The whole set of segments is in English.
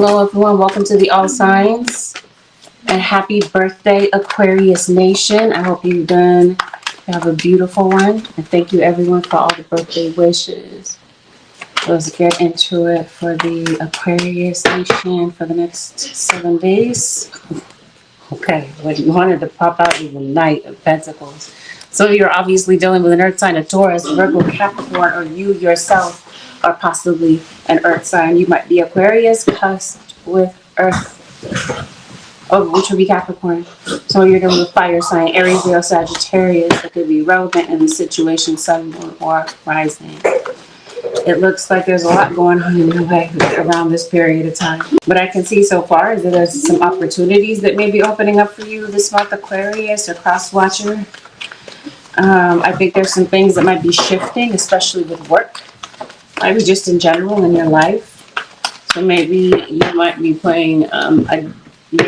Hello everyone, welcome to the All Signs and happy birthday Aquarius Nation. I hope you have a beautiful one, and thank you everyone for all the birthday wishes. Let's get into it for the Aquarius Nation for the next 7 days. Okay, what you wanted to pop out is the Knight of Pentacles. So you're obviously dealing with an earth sign, a Taurus, Virgo, Capricorn, or you yourself are possibly an earth sign. You might be Aquarius cusped with earth, which would be Capricorn. So you're dealing with fire sign, Aries, Leo, Sagittarius. That could be relevant in the situation, sun, moon, or rising. It looks like there's a lot going on in your life around this period of time. What I can see so far is that there's some opportunities that may be opening up for you this month, Aquarius or cross-watcher. I think there's some things that might be shifting, especially with work. Maybe just in general in your life. So maybe you might be playing,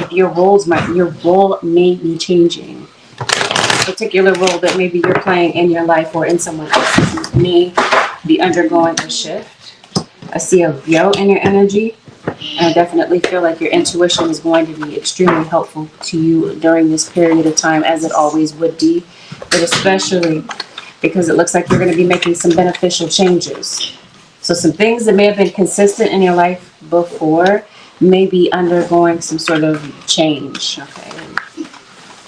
your role may be changing. A particular role that maybe you're playing in your life or in someone else's may be undergoing a shift. I see a Leo in your energy. And I definitely feel like your intuition is going to be extremely helpful to you during this period of time, as it always would be. But especially because it looks like you're going to be making some beneficial changes. So some things that may have been consistent in your life before may be undergoing some sort of change. Okay.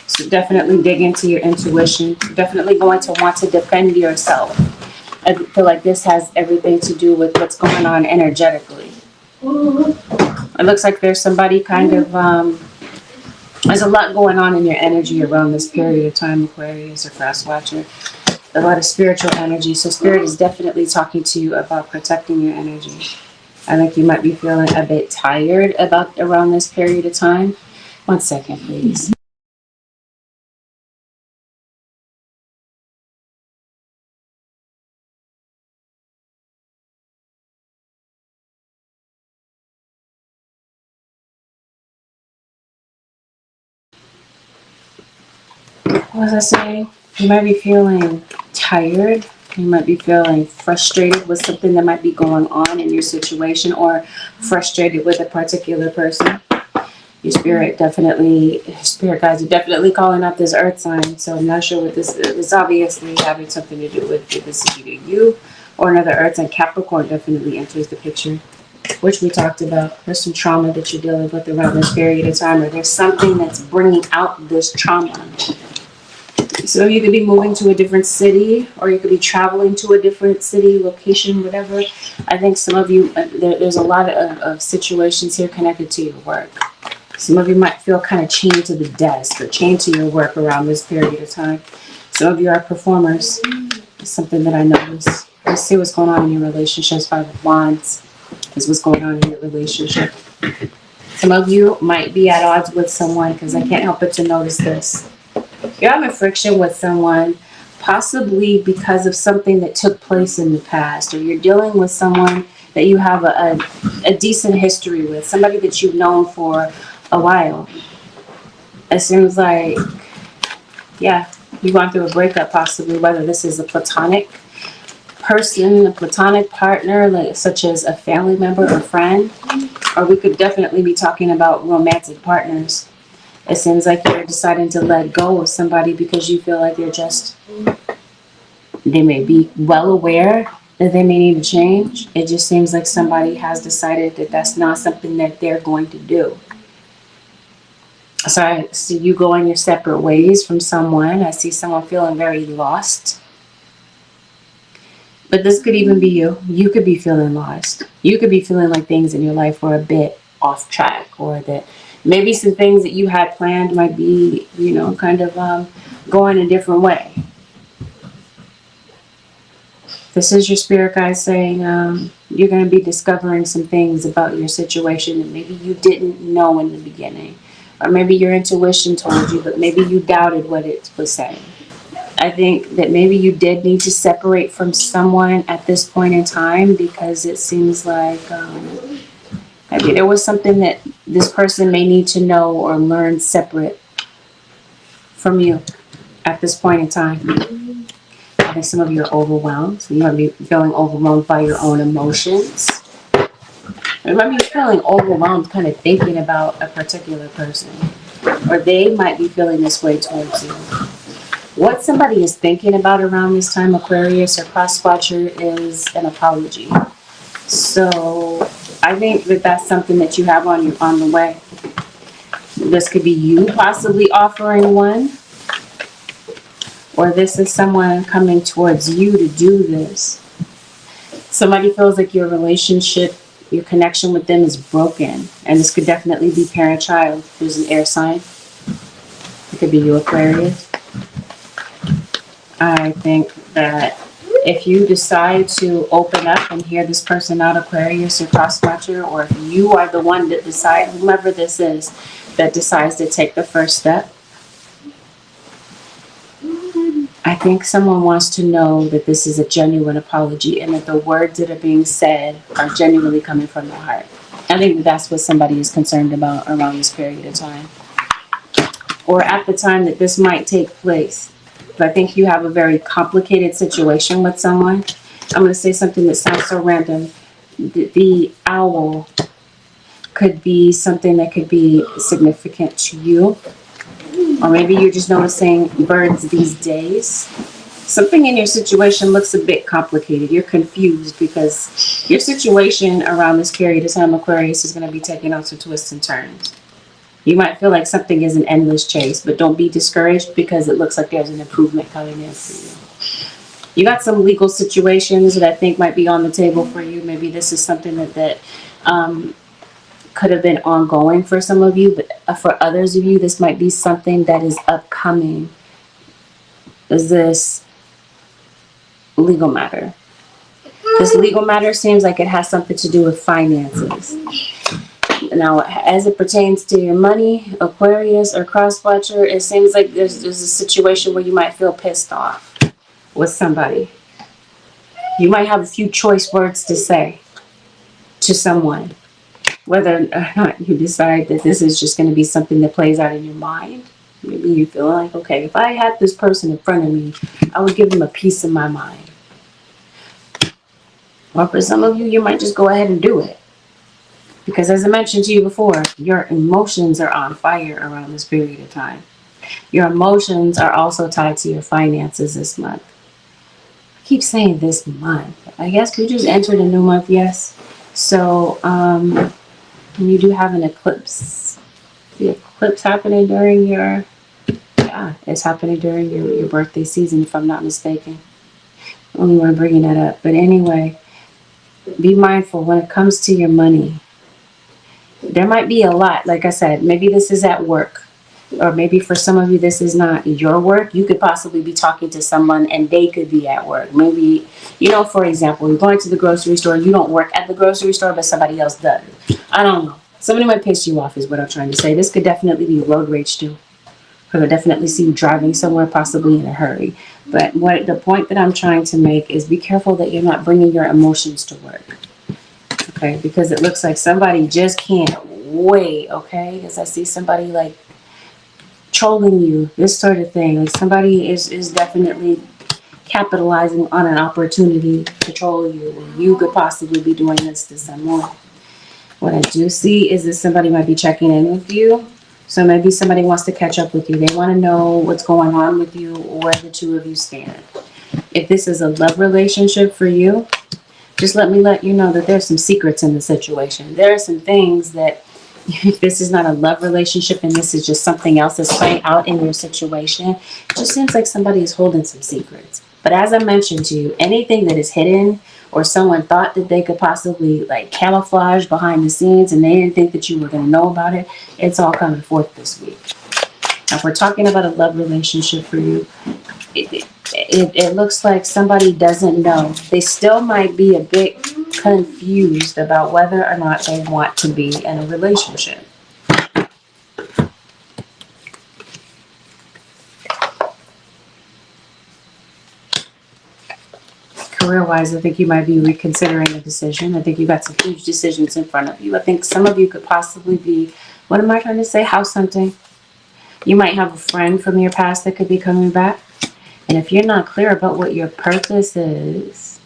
So definitely dig into your intuition. Definitely going to want to defend yourself. I feel like this has everything to do with what's going on energetically. It looks like there's somebody kind of, there's a lot going on in your energy around this period of time, Aquarius or cross-watcher. A lot of spiritual energy. So spirit is definitely talking to you about protecting your energy. I think you might be feeling a bit tired around this period of time. 1 second, please. What was I saying? You might be feeling tired. You might be feeling frustrated with something that might be going on in your situation, or frustrated with a particular person. Your spirit guides are definitely calling out this earth sign. So I'm not sure what this is. It's obviously having something to do with this is either you or another earth sign. Capricorn definitely enters the picture, which we talked about. There's some trauma that you're dealing with around this period of time, or there's something that's bringing out this trauma. So you could be moving to a different city, or you could be traveling to a different city, location, whatever. I think some of you, there's a lot of situations here connected to your work. Some of you might feel kind of chained to the desk or chained to your work around this period of time. Some of you are performers. It's something that I noticed. Let's see what's going on in your relationships. 5 of Wands is what's going on in your relationship. Some of you might be at odds with someone, because I can't help but to notice this. You're having friction with someone, possibly because of something that took place in the past, or you're dealing with someone that you have a decent history with, somebody that you've known for a while. It seems like, yeah, you've gone through a breakup, possibly, whether this is a platonic person, a platonic partner, like, such as a family member or friend, or we could definitely be talking about romantic partners. It seems like you're deciding to let go of somebody because you feel like they may be well aware that they may need to change. It just seems like somebody has decided that that's not something that they're going to do. So I see you going your separate ways from someone. I see someone feeling very lost. But this could even be you. You could be feeling lost. You could be feeling like things in your life are a bit off track, or that maybe some things that you had planned might be, kind of going a different way. This is your spirit guide saying you're going to be discovering some things about your situation that maybe you didn't know in the beginning. Or maybe your intuition told you, but maybe you doubted what it was saying. I think that maybe you did need to separate from someone at this point in time, because it seems like maybe there was something that this person may need to know or learn separate from you at this point in time. I think some of you are overwhelmed. So you might be feeling overwhelmed by your own emotions. You might be feeling overwhelmed, kind of thinking about a particular person. Or they might be feeling this way towards you. What somebody is thinking about around this time, Aquarius or cross-watcher, is an apology. So I think that that's something that you have on the way. This could be you possibly offering one, or this is someone coming towards you to do this. Somebody feels like your relationship, your connection with them is broken, and this could definitely be parent-child. There's an air sign. It could be you, Aquarius. I think that if you decide to open up and hear this person out, Aquarius or cross-watcher, or if you are the one that decides, whomever this is, that decides to take the first step, I think someone wants to know that this is a genuine apology and that the words that are being said are genuinely coming from the heart. I think that that's what somebody is concerned about around this period of time, or at the time that this might take place. But I think you have a very complicated situation with someone. I'm going to say something that sounds so random. The owl could be something that could be significant to you. Or maybe you're just noticing birds these days. Something in your situation looks a bit complicated. You're confused because your situation around this period of time, Aquarius, is going to be taking on some twists and turns. You might feel like something is an endless chase, but don't be discouraged because it looks like there's an improvement coming in for you. You got some legal situations that I think might be on the table for you. Maybe this is something that could have been ongoing for some of you, but for others of you, this might be something that is upcoming. Is this legal matter? This legal matter seems like it has something to do with finances. Now, as it pertains to your money, Aquarius or cross-watcher, it seems like there's a situation where you might feel pissed off with somebody. You might have a few choice words to say to someone. Whether or not you decide that this is just going to be something that plays out in your mind. Maybe you feel like, okay, if I had this person in front of me, I would give them a piece of my mind. Or for some of you, you might just go ahead and do it. Because as I mentioned to you before, your emotions are on fire around this period of time. Your emotions are also tied to your finances this month. I keep saying this month. I guess we just entered a new month, yes. So, and you do have an eclipse. The eclipse happening during your, it's happening during your birthday season, if I'm not mistaken. Only want to bring that up. But anyway, be mindful when it comes to your money. There might be a lot, like I said, maybe this is at work. Or maybe for some of you, this is not your work. You could possibly be talking to someone and they could be at work. Maybe, for example, you're going to the grocery store. You don't work at the grocery store, but somebody else does. I don't know. Somebody might piss you off is what I'm trying to say. This could definitely be road rage too. I could definitely see you driving somewhere, possibly in a hurry. But the point that I'm trying to make is be careful that you're not bringing your emotions to work. Okay? Because it looks like somebody just can't wait, okay? Because I see somebody like trolling you, this sort of thing. Like somebody is definitely capitalizing on an opportunity to troll you. And you could possibly be doing this to someone. What I do see is that somebody might be checking in with you. So maybe somebody wants to catch up with you. They want to know what's going on with you or where the two of you stand. If this is a love relationship for you, just let you know that there's some secrets in the situation. There are some things that, if this is not a love relationship and this is just something else that's playing out in your situation, it just seems like somebody is holding some secrets. But as I mentioned to you, anything that is hidden or someone thought that they could possibly like camouflage behind the scenes and they didn't think that you were going to know about it, it's all coming forth this week. Now, if we're talking about a love relationship for you, it looks like somebody doesn't know. They still might be a bit confused about whether or not they want to be in a relationship. Career-wise, I think you might be reconsidering a decision. I think you've got some huge decisions in front of you. I think some of you could possibly be, what am I trying to say? House hunting. You might have a friend from your past that could be coming back. And if you're not clear about what your purpose is,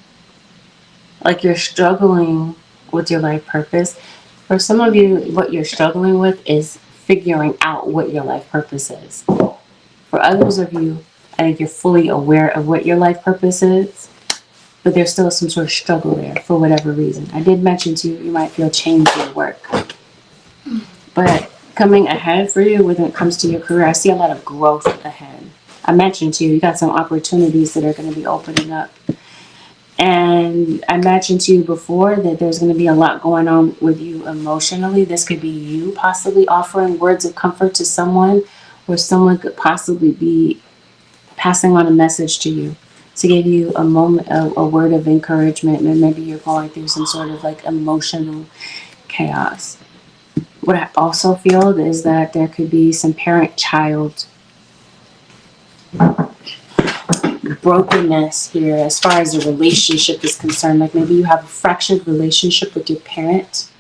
like you're struggling with your life purpose. For some of you, what you're struggling with is figuring out what your life purpose is. For others of you, I think you're fully aware of what your life purpose is, but there's still some sort of struggle there for whatever reason. I did mention to you, you might feel change in work. But coming ahead for you when it comes to your career, I see a lot of growth ahead. I mentioned to you, you got some opportunities that are going to be opening up. And I mentioned to you before that there's going to be a lot going on with you emotionally. This could be you possibly offering words of comfort to someone, or someone could possibly be passing on a message to you to give you a moment, a word of encouragement. And maybe you're going through some sort of like emotional chaos. What I also feel is that there could be some parent-child brokenness here as far as the relationship is concerned. Like maybe you have a fractured relationship with your parent,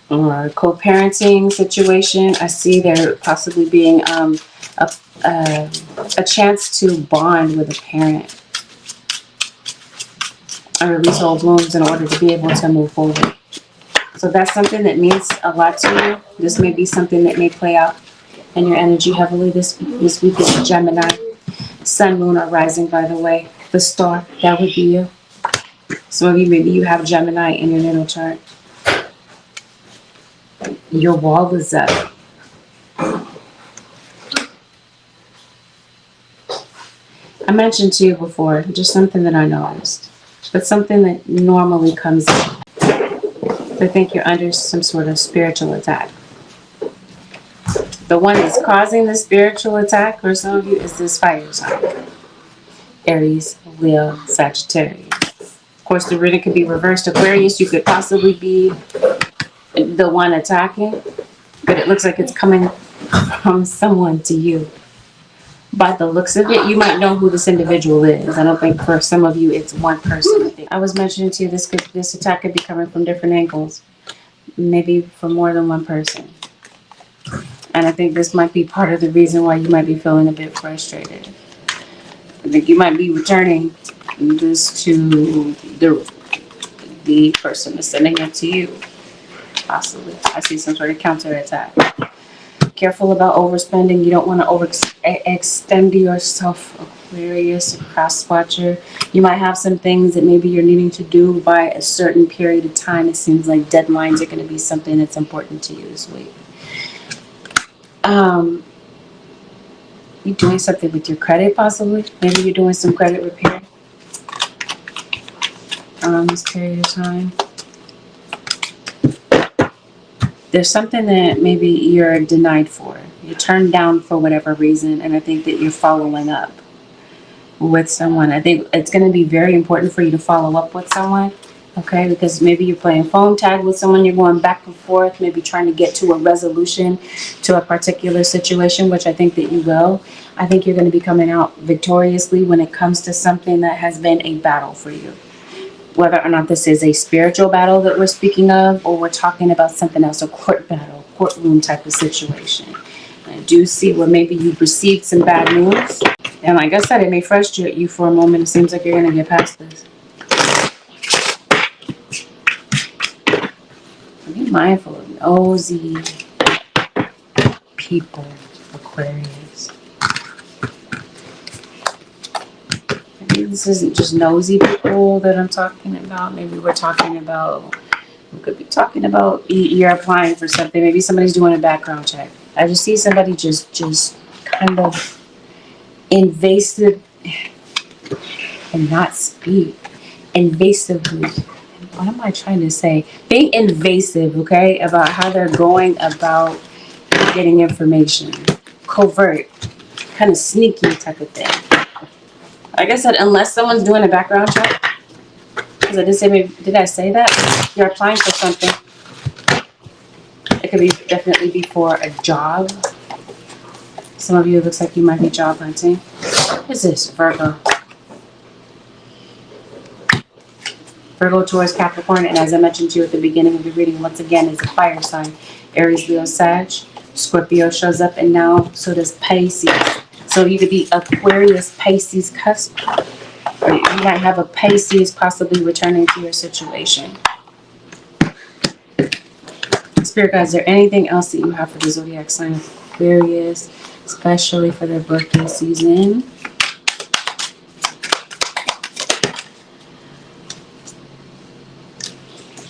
or a co-parenting situation. I see there possibly being a chance to bond with a parent or release old wounds in order to be able to move forward. So that's something that means a lot to you. This may be something that may play out in your energy heavily this week. Is Gemini, sun, moon, or rising, by the way. The star, that would be you. Some of you, maybe you have Gemini in your natal chart. Your wall is up. I mentioned to you before, just something that I noticed, but something that normally comes up. I think you're under some sort of spiritual attack. The one that's causing the spiritual attack for some of you is this fire sign. Aries, Leo, Sagittarius. Of course, the reading could be reversed. Aquarius, you could possibly be the one attacking, but it looks like it's coming from someone to you. By the looks of it, you might know who this individual is. I don't think for some of you it's one person. I was mentioning to you this attack could be coming from different angles, maybe from more than one person. And I think this might be part of the reason why you might be feeling a bit frustrated. I think you might be returning this to the person that's sending it to you. Possibly. I see some sort of counterattack. Careful about overspending. You don't want to overextend yourself, Aquarius, cross watcher. You might have some things that maybe you're needing to do by a certain period of time. It seems like deadlines are going to be something that's important to you this week. You're doing something with your credit, possibly. Maybe you're doing some credit repair around this period of time. There's something that maybe you're denied for. You're turned down for whatever reason, and I think that you're following up with someone. I think it's going to be very important for you to follow up with someone, okay? Because maybe you're playing phone tag with someone, you're going back and forth, maybe trying to get to a resolution to a particular situation, which I think that you will. I think you're going to be coming out victoriously when it comes to something that has been a battle for you. Whether or not this is a spiritual battle that we're speaking of, or we're talking about something else, a court battle, courtroom type of situation. I do see where maybe you've received some bad news. And like I said, it may frustrate you for a moment. It seems like you're going to get past this. Be mindful of nosy people, Aquarius. Maybe this isn't just nosy people that I'm talking about. Maybe we could be talking about you're applying for something. Maybe somebody's doing a background check. I just see somebody just kind of invasive and not speak. Invasively. What am I trying to say? Being invasive, okay, about how they're going about getting information. Covert. Kind of sneaky type of thing. Like I said, unless someone's doing a background check, because I did say, maybe, did I say that? You're applying for something. It could be definitely be for a job. Some of you, it looks like you might be job hunting. What is this? Virgo. Virgo, Taurus, Capricorn, and as I mentioned to you at the beginning of the reading, once again, is a fire sign. Aries, Leo, Sag. Scorpio shows up, and now so does Pisces. So you could be Aquarius, Pisces cusp. Or you might have a Pisces possibly returning to your situation. Spirit guys, is there anything else that you have for the zodiac sign of Aquarius, especially for their birthday season?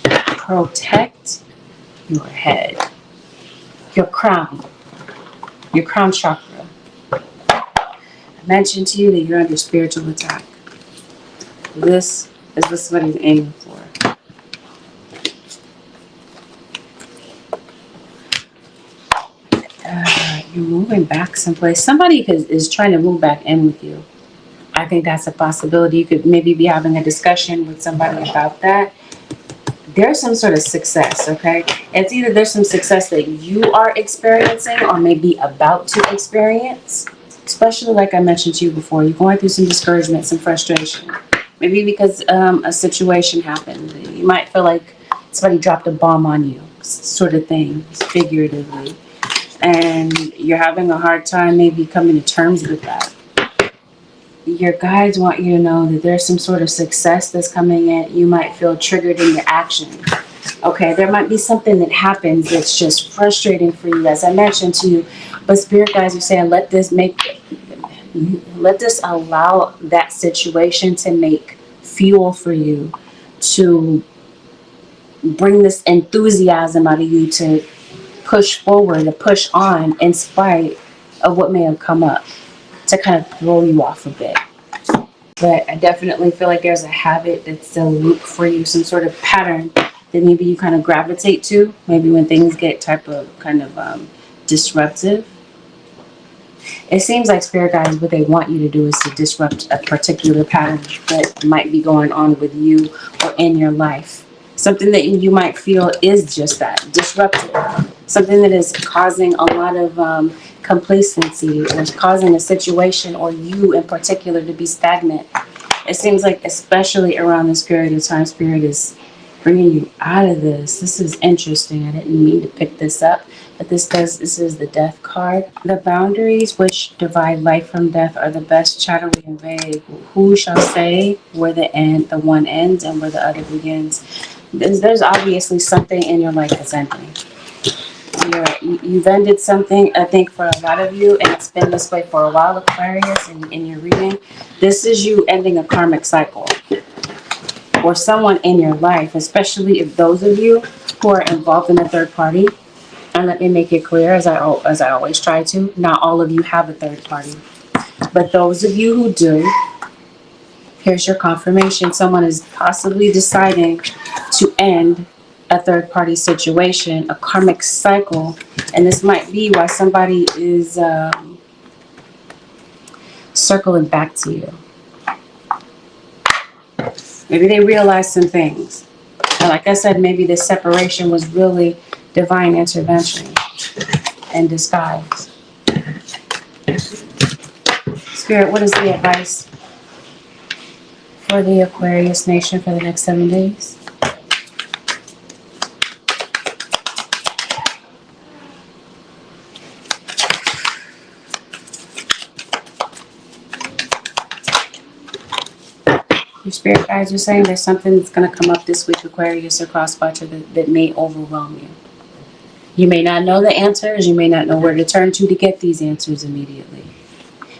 Protect your head, your crown chakra. I mentioned to you that you're under spiritual attack. This is what somebody's aiming for. You're moving back someplace. Somebody is trying to move back in with you. I think that's a possibility. You could maybe be having a discussion with somebody about that. There's some sort of success, okay? It's either there's some success that you are experiencing or maybe about to experience. Especially like I mentioned to you before, you're going through some discouragement, some frustration. Maybe because a situation happened. You might feel like somebody dropped a bomb on you, sort of thing, figuratively. And you're having a hard time maybe coming to terms with that. Your guides want you to know that there's some sort of success that's coming in. You might feel triggered in your action. Okay, there might be something that happens that's just frustrating for you, as I mentioned to you. But spirit guides are saying, let this allow that situation to make fuel for you, to bring this enthusiasm out of you to push forward, to push on in spite of what may have come up, to kind of throw you off a bit. But I definitely feel like there's a habit that's a loop for you, some sort of pattern that maybe you kind of gravitate to, maybe when things get disruptive. It seems like spirit guides, what they want you to do is to disrupt a particular pattern that might be going on with you or in your life. Something that you might feel is just that, disruptive. Something that is causing a lot of complacency, or causing a situation or you in particular to be stagnant. It seems like especially around this period of time, spirit is bringing you out of this. This is interesting. I didn't mean to pick this up, but this is the death card. The boundaries which divide life from death are the best shadowy and vague. Who shall say where the one ends and where the other begins? There's obviously something in your life that's ending. You've ended something, I think, for a lot of you, and it's been this way for a while, Aquarius, in your reading. This is you ending a karmic cycle. Or someone in your life, especially if those of you who are involved in a third party. And let me make it clear, as I always try to, not all of you have a third party. But those of you who do, here's your confirmation. Someone is possibly deciding to end a third party situation, a karmic cycle. And this might be why somebody is circling back to you. Maybe they realized some things. And like I said, maybe this separation was really divine intervention in disguise. Spirit, what is the advice for the Aquarius nation for the next 7 days? Your spirit guides are saying there's something that's going to come up this week, Aquarius or cross-watcher, that may overwhelm you. You may not know the answers. You may not know where to turn to get these answers immediately.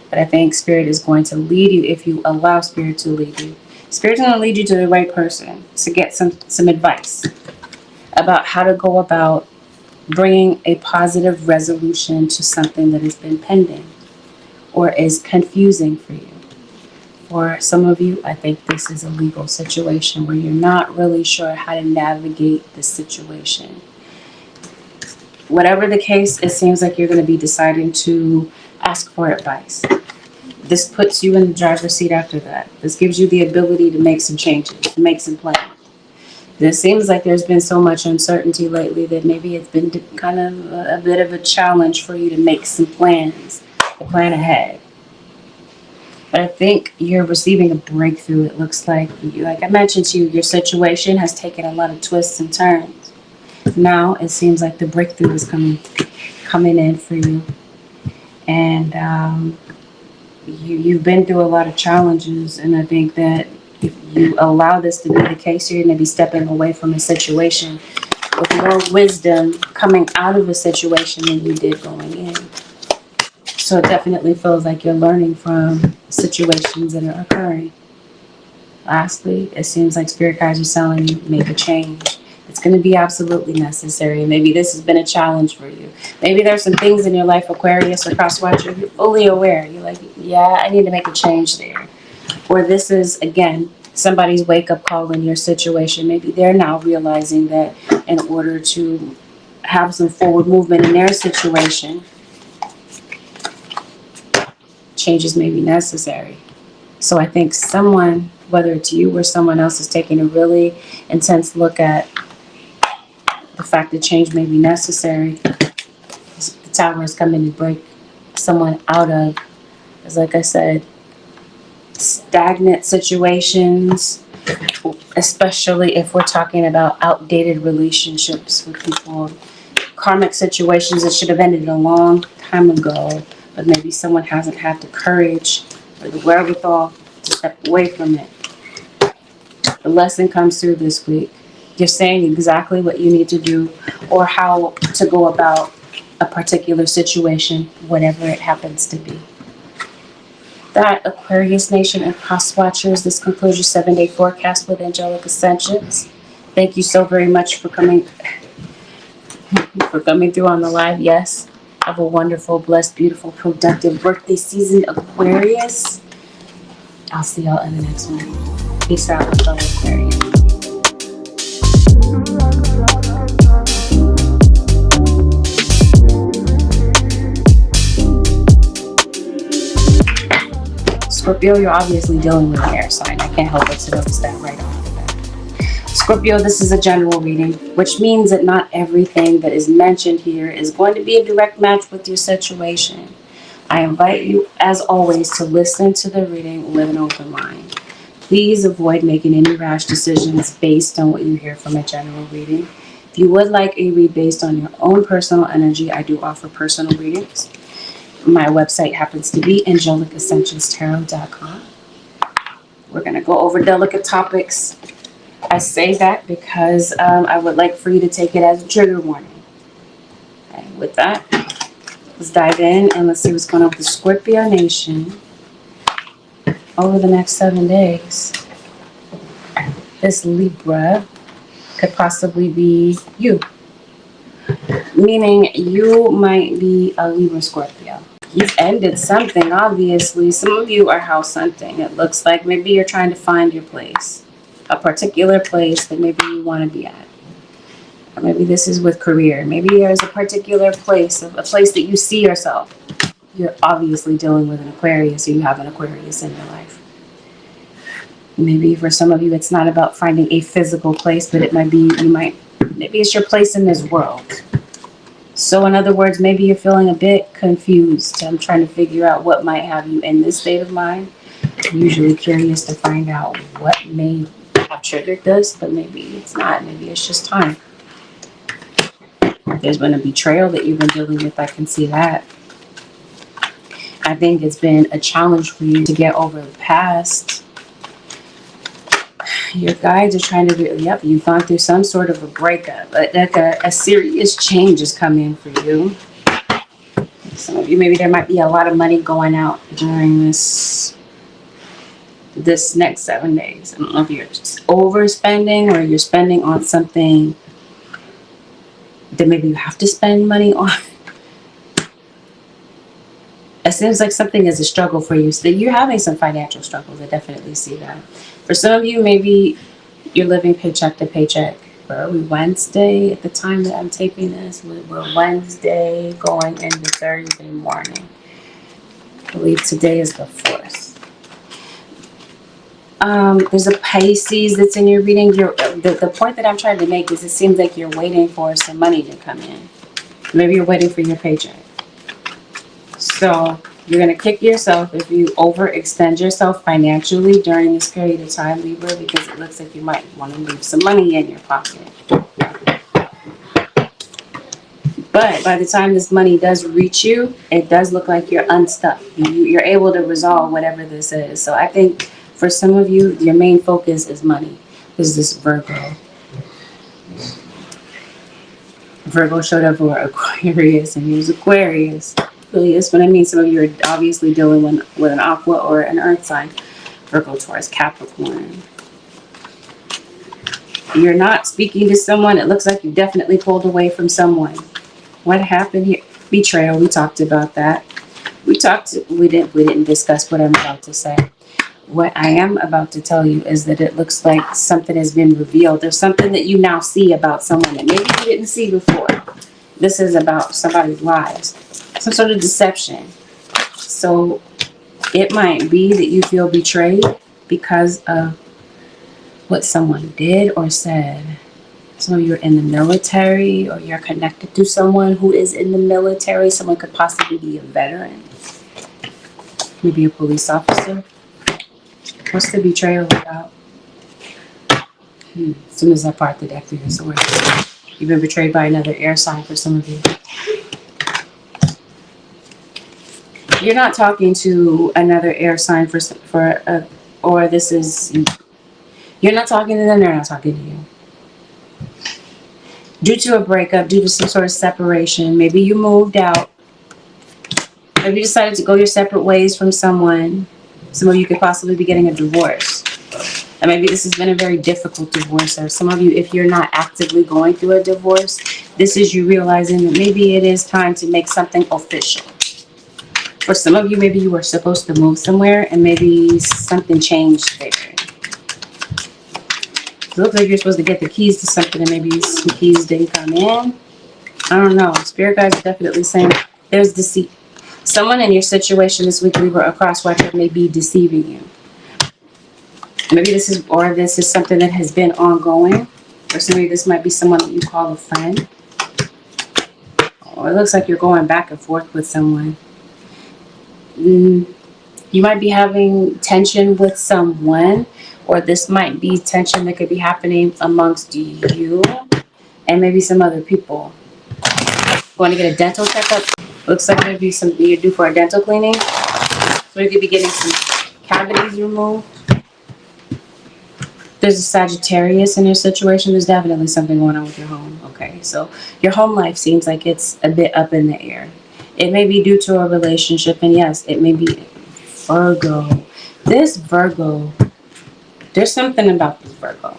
But I think Spirit is going to lead you if you allow Spirit to lead you. Spirit's going to lead you to the right person to get some advice about how to go about bringing a positive resolution to something that has been pending or is confusing for you. For some of you, I think this is a legal situation where you're not really sure how to navigate the situation. Whatever the case, it seems like you're going to be deciding to ask for advice. This puts you in the driver's seat after that. This gives you the ability to make some changes, to make some plans. It seems like there's been so much uncertainty lately that maybe it's been kind of a bit of a challenge for you to make some plans, to plan ahead. But I think you're receiving a breakthrough. It looks like I mentioned to you, your situation has taken a lot of twists and turns. Now it seems like the breakthrough is coming in for you. And you've been through a lot of challenges, and I think that if you allow this to be the case, you're going to be stepping away from a situation with more wisdom coming out of a situation than you did going in. So it definitely feels like you're learning from situations that are occurring. Lastly, it seems like spirit guides are telling you make a change. It's going to be absolutely necessary. Maybe this has been a challenge for you. Maybe there's some things in your life, Aquarius or cross watcher, you're fully aware. You're like, yeah, I need to make a change there. Or this is, again, somebody's wake-up call in your situation. Maybe they're now realizing that in order to have some forward movement in their situation, changes may be necessary. So I think someone, whether it's you or someone else, is taking a really intense look at the fact that change may be necessary. The Tower is coming to break someone out of, as like I said, stagnant situations, especially if we're talking about outdated relationships with people, karmic situations that should have ended a long time ago, but maybe someone hasn't had the courage or the wherewithal to step away from it. The lesson comes through this week. You're saying exactly what you need to do or how to go about a particular situation, whatever it happens to be. That, Aquarius Nation and Cross Watchers, this concludes your 7-day forecast with Angelic Ascensions. Thank you so very much for coming through on the live. Yes, have a wonderful, blessed, beautiful, productive birthday season, Aquarius. I'll see y'all in the next one. Peace out, fellow Aquarius. Scorpio, you're obviously dealing with an air sign. I can't help but to notice that right off the bat. Scorpio, this is a general reading, which means that not everything that is mentioned here is going to be a direct match with your situation. I invite you, as always, to listen to the reading with an open mind. Please avoid making any rash decisions based on what you hear from a general reading. If you would like a read based on your own personal energy, I do offer personal readings. My website happens to be AngelicAscensionsTarot.com. We're going to go over delicate topics. I say that because I would like for you to take it as a trigger warning. Okay, with that, let's dive in and let's see what's going on with the Scorpio Nation over the next 7 days. This Libra could possibly be you. Meaning you might be a Libra Scorpio. You've ended something, obviously. Some of you are house hunting. It looks like maybe you're trying to find your place. A particular place that maybe you want to be at. Or maybe this is with career. Maybe there's a particular place, a place that you see yourself. You're obviously dealing with an Aquarius, or you have an Aquarius in your life. Maybe for some of you, it's not about finding a physical place, but it might be, maybe it's your place in this world. So in other words, maybe you're feeling a bit confused. I'm trying to figure out what might have you in this state of mind. I'm usually curious to find out what may have triggered this, but maybe it's not. Maybe it's just time. There's been a betrayal that you've been dealing with. I can see that. I think it's been a challenge for you to get over the past. Your guides are trying to do, yep, you've gone through some sort of a breakup. Like a serious change is coming for you. Some of you, maybe there might be a lot of money going out during this next 7 days. I don't know if you're just overspending or you're spending on something that maybe you have to spend money on. It seems like something is a struggle for you. So you're having some financial struggles. I definitely see that. For some of you, maybe you're living paycheck to paycheck. Where are we? Wednesday at the time that I'm taping this. We're Wednesday going into Thursday morning. I believe today is the 4th. There's a Pisces that's in your reading. The point that I'm trying to make is it seems like you're waiting for some money to come in. Maybe you're waiting for your paycheck. So you're going to kick yourself if you overextend yourself financially during this period of time, Libra, because it looks like you might want to leave some money in your pocket. But by the time this money does reach you, it does look like you're unstuck. You're able to resolve whatever this is. So I think for some of you, your main focus is money. This is this Virgo. Virgo showed up for Aquarius, and he was Aquarius. Really is what I mean. Some of you are obviously dealing with an aqua or an earth sign. Virgo, Taurus, Capricorn. You're not speaking to someone. It looks like you definitely pulled away from someone. What happened here? Betrayal. We talked about that. We didn't discuss what I'm about to say. What I am about to tell you is that it looks like something has been revealed. There's something that you now see about someone that maybe you didn't see before. This is about somebody's lives. Some sort of deception. So it might be that you feel betrayed because of what someone did or said. So you're in the military, or you're connected to someone who is in the military. Someone could possibly be a veteran. Maybe a police officer. What's the betrayal about? As soon as I part the deck through your sword. You've been betrayed by another air sign for some of you. You're not talking to another air sign or this is, you're not talking to them, they're not talking to you. Due to a breakup, due to some sort of separation, maybe you moved out. Maybe you decided to go your separate ways from someone. Some of you could possibly be getting a divorce. And maybe this has been a very difficult divorce. Or some of you, if you're not actively going through a divorce, this is you realizing that maybe it is time to make something official. For some of you, maybe you were supposed to move somewhere and maybe something changed there. It looks like you're supposed to get the keys to something and maybe some keys didn't come in. I don't know. Spirit guides are definitely saying there's deceit. Someone in your situation this week, Libra, a crosswatcher, may be deceiving you. Maybe this is something that has been ongoing. For some of you, this might be someone that you call a friend. Or it looks like you're going back and forth with someone. You might be having tension with someone, or this might be tension that could be happening amongst you and maybe some other people. Going to get a dental checkup. Looks like maybe something you're due for a dental cleaning. So you could be getting some cavities removed. There's a Sagittarius in your situation. There's definitely something going on with your home. Okay, so your home life seems like it's a bit up in the air. It may be due to a relationship, and yes, it may be Virgo. This Virgo, there's something about this Virgo,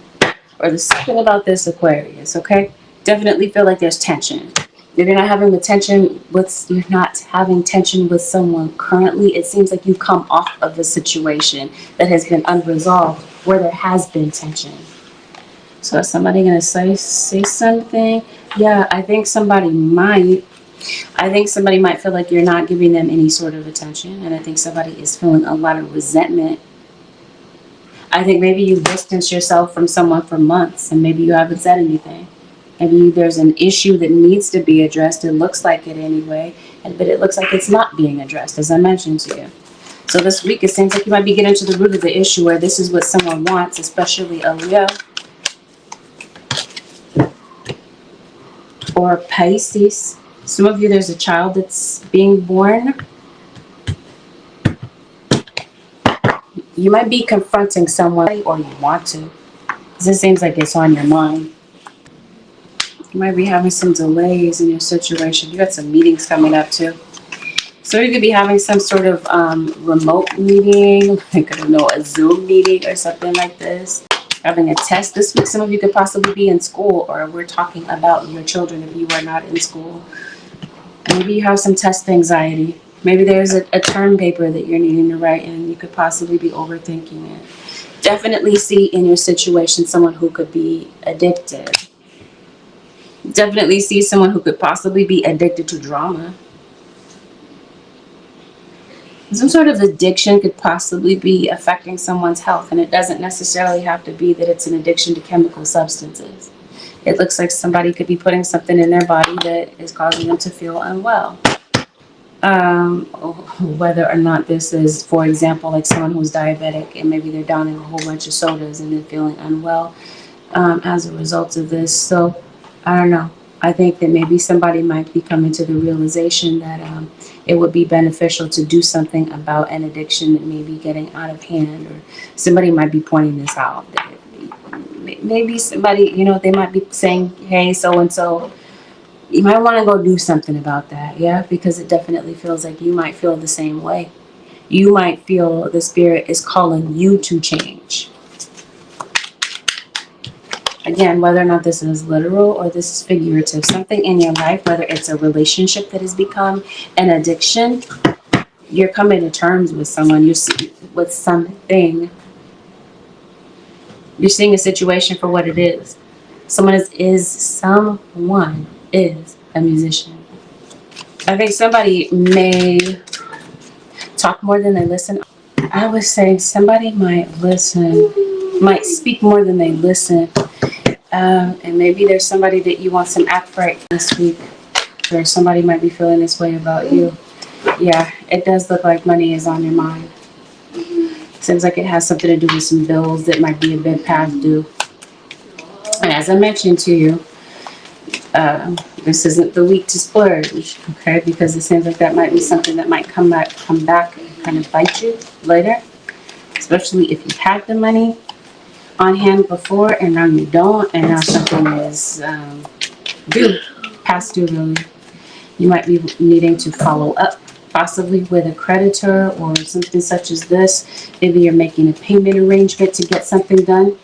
or there's something about this Aquarius, okay? Definitely feel like there's tension. If you're not having tension with someone currently, it seems like you come off of a situation that has been unresolved where there has been tension. So is somebody going to say something? Yeah, I think somebody might feel like you're not giving them any sort of attention. And I think somebody is feeling a lot of resentment. I think maybe you distanced yourself from someone for months and maybe you haven't said anything. Maybe there's an issue that needs to be addressed. It looks like it anyway. But it looks like it's not being addressed, as I mentioned to you. So this week, it seems like you might be getting to the root of the issue where this is what someone wants, especially a Leo or Pisces. Some of you, there's a child that's being born. You might be confronting someone, or you want to, because it seems like it's on your mind. You might be having some delays in your situation. You got some meetings coming up too. So you could be having some sort of remote meeting, like, I don't know, a Zoom meeting or something like this. Having a test this week. Some of you could possibly be in school, or we're talking about your children if you are not in school. Maybe you have some test anxiety. Maybe there's a term paper that you're needing to write and you could possibly be overthinking it. Definitely see in your situation someone who could be addicted. Definitely see someone who could possibly be addicted to drama. Some sort of addiction could possibly be affecting someone's health, and it doesn't necessarily have to be that it's an addiction to chemical substances. It looks like somebody could be putting something in their body that is causing them to feel unwell. Whether or not this is, for example, like someone who's diabetic and maybe they're downing a whole bunch of sodas and then feeling unwell as a result of this. So I don't know. I think that maybe somebody might be coming to the realization that it would be beneficial to do something about an addiction that may be getting out of hand, or somebody might be pointing this out. Maybe somebody, they might be saying, hey, so-and-so, You might want to go do something about that, yeah? Because it definitely feels like you might feel the same way. You might feel the spirit is calling you to change. Again, whether or not this is literal or this is figurative, something in your life, whether it's a relationship that has become an addiction, you're coming to terms with someone, with something. You're seeing a situation for what it is. Someone is a musician. I think somebody may talk more than they listen. I would say somebody might speak more than they listen. And maybe there's somebody that you want some act right this week. Or somebody might be feeling this way about you. Yeah, it does look like money is on your mind. Seems like it has something to do with some bills that might be a bit past due. And as I mentioned to you, this isn't the week to splurge, okay? Because it seems like that might be something that might come back and kind of bite you later. Especially if you've had the money on hand before and now you don't, and now something is due, past due really. You might be needing to follow up, possibly with a creditor or something such as this. Maybe you're making a payment arrangement to get something done.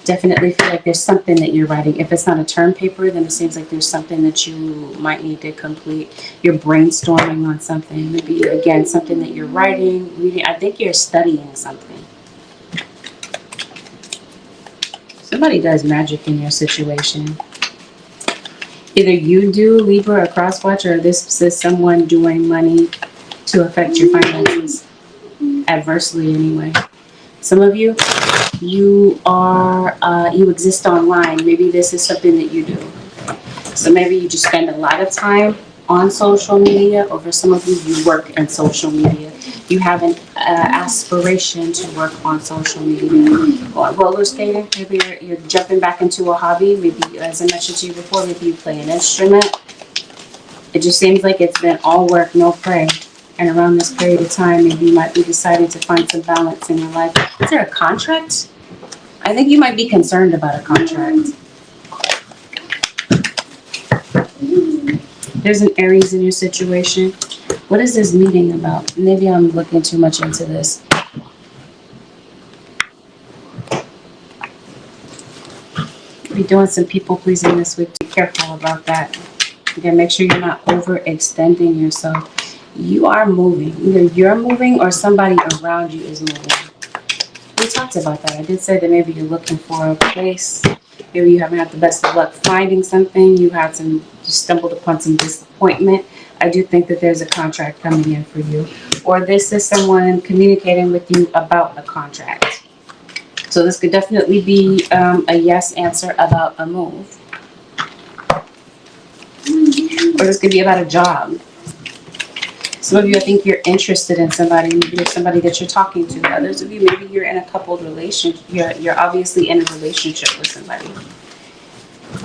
Definitely feel like there's something that you're writing. If it's not a term paper, then it seems like there's something that you might need to complete. You're brainstorming on something. Maybe, again, something that you're writing, reading. I think you're studying something. Somebody does magic in your situation. Either you do, Libra, or crosswatch, or this is someone doing money to affect your finances. Adversely, anyway. Some of you, you exist online. Maybe this is something that you do. So maybe you just spend a lot of time on social media, or for some of you, you work in social media. You have an aspiration to work on social media. Or roller skating, maybe you're jumping back into a hobby. Maybe, as I mentioned to you before, maybe you play an instrument. It just seems like it's been all work, no play. And around this period of time, maybe you might be deciding to find some balance in your life. Is there a contract? I think you might be concerned about a contract. There's an Aries in your situation. What is this meeting about? Maybe I'm looking too much into this. Be doing some people pleasing this week. Be careful about that. Again, make sure you're not overextending yourself. You are moving. Either you're moving or somebody around you is moving. We talked about that. I did say that maybe you're looking for a place. Maybe you haven't had the best of luck finding something. You stumbled upon some disappointment. I do think that there's a contract coming in for you. Or this is someone communicating with you about a contract. So this could definitely be a yes answer about a move. Or this could be about a job. Some of you, I think you're interested in somebody. Maybe there's somebody that you're talking to. Others of you, maybe you're in a coupled relationship. You're obviously in a relationship with somebody.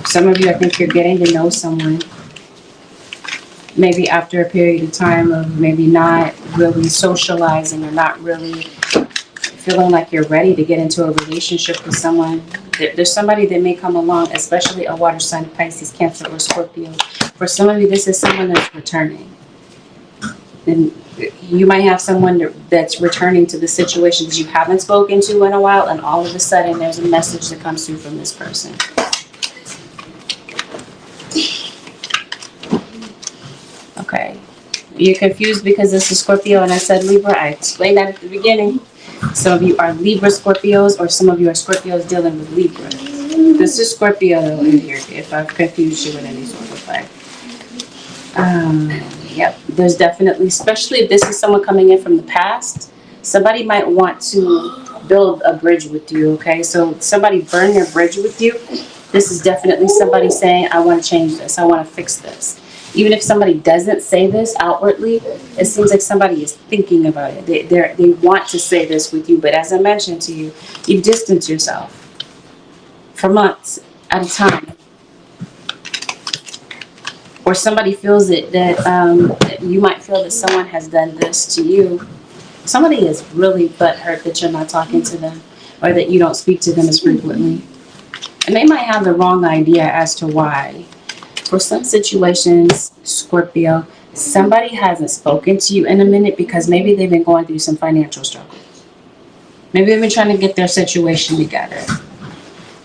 Some of you, I think you're getting to know someone. Maybe after a period of time of maybe not really socializing or not really feeling like you're ready to get into a relationship with someone. There's somebody that may come along, especially a water sign, Pisces, Cancer, or Scorpio. For some of you, this is someone that's returning. And you might have someone that's returning to the situations you haven't spoken to in a while, and all of a sudden there's a message that comes through from this person. Okay. You're confused because this is Scorpio and I said Libra. I explained that at the beginning. Some of you are Libra Scorpios, or some of you are Scorpios dealing with Libra. This is Scorpio though in here, if I've confused you in any sort of way. Yep, there's definitely, especially if this is someone coming in from the past, somebody might want to build a bridge with you, okay? So somebody burn their bridge with you. This is definitely somebody saying, I want to change this, I want to fix this. Even if somebody doesn't say this outwardly, it seems like somebody is thinking about it. They want to say this with you, but as I mentioned to you, you distance yourself for months at a time. Or somebody feels it that you might feel that someone has done this to you. Somebody is really butthurt that you're not talking to them, or that you don't speak to them as frequently. And they might have the wrong idea as to why. For some situations, Scorpio, somebody hasn't spoken to you in a minute because maybe they've been going through some financial struggle. Maybe they've been trying to get their situation together.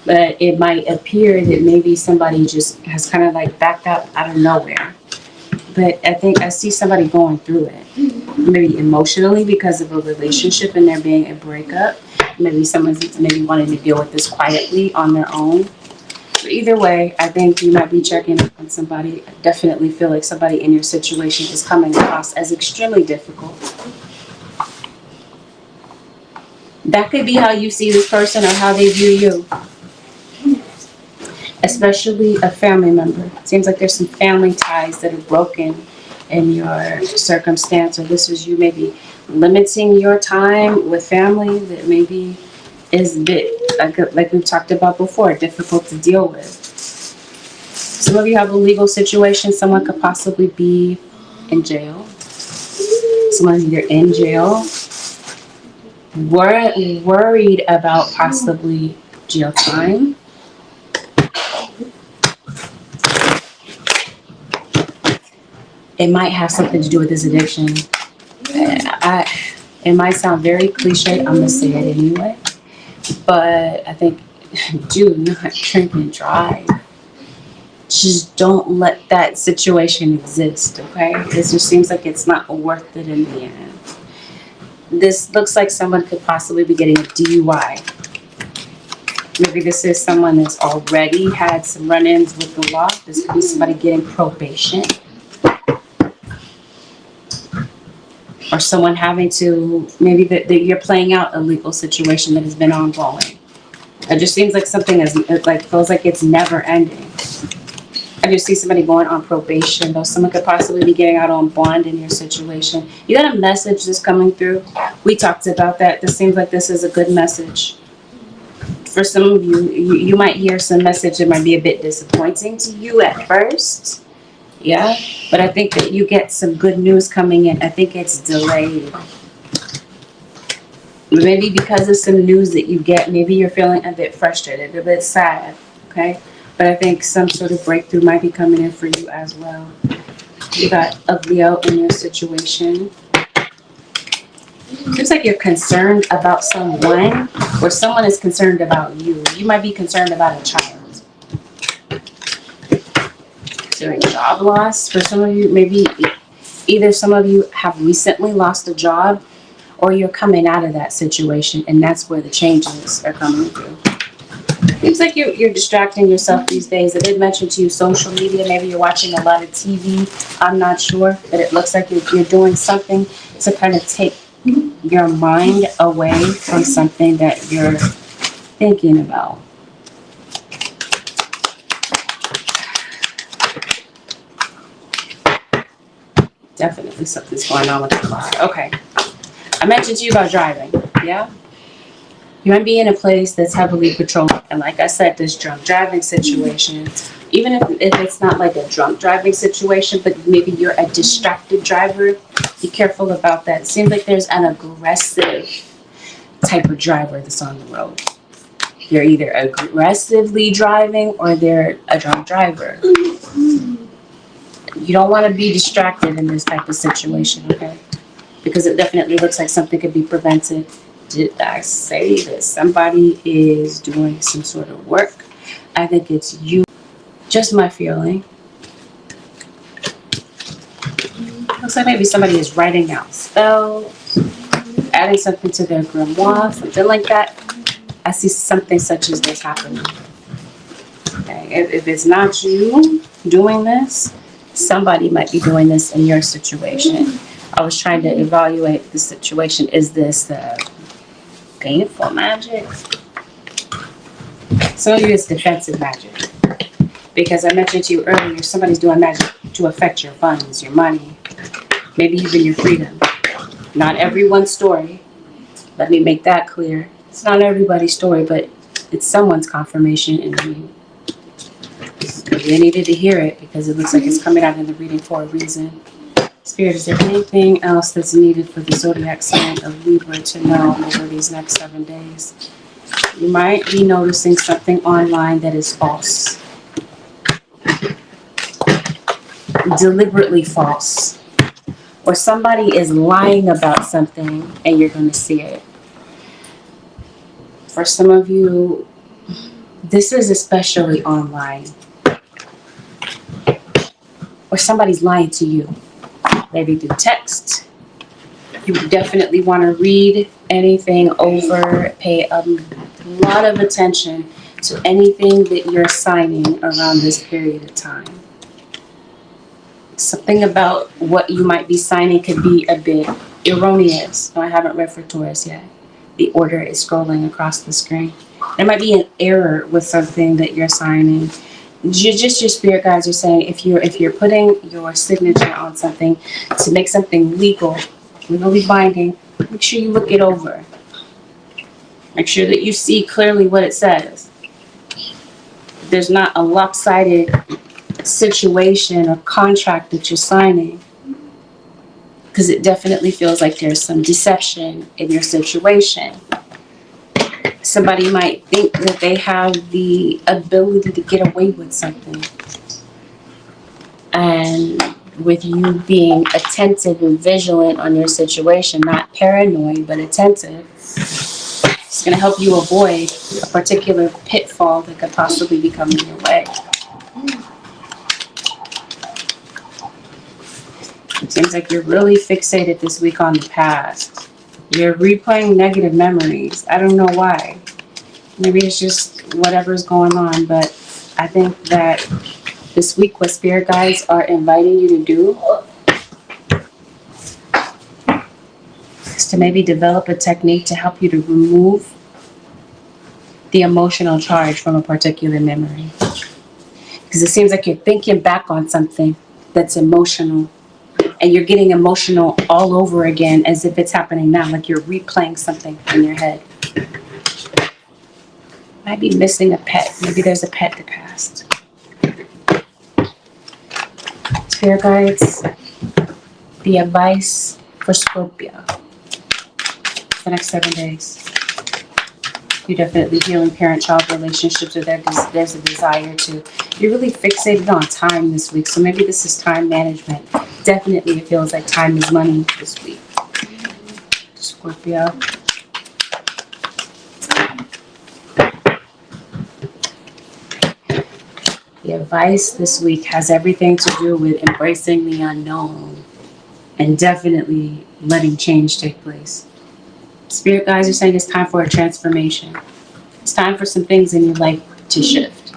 But it might appear that maybe somebody just has kind of like backed up out of nowhere. But I think I see somebody going through it. Maybe emotionally because of a relationship and there being a breakup. Maybe someone's maybe wanting to deal with this quietly on their own. But either way, I think you might be checking up on somebody. I definitely feel like somebody in your situation is coming across as extremely difficult. That could be how you see this person or how they view you. Especially a family member. It seems like there's some family ties that are broken in your circumstance, or this is you maybe limiting your time with family that maybe is a bit, like we've talked about before, difficult to deal with. Some of you have a legal situation. Someone could possibly be in jail. Someone's either in jail, worried about possibly jail time. It might have something to do with this addiction. It might sound very cliche. I'm going to say it anyway. But I think do not drink and drive. Just don't let that situation exist, okay? This just seems like it's not worth it in the end. This looks like someone could possibly be getting a DUI. Maybe this is someone that's already had some run-ins with the law. This could be somebody getting probation. Or someone having to, maybe that you're playing out a legal situation that has been ongoing. It just seems like something is like, feels like it's never ending. I just see somebody going on probation, though someone could possibly be getting out on bond in your situation. You got a message that's coming through. We talked about that. This seems like this is a good message. For some of you, you might hear some message that might be a bit disappointing to you at first. Yeah, but I think that you get some good news coming in. I think it's delayed. Maybe because of some news that you get, maybe you're feeling a bit frustrated, a bit sad, okay? But I think some sort of breakthrough might be coming in for you as well. You got a Leo in your situation. Seems like you're concerned about someone, or someone is concerned about you. You might be concerned about a child. During job loss for some of you, maybe either some of you have recently lost a job or you're coming out of that situation and that's where the changes are coming through. Seems like you're distracting yourself these days. I did mention to you social media. Maybe you're watching a lot of TV. I'm not sure, but it looks like you're doing something to kind of take your mind away from something that you're thinking about. Definitely something's going on with the car. Okay. I mentioned to you about driving. Yeah? You might be in a place that's heavily patrolled. And like I said, this drunk driving situation, even if it's not like a drunk driving situation, but maybe you're a distracted driver, be careful about that. It seems like there's an aggressive type of driver that's on the road. You're either aggressively driving or they're a drunk driver. You don't want to be distracted in this type of situation, okay? Because it definitely looks like something could be prevented. Did I say that somebody is doing some sort of work? I think it's you. Just my feeling. Looks like maybe somebody is writing out spells, adding something to their grimoire, something like that. I see something such as this happening. Okay, if it's not you doing this, somebody might be doing this in your situation. I was trying to evaluate the situation. Is this painful magic? Some of you it's defensive magic. Because I mentioned to you earlier, somebody's doing magic to affect your funds, your money, maybe even your freedom. Not everyone's story. Let me make that clear. It's not everybody's story, but it's someone's confirmation in me. They needed to hear it because it looks like it's coming out in the reading for a reason. Spirit, is there anything else that's needed for the zodiac sign of Libra to know over these next 7 days? You might be noticing something online that is false. deliberately false. Or somebody is lying about something and you're going to see it. For some of you, this is especially online. Or somebody's lying to you. Maybe through text. You definitely want to read anything over, pay a lot of attention to anything that you're signing around this period of time. Something about what you might be signing could be a bit erroneous. No, I haven't read for Taurus yet. The order is scrolling across the screen. There might be an error with something that you're signing. Just your spirit guides are saying if you're putting your signature on something to make something legal, legally binding, make sure you look it over. Make sure that you see clearly what it says. There's not a lopsided situation or contract that you're signing, because it definitely feels like there's some deception in your situation. Somebody might think that they have the ability to get away with something, and with you being attentive and vigilant on your situation, not paranoid but attentive, it's going to help you avoid a particular pitfall that could possibly be coming your way. It seems like you're really fixated this week on the past. You're replaying negative memories. I don't know why. Maybe it's just whatever's going on, but I think that this week what spirit guides are inviting you to do is to maybe develop a technique to help you to remove the emotional charge from a particular memory. Because it seems like you're thinking back on something that's emotional, and you're getting emotional all over again as if it's happening now, like you're replaying something in your head. Might be missing a pet. Maybe there's a pet that passed. Spirit guides, the advice for Scorpio for the next 7 days. You're definitely healing parent-child relationships, or there's a desire to. You're really fixated on time this week, so maybe this is time management. Definitely it feels like time is money this week. Scorpio. The advice this week has everything to do with embracing the unknown and definitely letting change take place. Spirit guides are saying it's time for a transformation. It's time for some things in your life to shift.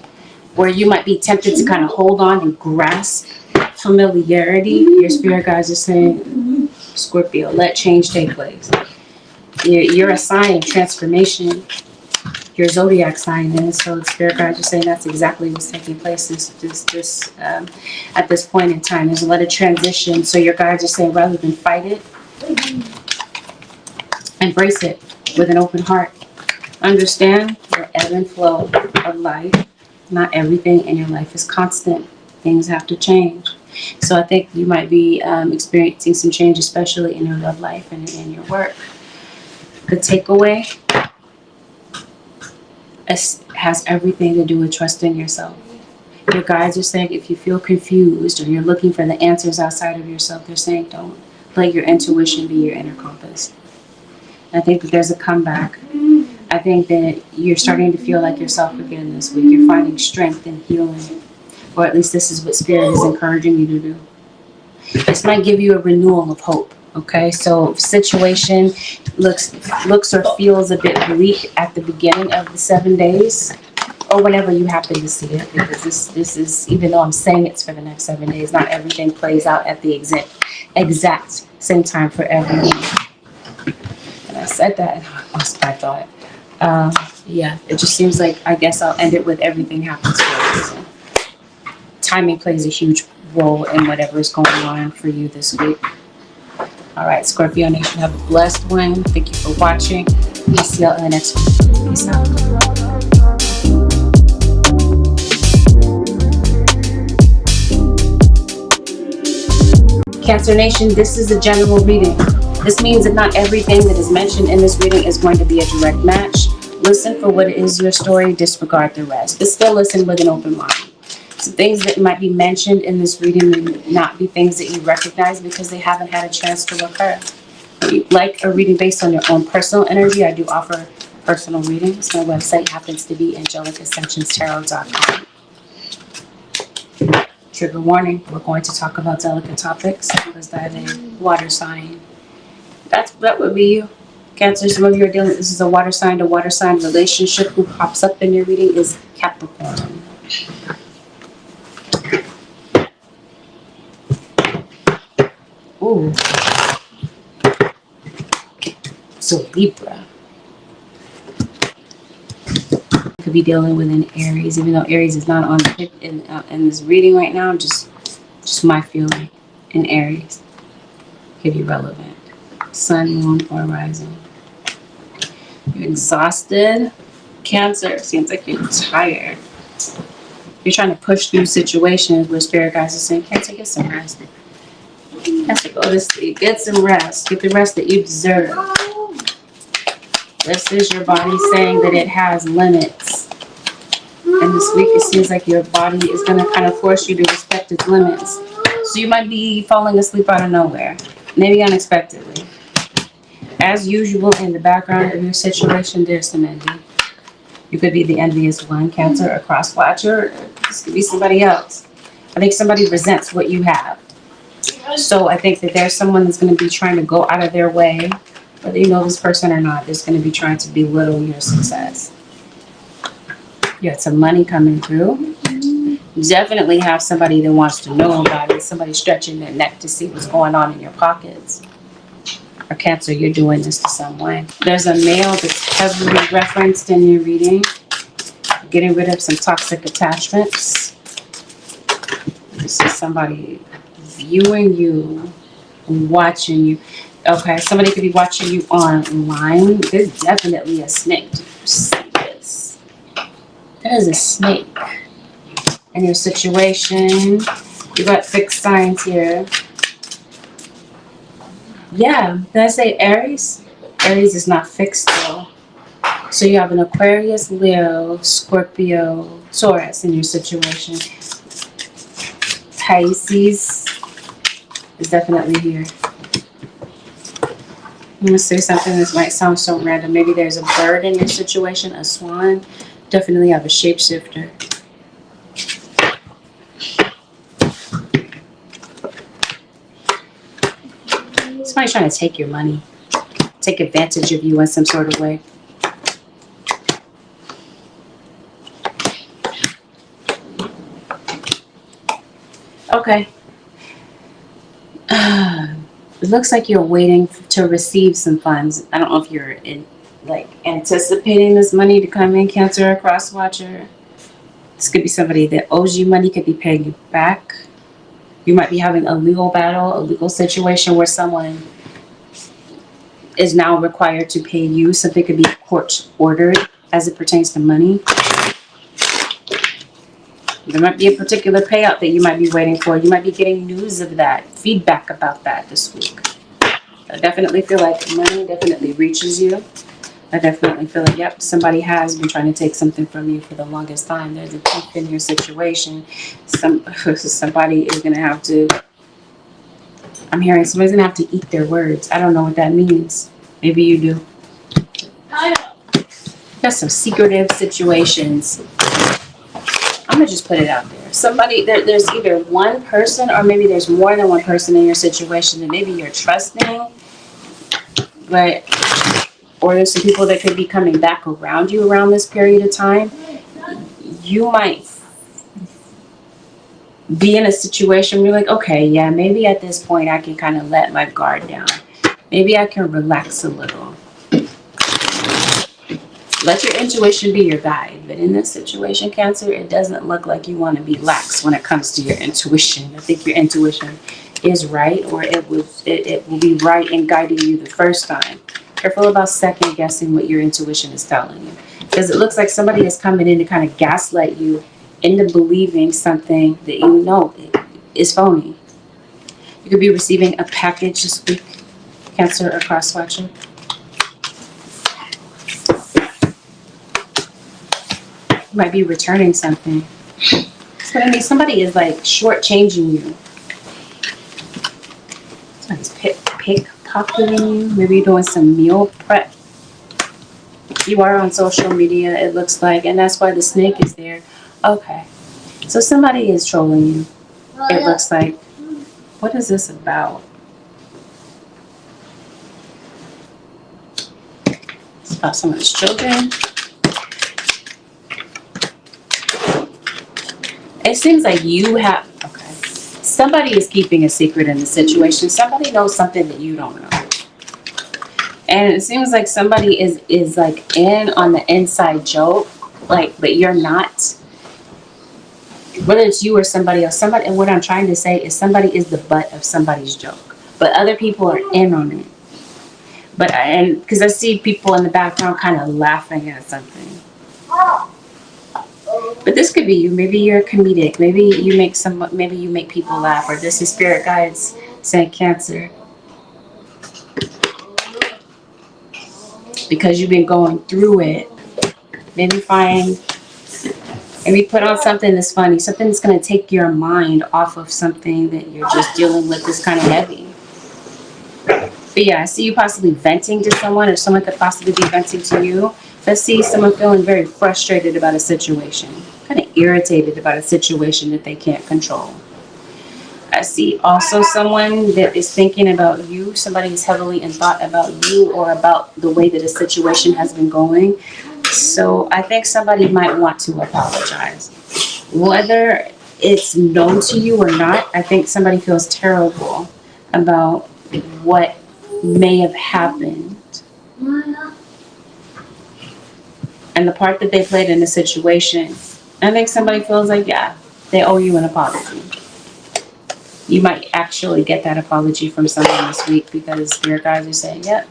Where you might be tempted to kind of hold on and grasp familiarity, your spirit guides are saying, Scorpio, let change take place. You're a sign of transformation. Your zodiac sign is, so the spirit guides are saying that's exactly what's taking place at this point in time. There's a lot of transition, so your guides are saying rather than fight it, embrace it with an open heart. Understand the ebb and flow of life. Not everything in your life is constant. Things have to change. So I think you might be experiencing some change, especially in your love life and in your work. The takeaway has everything to do with trusting yourself. Your guides are saying if you feel confused or you're looking for the answers outside of yourself, they're saying don't let your intuition be your inner compass. I think that there's a comeback. I think that you're starting to feel like yourself again this week. You're finding strength and healing, or at least this is what Spirit is encouraging you to do. This might give you a renewal of hope. Okay, so if situation looks or feels a bit bleak at the beginning of the 7 days, or whenever you happen to see it, because this is, even though I'm saying it's for the next 7 days, not everything plays out at the exact same time for everyone. And I said that, and I lost my thought. Yeah, it just seems like, I guess I'll end it with everything happens for a reason. Timing plays a huge role in whatever is going on for you this week. All right, Scorpio Nation, have a blessed one. Thank you for watching. I'll see y'all in the next one. Peace out. Cancer Nation, this is a general reading. This means that not everything that is mentioned in this reading is going to be a direct match. Listen for what is your story, disregard the rest. But still listen with an open mind. Some things that might be mentioned in this reading may not be things that you recognize because they haven't had a chance to occur. If you like a reading based on your own personal energy, I do offer personal readings. My website happens to be AngelicAscensionsTarot.com. Trigger warning, we're going to talk about delicate topics because that is a water sign. That would be you. Cancer, some of you are dealing with this is a water sign to water sign relationship. Who pops up in your reading is Capricorn. Ooh. So Libra. Could be dealing with an Aries, even though Aries is not on the pick in this reading right now. Just my feeling. In Aries could be relevant. Sun, moon, or rising. You're exhausted. Cancer, seems like you're tired. You're trying to push through situations where spirit guides are saying, Cancer, get some rest. Cancer, go to sleep. Get some rest. Get the rest that you deserve. This is your body saying that it has limits. And this week it seems like your body is going to kind of force you to respect its limits. So you might be falling asleep out of nowhere. Maybe unexpectedly. As usual, in the background of your situation, there's some envy. You could be the envious one, Cancer, a cross-watcher. This could be somebody else. I think somebody resents what you have. So I think that there's someone that's going to be trying to go out of their way, whether you know this person or not, is going to be trying to belittle your success. You had some money coming through. You definitely have somebody that wants to know about it. Somebody stretching their neck to see what's going on in your pockets. Or Cancer, you're doing this to someone. There's a male that's heavily referenced in your reading. Getting rid of some toxic attachments. This is somebody viewing you, watching you. Okay, somebody could be watching you online. There's definitely a snake. Do you see this? There is a snake in your situation. You got fixed signs here. Yeah, did I say Aries? Aries is not fixed though. So you have an Aquarius, Leo, Scorpio, Taurus in your situation. Pisces is definitely here. I'm going to say something that might sound so random. Maybe there's a bird in your situation, a swan. Definitely have a shapeshifter. Somebody's trying to take your money. Take advantage of you in some sort of way. Okay. It looks like you're waiting to receive some funds. I don't know if you're anticipating this money to come in, Cancer or cross-watcher. This could be somebody that owes you money, could be paying you back. You might be having a legal battle, a legal situation where someone is now required to pay you. Something could be court-ordered as it pertains to money. There might be a particular payout that you might be waiting for. You might be getting news of that, feedback about that this week. I definitely feel like money definitely reaches you. I definitely feel like, yep, somebody has been trying to take something from you for the longest time. There's a thief in your situation. Somebody is going to have to, I'm hearing somebody's going to have to eat their words. I don't know what that means. Maybe you do. Got some secretive situations. I'm going to just put it out there. Somebody, there's either one person or maybe there's more than one person in your situation that maybe you're trusting, but, or there's some people that could be coming back around you around this period of time. You might be in a situation where you're like, okay, yeah, maybe at this point I can kind of let my guard down. Maybe I can relax a little. Let your intuition be your guide. But in this situation, Cancer, it doesn't look like you want to be lax when it comes to your intuition. I think your intuition is right, or it will be right in guiding you the first time. Careful about second guessing what your intuition is telling you. Because it looks like somebody is coming in to kind of gaslight you into believing something that you know is phony. You could be receiving a package this week, Cancer or cross-watcher. Might be returning something. That's what I mean. Somebody is like shortchanging you. Somebody's pickpocketing you. Maybe you're doing some meal prep. You are on social media, it looks like, and that's why the snake is there. Okay. So somebody is trolling you. It looks like. What is this about? It's about someone's children. It seems like you have, okay. Somebody is keeping a secret in the situation. Somebody knows something that you don't know. And it seems like somebody is like in on the inside joke, like, but you're not. Whether it's you or somebody else, somebody, and what I'm trying to say is somebody is the butt of somebody's joke, but other people are in on it. But and because I see people in the background kind of laughing at something. But this could be you. Maybe you're comedic. Maybe you make people laugh. Or this is spirit guides saying Cancer. Because you've been going through it. Maybe put on something that's funny. Something that's going to take your mind off of something that you're just dealing with that's kind of heavy. But yeah, I see you possibly venting to someone, or someone could possibly be venting to you. Let's see someone feeling very frustrated about a situation, kind of irritated about a situation that they can't control. I see also someone that is thinking about you. Somebody is heavily in thought about you or about the way that a situation has been going. So I think somebody might want to apologize. Whether it's known to you or not, I think somebody feels terrible about what may have happened. And the part that they played in the situation. I think somebody feels like, yeah, they owe you an apology. You might actually get that apology from someone this week because spirit guides are saying, yep.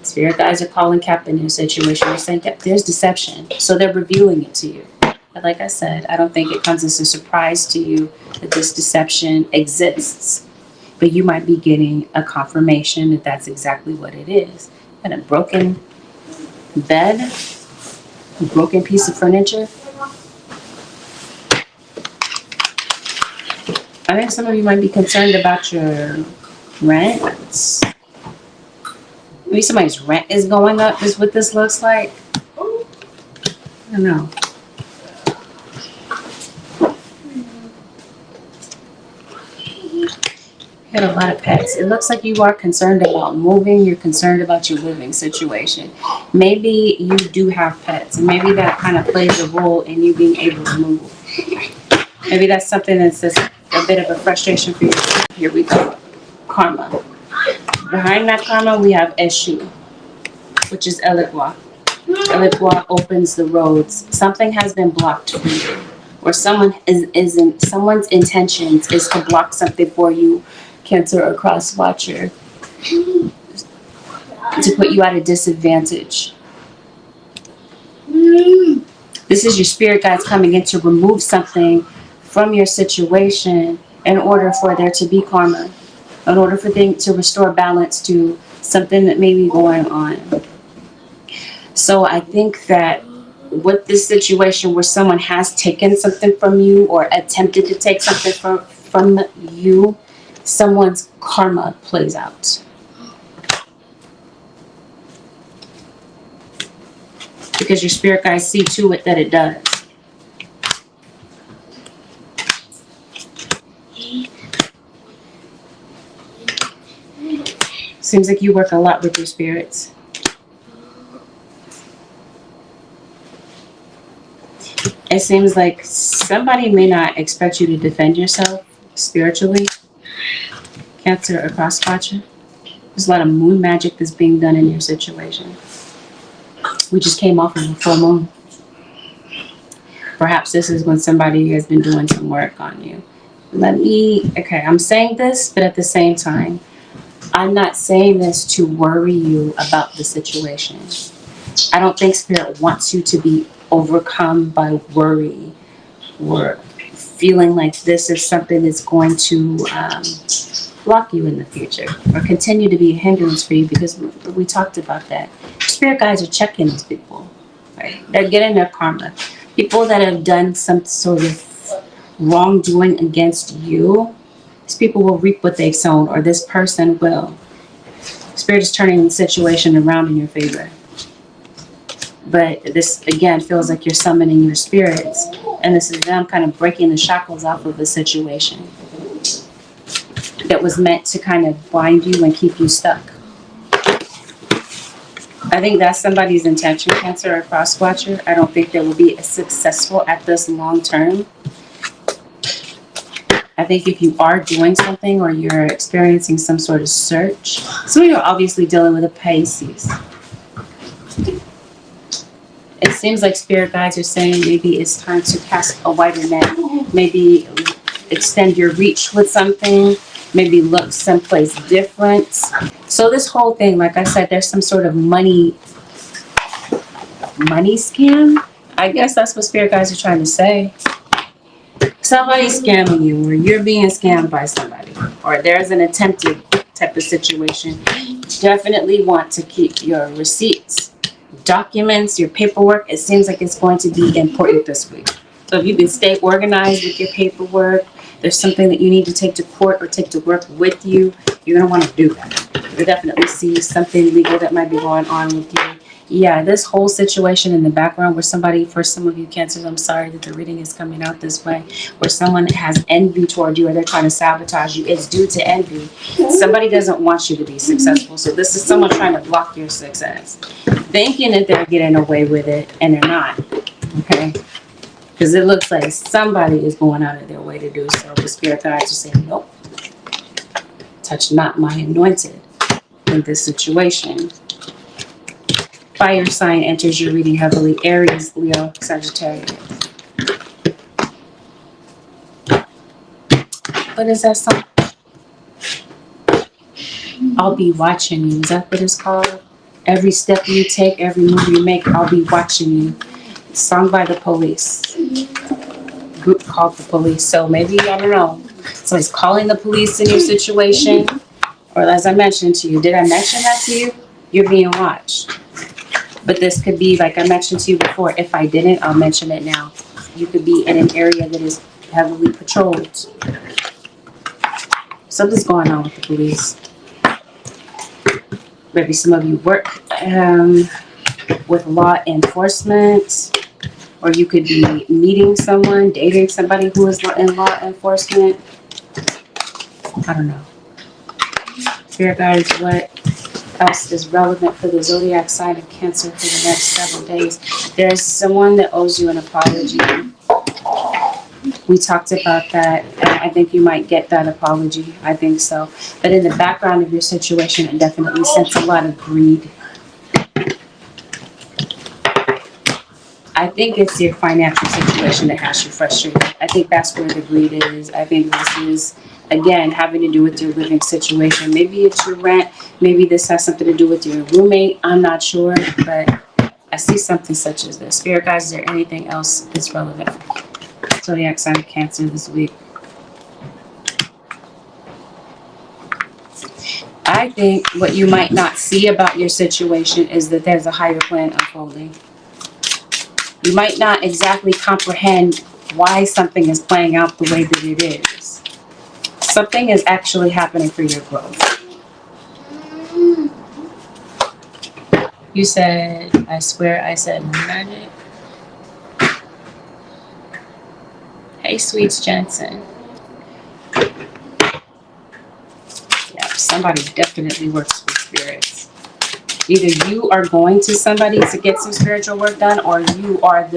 Spirit guides are calling cap in your situation. They're saying, yep, there's deception. So they're revealing it to you. But like I said, I don't think it comes as a surprise to you that this deception exists. But you might be getting a confirmation that that's exactly what it is. And a broken bed, a broken piece of furniture. I think some of you might be concerned about your rent. Maybe somebody's rent is going up, is what this looks like. I don't know. You had a lot of pets. It looks like you are concerned about moving. You're concerned about your living situation. Maybe you do have pets, and maybe that kind of plays a role in you being able to move. Maybe that's something that's just a bit of a frustration for you. Here we go. Karma. Behind that karma, we have Eshu, which is Eligwa. Eligwa opens the roads. Something has been blocked for you. Or someone's intentions is to block something for you, Cancer or Cross Watcher, to put you at a disadvantage. This is your spirit guides coming in to remove something from your situation in order for there to be karma, in order for things to restore balance to something that may be going on. So I think that with this situation where someone has taken something from you or attempted to take something from you, someone's karma plays out. Because your spirit guides see to it that it does. Seems like you work a lot with your spirits. It seems like somebody may not expect you to defend yourself spiritually. Cancer or Cross Watcher. There's a lot of moon magic that's being done in your situation. We just came off of a full moon. Perhaps this is when somebody has been doing some work on you. Okay, I'm saying this, but at the same time, I'm not saying this to worry you about the situation. I don't think Spirit wants you to be overcome by worry or feeling like this is something that's going to block you in the future or continue to be a hindrance for you, because we talked about that. Spirit guides are checking these people, right? They're getting their karma. People that have done some sort of wrongdoing against you, these people will reap what they've sown, or this person will. Spirit is turning the situation around in your favor. But this, again, feels like you're summoning your spirits. And this is them kind of breaking the shackles off of a situation that was meant to kind of bind you and keep you stuck. I think that's somebody's intention, Cancer or Cross Watcher. I don't think they will be as successful at this long term. I think if you are doing something or you're experiencing some sort of search, some of you are obviously dealing with a Pisces. It seems like spirit guides are saying maybe it's time to cast a wider net, maybe extend your reach with something, maybe look someplace different. So this whole thing, like I said, there's some sort of money scam. I guess that's what spirit guides are trying to say. Somebody's scamming you, or you're being scammed by somebody, or there's an attempted type of situation. Definitely want to keep your receipts, documents, your paperwork. It seems like it's going to be important this week. So if you can stay organized with your paperwork, there's something that you need to take to court or take to work with you, you're going to want to do that. You definitely see something legal that might be going on with you. Yeah, this whole situation in the background where somebody, for some of you Cancers, I'm sorry that the reading is coming out this way, where someone has envy toward you or they're trying to sabotage you, it's due to envy. Somebody doesn't want you to be successful. So this is someone trying to block your success, thinking that they're getting away with it, and they're not. Okay? Because it looks like somebody is going out of their way to do so. The spirit guides are saying, nope, touch not my anointed in this situation. Fire sign enters your reading heavily. Aries, Leo, Sagittarius. What is that song? I'll be watching you. Is that what it's called? Every step you take, every move you make, I'll be watching you. Sung by the Police. Group called the Police. So maybe, I don't know, somebody's calling the police in your situation. Or as I mentioned to you, did I mention that to you? You're being watched. But this could be, like I mentioned to you before, if I didn't, I'll mention it now. You could be in an area that is heavily patrolled. Something's going on with the police. Maybe some of you work with law enforcement, or you could be meeting someone, dating somebody who is in law enforcement. I don't know. Spirit guides, what else is relevant for the zodiac sign of Cancer for the next 7 days? There's someone that owes you an apology. We talked about that, and I think you might get that apology. I think so. But in the background of your situation, it definitely sense a lot of greed. I think it's your financial situation that has you frustrated. I think that's where the greed is. I think this is, again, having to do with your living situation. Maybe it's your rent. Maybe this has something to do with your roommate. I'm not sure, but I see something such as this. Spirit guides, is there anything else that's relevant? Zodiac sign of Cancer this week. I think what you might not see about your situation is that there's a higher plan unfolding. You might not exactly comprehend why something is playing out the way that it is. Something is actually happening for your growth. You said, I swear I said magic. Hey, Sweets Jensen. Yeah, somebody definitely works with spirits. Either you are going to somebody to get some spiritual work done, or you are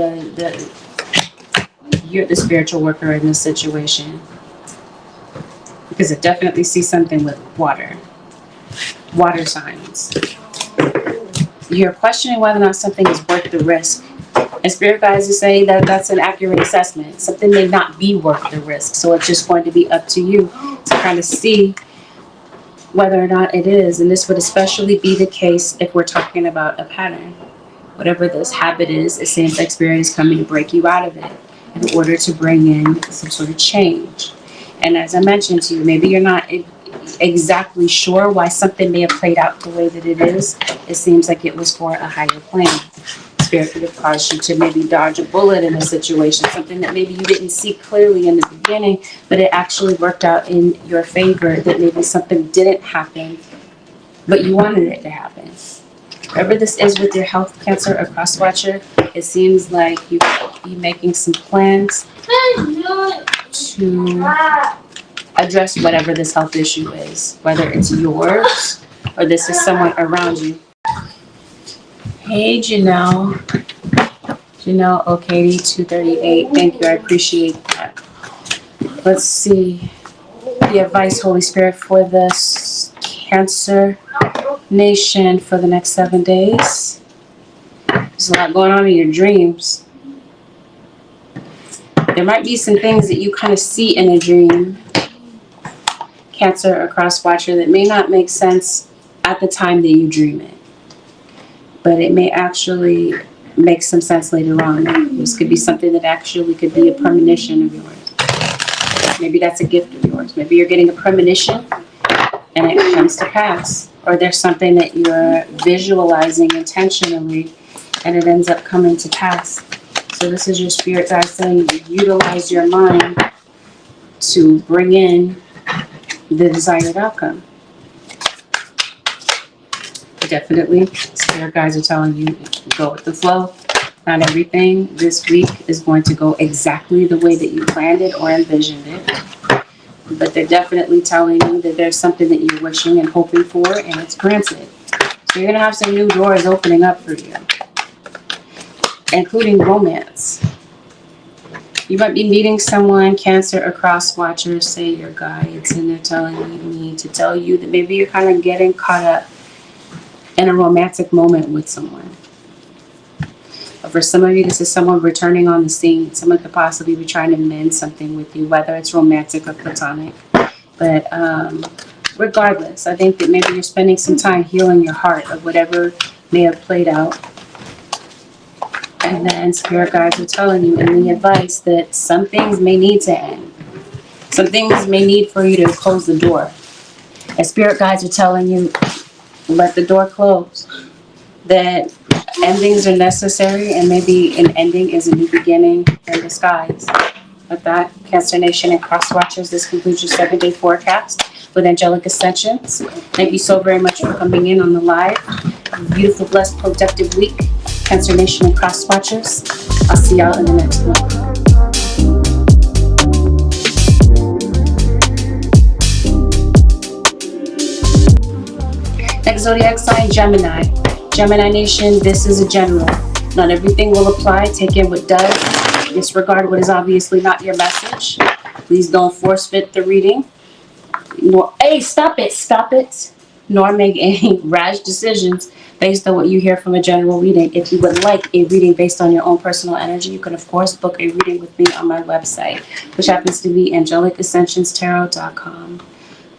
you're the spiritual worker in this situation. Because I definitely see something with water signs. You're questioning whether or not something is worth the risk. And spirit guides are saying that that's an accurate assessment. Something may not be worth the risk. So it's just going to be up to you to kind of see whether or not it is. And this would especially be the case if we're talking about a pattern. Whatever this habit is, it seems like spirit is coming to break you out of it in order to bring in some sort of change. And as I mentioned to you, maybe you're not exactly sure why something may have played out the way that it is. It seems like it was for a higher plan. Spirit could have caused you to maybe dodge a bullet in a situation, something that maybe you didn't see clearly in the beginning, but it actually worked out in your favor, that maybe something didn't happen, but you wanted it to happen. Whatever this is with your health, Cancer or cross watcher, it seems like you could be making some plans to address whatever this health issue is, whether it's yours or this is someone around you. Hey, Janelle. Janelle O'Katie, 238. Thank you. I appreciate that. Let's see. The advice, Holy Spirit, for this Cancer Nation for the next 7 days. There's a lot going on in your dreams. There might be some things that you kind of see in a dream, Cancer or cross watcher, that may not make sense at the time that you dream it, but it may actually make some sense later on. This could be something that actually could be a premonition of yours. Maybe that's a gift of yours. Maybe you're getting a premonition and it comes to pass. Or there's something that you're visualizing intentionally and it ends up coming to pass. So this is your spirit guide saying utilize your mind to bring in the desired outcome. Definitely, spirit guides are telling you go with the flow. Not everything this week is going to go exactly the way that you planned it or envisioned it. But they're definitely telling you that there's something that you're wishing and hoping for, and it's granted. So you're going to have some new doors opening up for you, including romance. You might be meeting someone, Cancer or cross watcher, say your guides, and they're telling me to tell you that maybe you're kind of getting caught up in a romantic moment with someone. But for some of you, this is someone returning on the scene. Someone could possibly be trying to mend something with you, whether it's romantic or platonic. But regardless, I think that maybe you're spending some time healing your heart of whatever may have played out. And then spirit guides are telling you in the advice that some things may need to end. Some things may need for you to close the door. And spirit guides are telling you, let the door close. That endings are necessary, and maybe an ending is a new beginning in disguise. With that, Cancer Nation and cross watchers, this concludes your 7-day forecast with Angelic Ascensions. Thank you so very much for coming in on the live. Have a beautiful, blessed, productive week, Cancer Nation and cross watchers. I'll see y'all in the next one. Next zodiac sign, Gemini. Gemini Nation, this is a general. Not everything will apply. Take in what does. Disregard what is obviously not your message. Please don't force fit the reading. Stop it. Nor make any rash decisions based on what you hear from a general reading. If you would like a reading based on your own personal energy, you can of course book a reading with me on my website, which happens to be AngelicAscensionsTarot.com.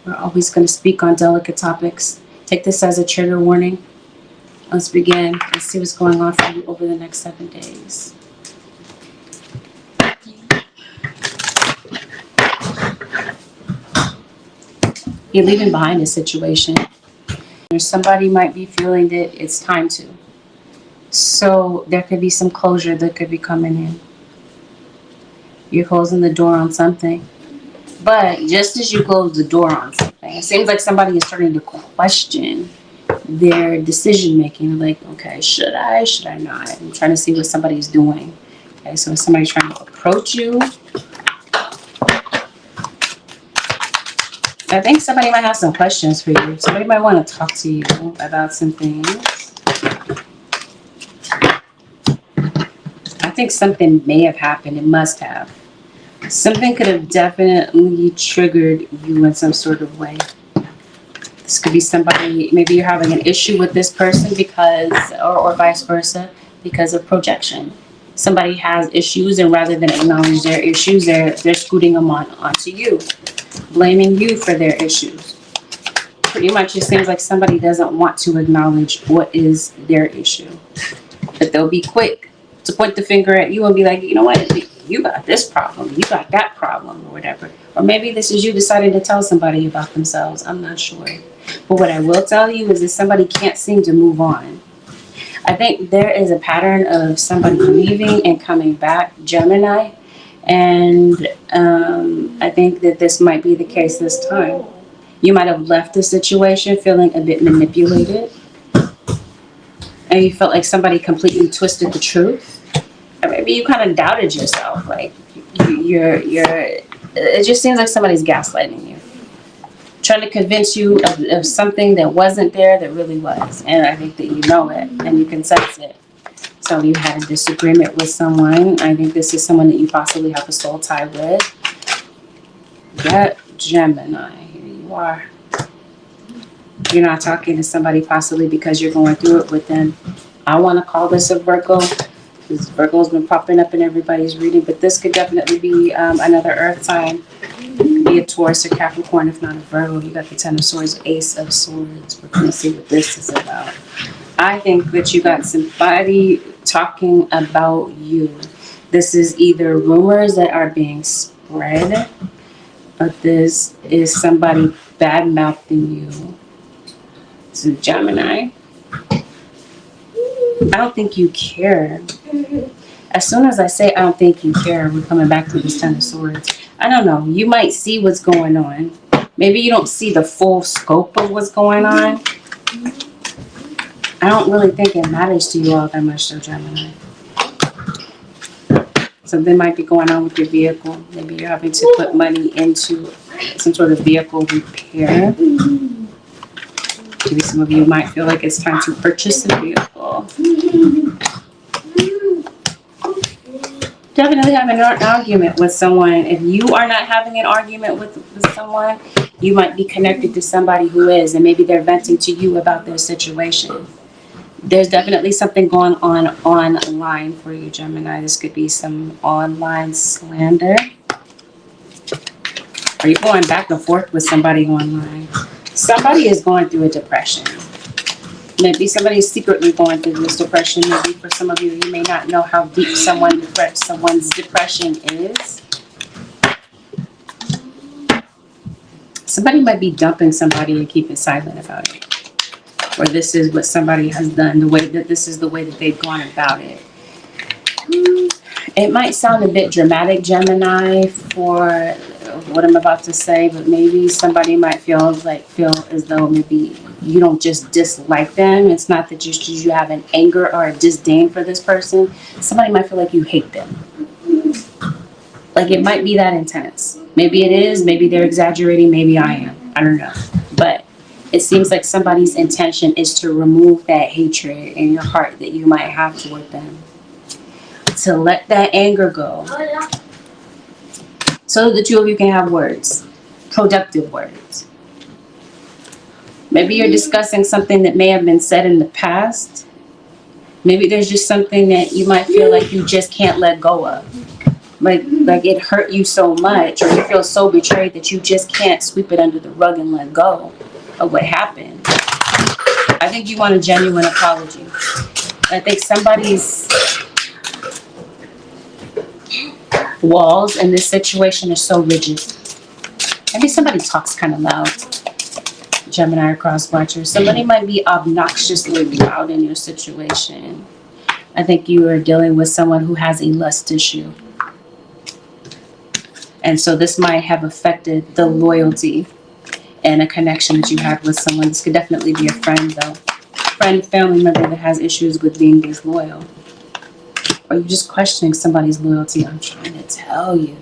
We're always going to speak on delicate topics. Take this as a trigger warning. Let's begin. Let's see what's going on for you over the next 7 days. You're leaving behind a situation. Somebody might be feeling that it's time to. So there could be some closure that could be coming in. You're closing the door on something. But just as you close the door on something, it seems like somebody is starting to question their decision making. Like, okay, should I not? I'm trying to see what somebody's doing. Okay, so is somebody trying to approach you? I think somebody might have some questions for you. Somebody might want to talk to you about some things. I think something may have happened. It must have. Something could have definitely triggered you in some sort of way. This could be somebody, maybe you're having an issue with this person because, or vice versa, because of projection. Somebody has issues, and rather than acknowledge their issues, they're scooting them onto you, blaming you for their issues. Pretty much it seems like somebody doesn't want to acknowledge what is their issue. But they'll be quick to point the finger at you and be like, you know what, you got this problem, you got that problem, or whatever. Or maybe this is you deciding to tell somebody about themselves. I'm not sure. But what I will tell you is that somebody can't seem to move on. I think there is a pattern of somebody leaving and coming back, Gemini. And I think that this might be the case this time. You might have left the situation feeling a bit manipulated. And you felt like somebody completely twisted the truth. Or maybe you kind of doubted yourself. Like, it just seems like somebody's gaslighting you. Trying to convince you of something that wasn't there that really was. And I think that you know it and you can sense it. So you had a disagreement with someone. I think this is someone that you possibly have a soul tie with. Yeah, Gemini, here you are. You're not talking to somebody possibly because you're going through it with them. I want to call this a Virgo, because Virgo's been popping up in everybody's reading, but this could definitely be another earth sign. It could be a Taurus or Capricorn, if not a Virgo. You got the Ten of Swords, Ace of Swords. We're going to see what this is about. I think that you got somebody talking about you. This is either rumors that are being spread, or this is somebody bad-mouthing you. This is Gemini. I don't think you care. As soon as I say I don't think you care, we're coming back to this Ten of Swords. I don't know. You might see what's going on. Maybe you don't see the full scope of what's going on. I don't really think it matters to you all that much, though, Gemini. Something might be going on with your vehicle. Maybe you're having to put money into some sort of vehicle repair. Maybe some of you might feel like it's time to purchase a vehicle. Definitely having an argument with someone. If you are not having an argument with someone, you might be connected to somebody who is, and maybe they're venting to you about their situation. There's definitely something going on online for you, Gemini. This could be some online slander. Are you going back and forth with somebody online? Somebody is going through a depression. Maybe somebody is secretly going through this depression. Maybe for some of you, you may not know how deep someone's depression is. Somebody might be dumping somebody and keeping silent about it. Or this is what somebody has done, this is the way that they've gone about it. It might sound a bit dramatic, Gemini, for what I'm about to say, but maybe somebody might feel as though maybe you don't just dislike them. It's not that you have an anger or a disdain for this person. Somebody might feel like you hate them. Like it might be that intense. Maybe it is, maybe they're exaggerating, maybe I am. I don't know. But it seems like somebody's intention is to remove that hatred in your heart that you might have toward them. To let that anger go. So the two of you can have words. Productive words. Maybe you're discussing something that may have been said in the past. Maybe there's just something that you might feel like you just can't let go of. Like it hurt you so much, or you feel so betrayed that you just can't sweep it under the rug and let go of what happened. I think you want a genuine apology. I think somebody's walls in this situation are so rigid. Maybe somebody talks kind of loud. Gemini or cross watcher. Somebody might be obnoxiously loud in your situation. I think you are dealing with someone who has a lust issue. And so this might have affected the loyalty and a connection that you had with someone. This could definitely be a friend, though. Friend, family member that has issues with being disloyal. Or you're just questioning somebody's loyalty. I'm trying to tell you.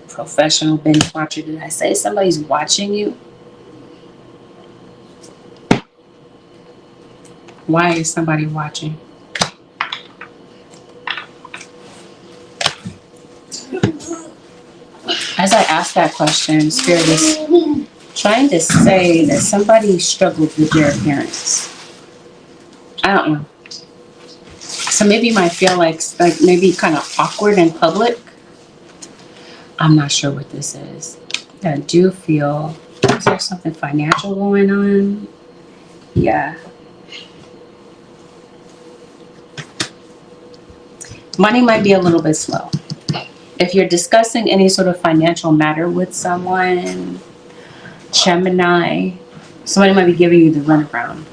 Professional binge watcher. Did I say somebody's watching you? Why is somebody watching? As I ask that question, Spirit is trying to say that somebody struggled with their appearance. I don't know. So maybe you might feel like maybe kind of awkward in public. I'm not sure what this is. I do feel, is there something financial going on? Yeah. Money might be a little bit slow. If you're discussing any sort of financial matter with someone, Gemini, somebody might be giving you the runaround.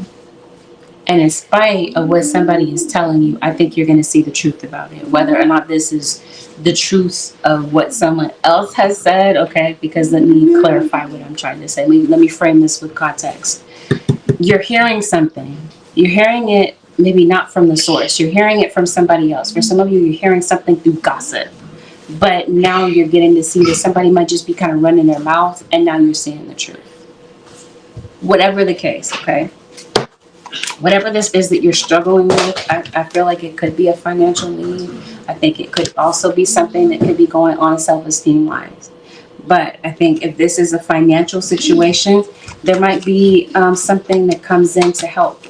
And in spite of what somebody is telling you, I think you're going to see the truth about it. Whether or not this is the truth of what someone else has said, okay, because let me clarify what I'm trying to say. Let me frame this with context. You're hearing something. You're hearing it maybe not from the source. You're hearing it from somebody else. For some of you, you're hearing something through gossip. But now you're getting to see that somebody might just be kind of running their mouth, and now you're seeing the truth. Whatever the case, okay? Whatever this is that you're struggling with, I feel like it could be a financial need. I think it could also be something that could be going on self-esteem wise. But I think if this is a financial situation, there might be something that comes in to help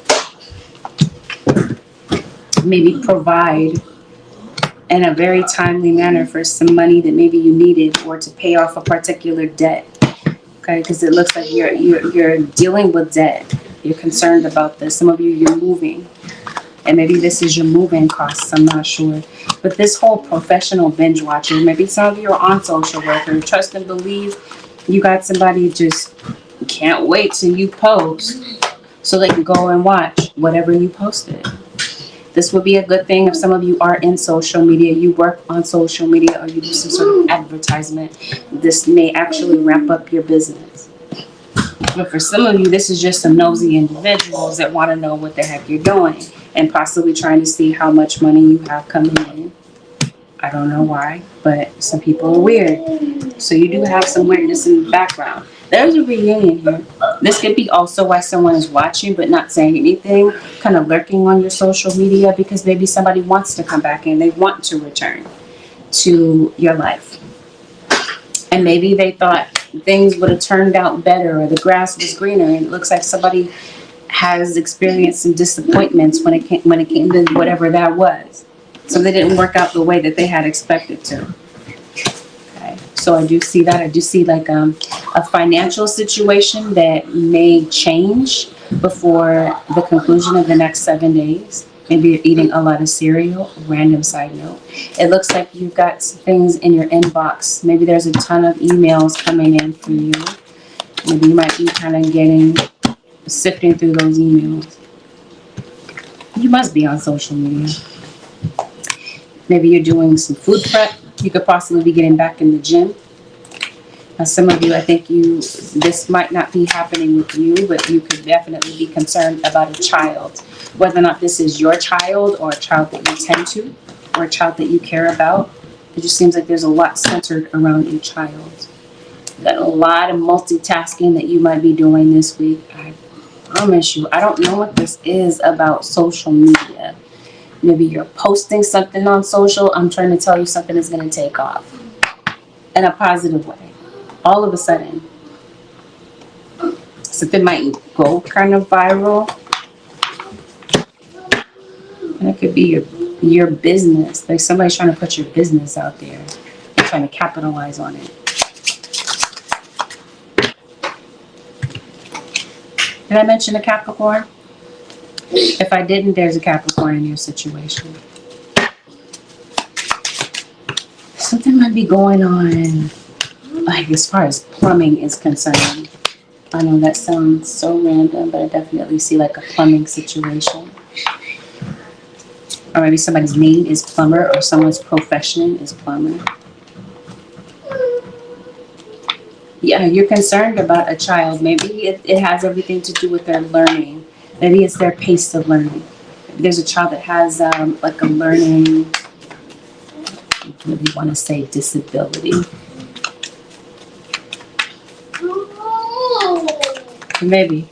maybe provide in a very timely manner for some money that maybe you needed, or to pay off a particular debt. Okay, because it looks like you're dealing with debt. You're concerned about this. Some of you, you're moving, and maybe this is your moving costs. I'm not sure. But this whole professional binge watching, maybe some of you are on social worker. Trust and believe you got somebody just can't wait till you post so they can go and watch whatever you posted. This would be a good thing if some of you are in social media, you work on social media, or you do some sort of advertisement. This may actually ramp up your business. But for some of you, this is just some nosy individuals that want to know what the heck you're doing and possibly trying to see how much money you have coming in. I don't know why, but some people are weird. So you do have some weirdness in the background. There's a reunion here. This could be also why someone is watching but not saying anything, kind of lurking on your social media, because maybe somebody wants to come back and they want to return to your life. And maybe they thought things would have turned out better, or the grass was greener, and it looks like somebody has experienced some disappointments when it came to whatever that was. So they didn't work out the way that they had expected to. Okay, so I do see that. I do see like a financial situation that may change before the conclusion of the next 7 days. Maybe you're eating a lot of cereal. Random side note. It looks like you've got things in your inbox. Maybe there's a ton of emails coming in for you. Maybe you might be kind of sifting through those emails. You must be on social media. Maybe you're doing some food prep. You could possibly be getting back in the gym. Some of you, I think this might not be happening with you, but you could definitely be concerned about a child. Whether or not this is your child, or a child that you tend to, or a child that you care about. It just seems like there's a lot centered around your child. Got a lot of multitasking that you might be doing this week. I promise you, I don't know what this is about social media. Maybe you're posting something on social. I'm trying to tell you something is going to take off in a positive way. All of a sudden, something might go kind of viral. And it could be your business. Like somebody's trying to put your business out there. They're trying to capitalize on it. Did I mention a Capricorn? If I didn't, there's a Capricorn in your situation. Something might be going on, like as far as plumbing is concerned. I know that sounds so random, but I definitely see like a plumbing situation. Or maybe somebody's name is plumber, or someone's profession is plumber. Yeah, you're concerned about a child. Maybe it has everything to do with their learning. Maybe it's their pace of learning. Maybe there's a child that has like a learning, maybe want to say disability. Maybe.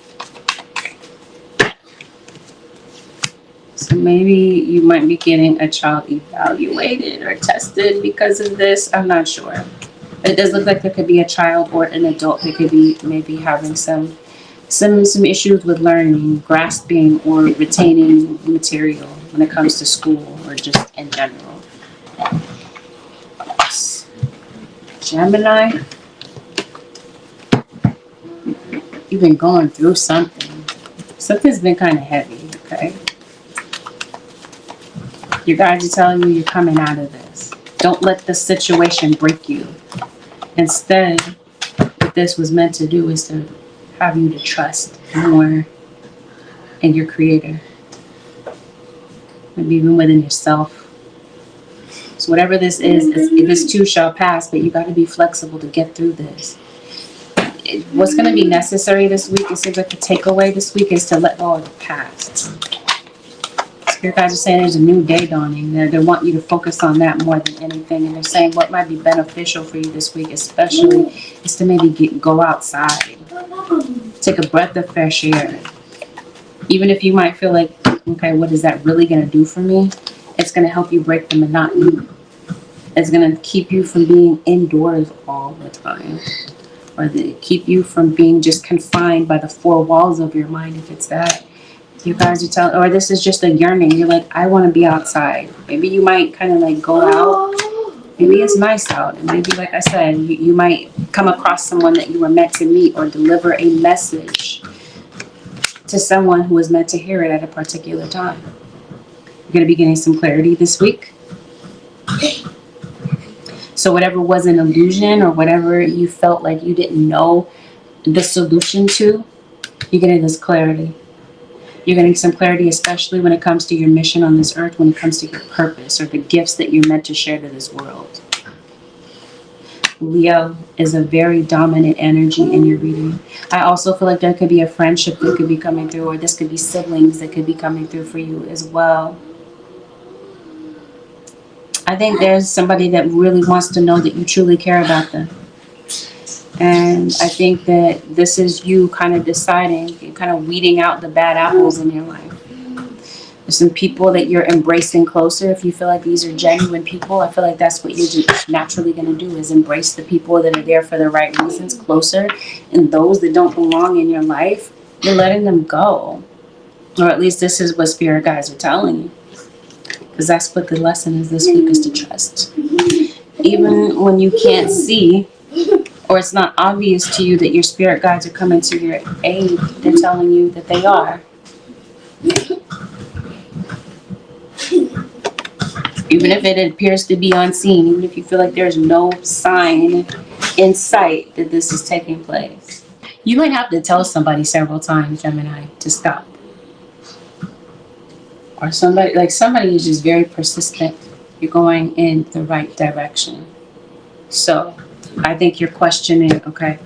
So maybe you might be getting a child evaluated or tested because of this. I'm not sure. It does look like there could be a child or an adult that could be maybe having some issues with learning, grasping, or retaining material when it comes to school or just in general. Gemini, you've been going through something. Something's been kind of heavy, okay? Your guides are telling you you're coming out of this. Don't let the situation break you. Instead, what this was meant to do is to have you to trust more in your creator. maybe even within yourself. So whatever this is, this too shall pass, but you got to be flexible to get through this. What's going to be necessary this week, it seems like the takeaway this week is to let go of the past. Spirit guys are saying there's a new day dawning. They want you to focus on that more than anything. And they're saying what might be beneficial for you this week, especially, is to maybe go outside. Take a breath of fresh air. Even if you might feel like, okay, what is that really going to do for me? It's going to help you break the monotony. It's going to keep you from being indoors all the time. Or keep you from being just confined by the four walls of your mind, if it's that. You guys are telling, or this is just a yearning. You're like, I want to be outside. Maybe you might kind of like go out. Maybe it's nice out. And maybe, like I said, you might come across someone that you were meant to meet or deliver a message to someone who was meant to hear it at a particular time. You're going to be getting some clarity this week. So whatever was an illusion or whatever you felt like you didn't know the solution to, you're getting this clarity. You're getting some clarity, especially when it comes to your mission on this earth, when it comes to your purpose or the gifts that you're meant to share to this world. Leo is a very dominant energy in your reading. I also feel like there could be a friendship that could be coming through, or this could be siblings that could be coming through for you as well. I think there's somebody that really wants to know that you truly care about them. And I think that this is you kind of deciding, kind of weeding out the bad apples in your life. There's some people that you're embracing closer. If you feel like these are genuine people, I feel like that's what you're just naturally going to do, is embrace the people that are there for the right reasons closer. And those that don't belong in your life, you're letting them go. Or at least this is what spirit guides are telling you. Because that's what the lesson is this week, is to trust. Even when you can't see, or it's not obvious to you that your spirit guides are coming to your aid, they're telling you that they are. Even if it appears to be unseen, even if you feel like there's no sign in sight that this is taking place. You might have to tell somebody several times, Gemini, to stop. Or somebody is just very persistent. You're going in the right direction. So I think you're questioning, okay,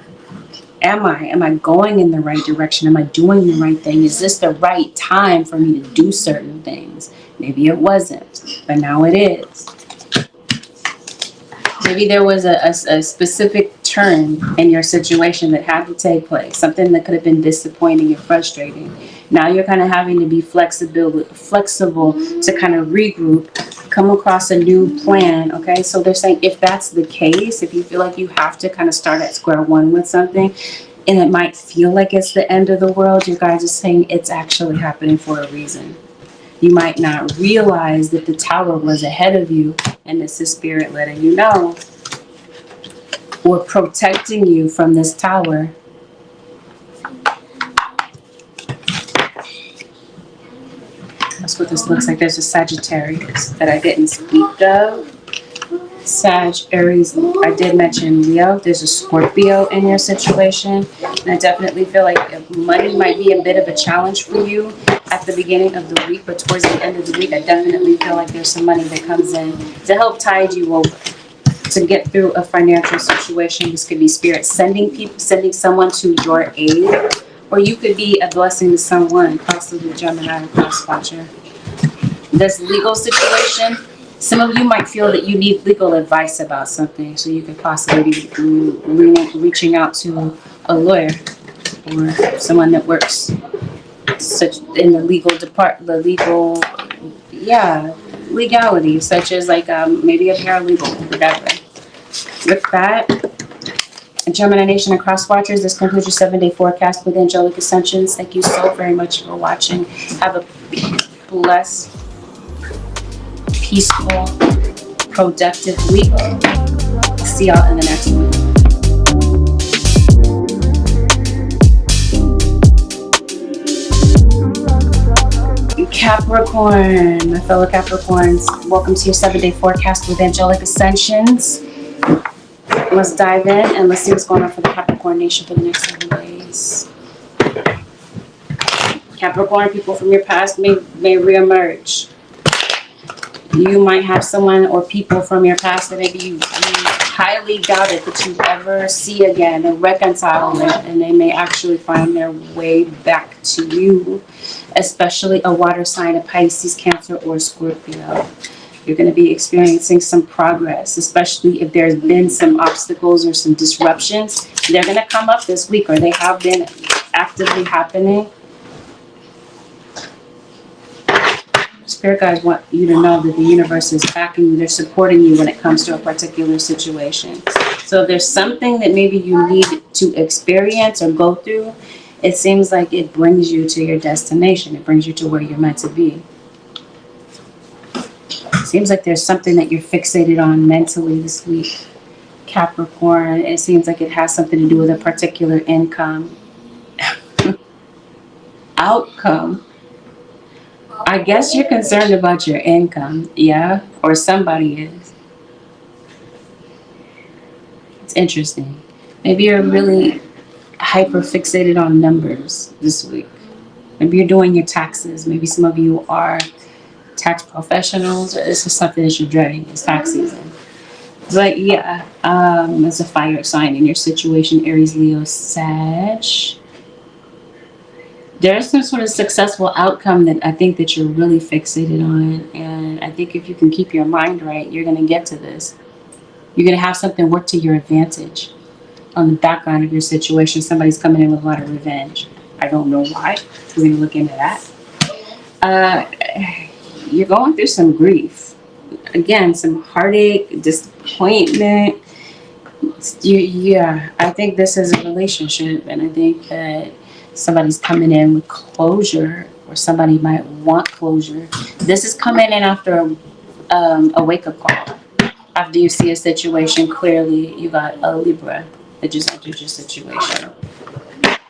am I going in the right direction? Am I doing the right thing? Is this the right time for me to do certain things? Maybe it wasn't, but now it is. Maybe there was a specific turn in your situation that had to take place, something that could have been disappointing or frustrating. Now you're kind of having to be flexible to kind of regroup, come across a new plan, okay? So they're saying if that's the case, if you feel like you have to kind of start at square one with something, and it might feel like it's the end of the world, you guys are saying it's actually happening for a reason. You might not realize that the tower was ahead of you, and this is spirit letting you know, or protecting you from this tower. That's what this looks like. There's a Sagittarius that I didn't speak of. Sag, Aries, I did mention Leo. There's a Scorpio in your situation. And I definitely feel like money might be a bit of a challenge for you at the beginning of the week, but towards the end of the week, I definitely feel like there's some money that comes in to help tide you over, to get through a financial situation. This could be spirit sending someone to your aid, or you could be a blessing to someone, possibly Gemini or cross watcher. This legal situation, some of you might feel that you need legal advice about something, so you could possibly be reaching out to a lawyer or someone that works in the legal department, legality, such as like maybe a paralegal, whatever. With that, Gemini Nation and Cross Watchers, this concludes your 7-day forecast with Angelic Ascensions. Thank you so very much for watching. Have a blessed, peaceful, productive week. See y'all in the next one. Capricorn, my fellow Capricorns, welcome to your 7-day forecast with Angelic Ascensions. Let's dive in and let's see what's going on for the Capricorn Nation for the next 7 days. Capricorn, people from your past may reemerge. You might have someone or people from your past that maybe you highly doubted that you ever see again and reconcile with, and they may actually find their way back to you, especially a water sign, a Pisces, Cancer, or Scorpio. You're going to be experiencing some progress, especially if there's been some obstacles or some disruptions. They're going to come up this week, or they have been actively happening. Spirit guides want you to know that the universe is backing you. They're supporting you when it comes to a particular situation. So if there's something that maybe you need to experience or go through, it seems like it brings you to your destination. It brings you to where you're meant to be. It seems like there's something that you're fixated on mentally this week, Capricorn. It seems like it has something to do with a particular income. Outcome. I guess you're concerned about your income, yeah? Or somebody is. It's interesting. Maybe you're really hyper fixated on numbers this week. Maybe you're doing your taxes. Maybe some of you are tax professionals, or this is something that you're dreading. It's tax season. But yeah, there's a fire sign in your situation, Aries, Leo, Sag. There's some sort of successful outcome that I think that you're really fixated on. And I think if you can keep your mind right, you're going to get to this. You're going to have something work to your advantage on the background of your situation. Somebody's coming in with a lot of revenge. I don't know why. We're going to look into that. You're going through some grief. Again, some heartache, disappointment. Yeah, I think this is a relationship. And I think that somebody's coming in with closure, or somebody might want closure. This is coming in after a wake-up call. After you see a situation clearly, you got a Libra that just entered your situation.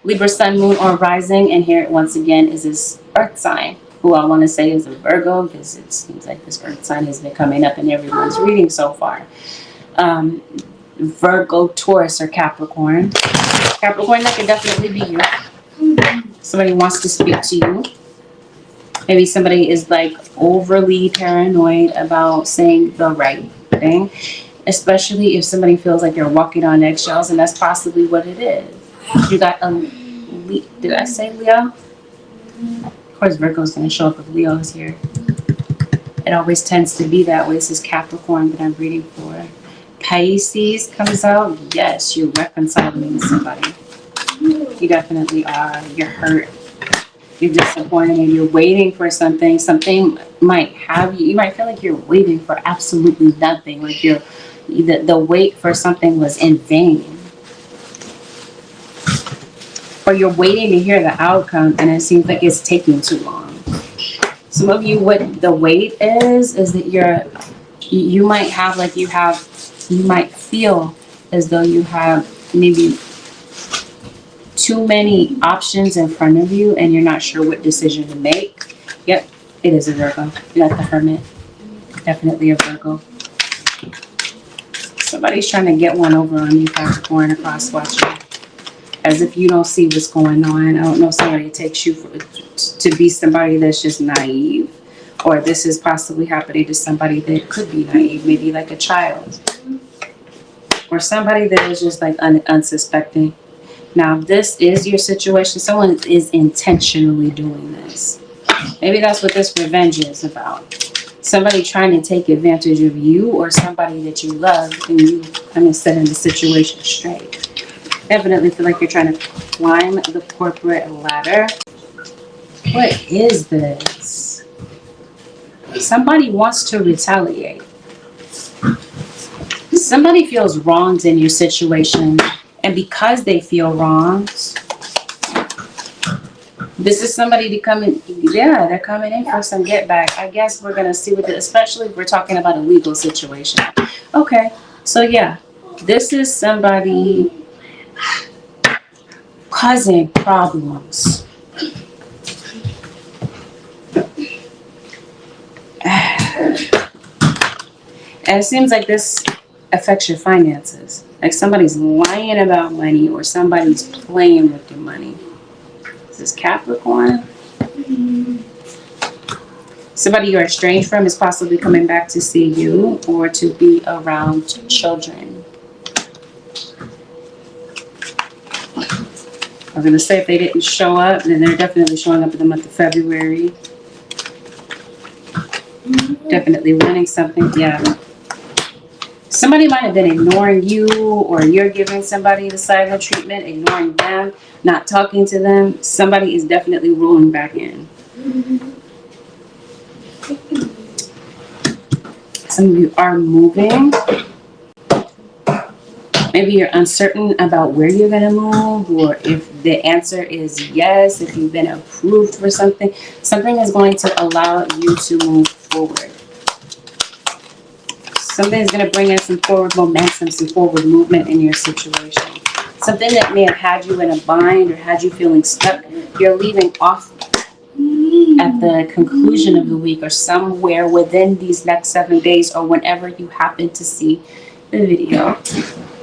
Libra, sun, moon, or rising, and here once again is this earth sign, who I want to say is a Virgo, because it seems like this earth sign has been coming up in everyone's reading so far. Virgo, Taurus, or Capricorn. Capricorn, that could definitely be you. Somebody wants to speak to you. Maybe somebody is like overly paranoid about saying the right thing, especially if somebody feels like you're walking on eggshells, and that's possibly what it is. You got a did I say Leo? Of course, Virgo's going to show up if Leo is here. It always tends to be that way. This is Capricorn that I'm reading for. Pisces comes out. Yes, you're reconciling with somebody. You definitely are. You're hurt. You're disappointed, and you're waiting for something. Something might have you. You might feel like you're waiting for absolutely nothing. Like the wait for something was in vain. Or you're waiting to hear the outcome, and it seems like it's taking too long. Some of you, what the wait is that you might have like you might feel as though you have maybe too many options in front of you, and you're not sure what decision to make. Yep, it is a Virgo. You got the Hermit. Definitely a Virgo. Somebody's trying to get one over on you, Capricorn, across watching. As if you don't see what's going on. I don't know, somebody takes you to be somebody that's just naive. Or this is possibly happening to somebody that could be naive, maybe like a child. Or somebody that is just like unsuspecting. Now, if this is your situation, someone is intentionally doing this. Maybe that's what this revenge is about. Somebody trying to take advantage of you, or somebody that you love, and you kind of setting the situation straight. Definitely feel like you're trying to climb the corporate ladder. What is this? Somebody wants to retaliate. Somebody feels wronged in your situation, and because they feel wronged, this is somebody to come in. Yeah, they're coming in for some get back. I guess we're gonna see what, especially if we're talking about a legal situation. Okay, so yeah, this is somebody causing problems. And it seems like this affects your finances. Like somebody's lying about money, or somebody's playing with your money. This is Capricorn. Somebody you're estranged from is possibly coming back to see you or to be around children. I was going to say if they didn't show up, then they're definitely showing up in the month of February. Definitely wanting something, yeah. Somebody might have been ignoring you, or you're giving somebody the silent treatment, ignoring them, not talking to them. Somebody is definitely rolling back in. Some of you are moving. Maybe you're uncertain about where you're going to move, or if the answer is yes, if you've been approved for something. Something is going to allow you to move forward. Something is going to bring in some forward momentum, some forward movement in your situation. Something that may have had you in a bind or had you feeling stuck, you're leaving off at the conclusion of the week or somewhere within these next 7 days or whenever you happen to see the video.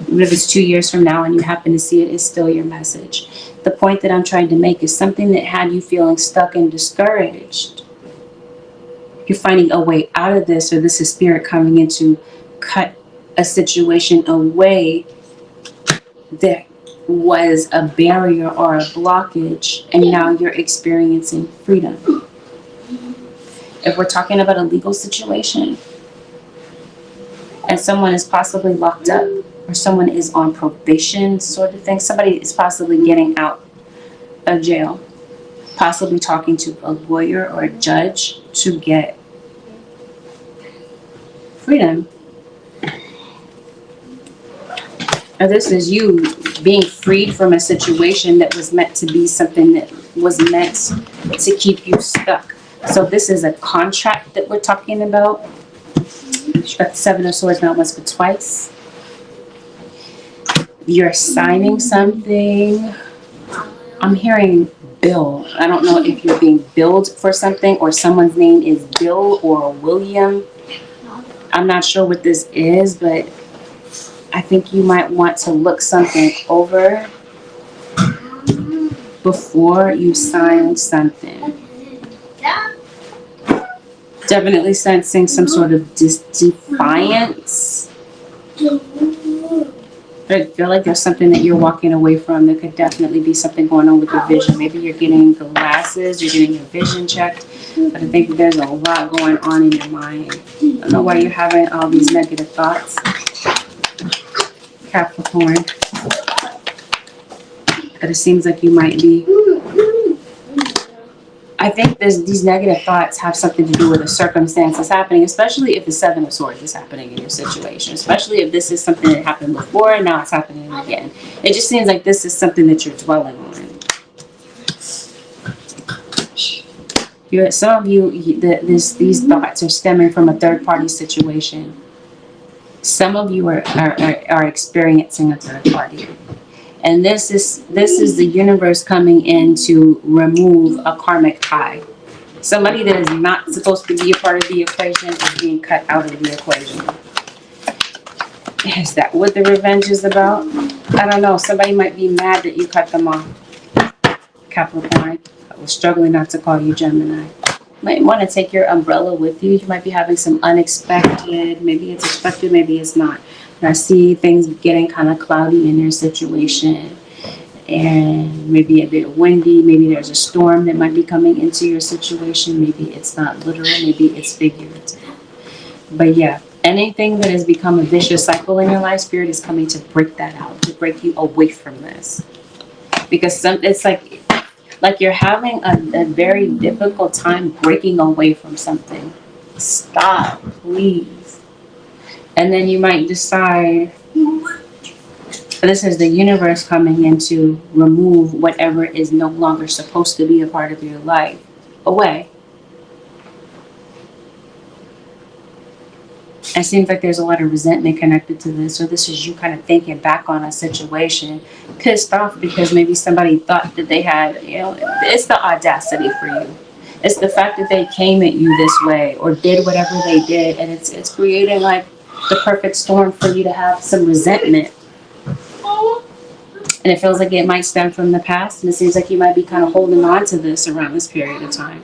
Even if it's 2 years from now and you happen to see it, it's still your message. The point that I'm trying to make is something that had you feeling stuck and discouraged. You're finding a way out of this, or this is spirit coming in to cut a situation away that was a barrier or a blockage, and now you're experiencing freedom. If we're talking about a legal situation and someone is possibly locked up or someone is on probation sort of thing, somebody is possibly getting out of jail, possibly talking to a lawyer or a judge to get freedom. Or this is you being freed from a situation that was meant to be something that was meant to keep you stuck. So this is a contract that we're talking about. You've got the Seven of Swords not once but twice. You're signing something. I'm hearing bill. I don't know if you're being billed for something or someone's name is Bill or William. I'm not sure what this is, but I think you might want to look something over before you sign something. Definitely sensing some sort of defiance. But I feel like there's something that you're walking away from. There could definitely be something going on with your vision. Maybe you're getting glasses, you're getting your vision checked. But I think there's a lot going on in your mind. I don't know why you're having all these negative thoughts. Capricorn. But it seems like you might be. I think these negative thoughts have something to do with a circumstance that's happening, especially if the Seven of Swords is happening in your situation, especially if this is something that happened before and now it's happening again. It just seems like this is something that you're dwelling on. Some of you, these thoughts are stemming from a third-party situation. Some of you are experiencing a third party. And this is the universe coming in to remove a karmic tie. Somebody that is not supposed to be a part of the equation is being cut out of the equation. Is that what the revenge is about? I don't know. Somebody might be mad that you cut them off. Capricorn. I was struggling not to call you Gemini. You might want to take your umbrella with you. You might be having some unexpected. Maybe it's expected, maybe it's not. I see things getting kind of cloudy in your situation, and maybe a bit windy. Maybe there's a storm that might be coming into your situation. Maybe it's not literal, maybe it's figurative. But yeah, anything that has become a vicious cycle in your life, Spirit is coming to break that out, to break you away from this. Because it's like you're having a very difficult time breaking away from something. Stop, please. And then you might decide, this is the universe coming in to remove whatever is no longer supposed to be a part of your life away. It seems like there's a lot of resentment connected to this. So this is you kind of thinking back on a situation, pissed off because maybe somebody thought that they had, it's the audacity for you. It's the fact that they came at you this way or did whatever they did. And it's creating like the perfect storm for you to have some resentment. And it feels like it might stem from the past. And it seems like you might be kind of holding on to this around this period of time.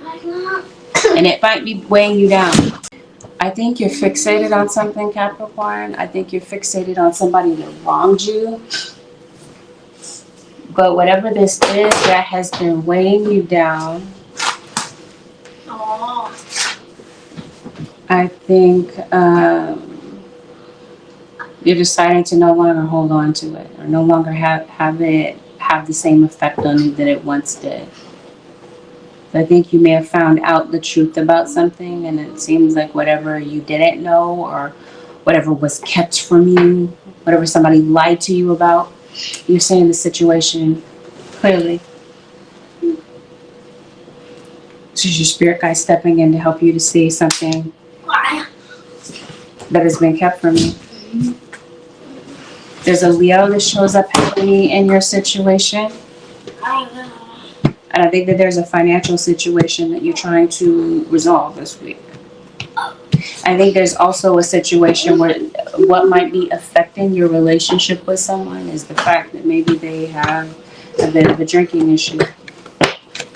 And it might be weighing you down. I think you're fixated on something, Capricorn. I think you're fixated on somebody that wronged you. But whatever this is that has been weighing you down, I think you're deciding to no longer hold on to it, or no longer have it have the same effect on you that it once did. I think you may have found out the truth about something, and it seems like whatever you didn't know, or whatever was kept from you, whatever somebody lied to you about, you're seeing the situation clearly. This is your spirit guide stepping in to help you to see something that has been kept from you. There's a Leo that shows up heavily in your situation. And I think that there's a financial situation that you're trying to resolve this week. I think there's also a situation where what might be affecting your relationship with someone is the fact that maybe they have a bit of a drinking issue.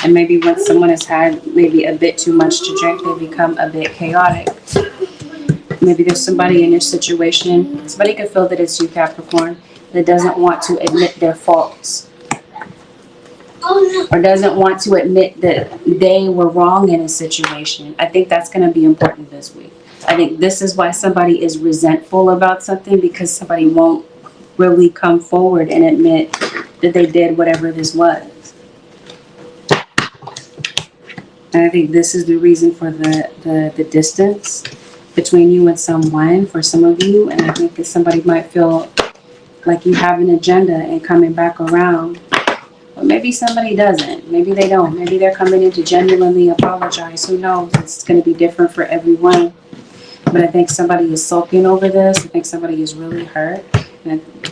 And maybe when someone has had maybe a bit too much to drink, they become a bit chaotic. Maybe there's somebody in your situation, somebody could feel that it's you, Capricorn, that doesn't want to admit their faults. Or doesn't want to admit that they were wrong in a situation. I think that's going to be important this week. I think this is why somebody is resentful about something, because somebody won't really come forward and admit that they did whatever this was. And I think this is the reason for the distance between you and someone, for some of you. And I think that somebody might feel like you have an agenda and coming back around. But maybe somebody doesn't. Maybe they don't. Maybe they're coming in to genuinely apologize. Who knows? It's going to be different for everyone. But I think somebody is sulking over this. I think somebody is really hurt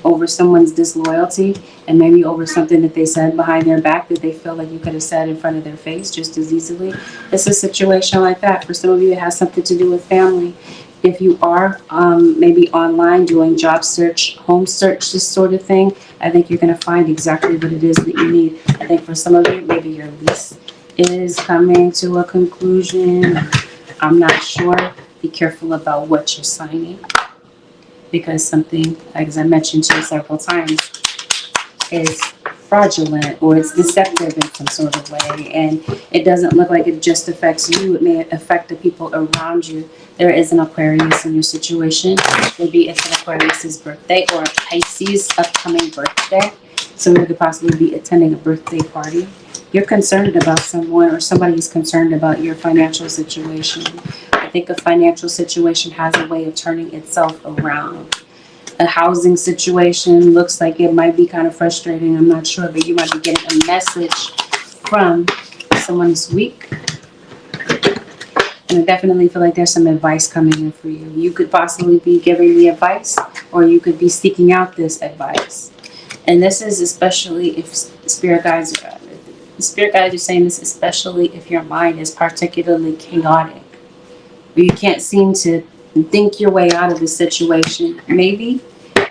over someone's disloyalty, and maybe over something that they said behind their back that they feel like you could have said in front of their face just as easily. It's a situation like that. For some of you, it has something to do with family. If you are maybe online doing job search, home search, this sort of thing, I think you're going to find exactly what it is that you need. I think for some of you, maybe your lease is coming to a conclusion. I'm not sure. Be careful about what you're signing, because something, as I mentioned to you several times, is fraudulent or it's deceptive in some sort of way, and it doesn't look like it just affects you. It may affect the people around you. There is an Aquarius in your situation. Maybe it's an Aquarius's birthday or a Pisces upcoming birthday. So you could possibly be attending a birthday party. You're concerned about someone, or somebody is concerned about your financial situation. I think a financial situation has a way of turning itself around. A housing situation looks like it might be kind of frustrating. I'm not sure, but you might be getting a message from someone this week. And I definitely feel like there's some advice coming in for you. You could possibly be giving the advice, or you could be seeking out this advice. And this is especially if spirit guides are saying this, especially if your mind is particularly chaotic, or you can't seem to think your way out of the situation. Maybe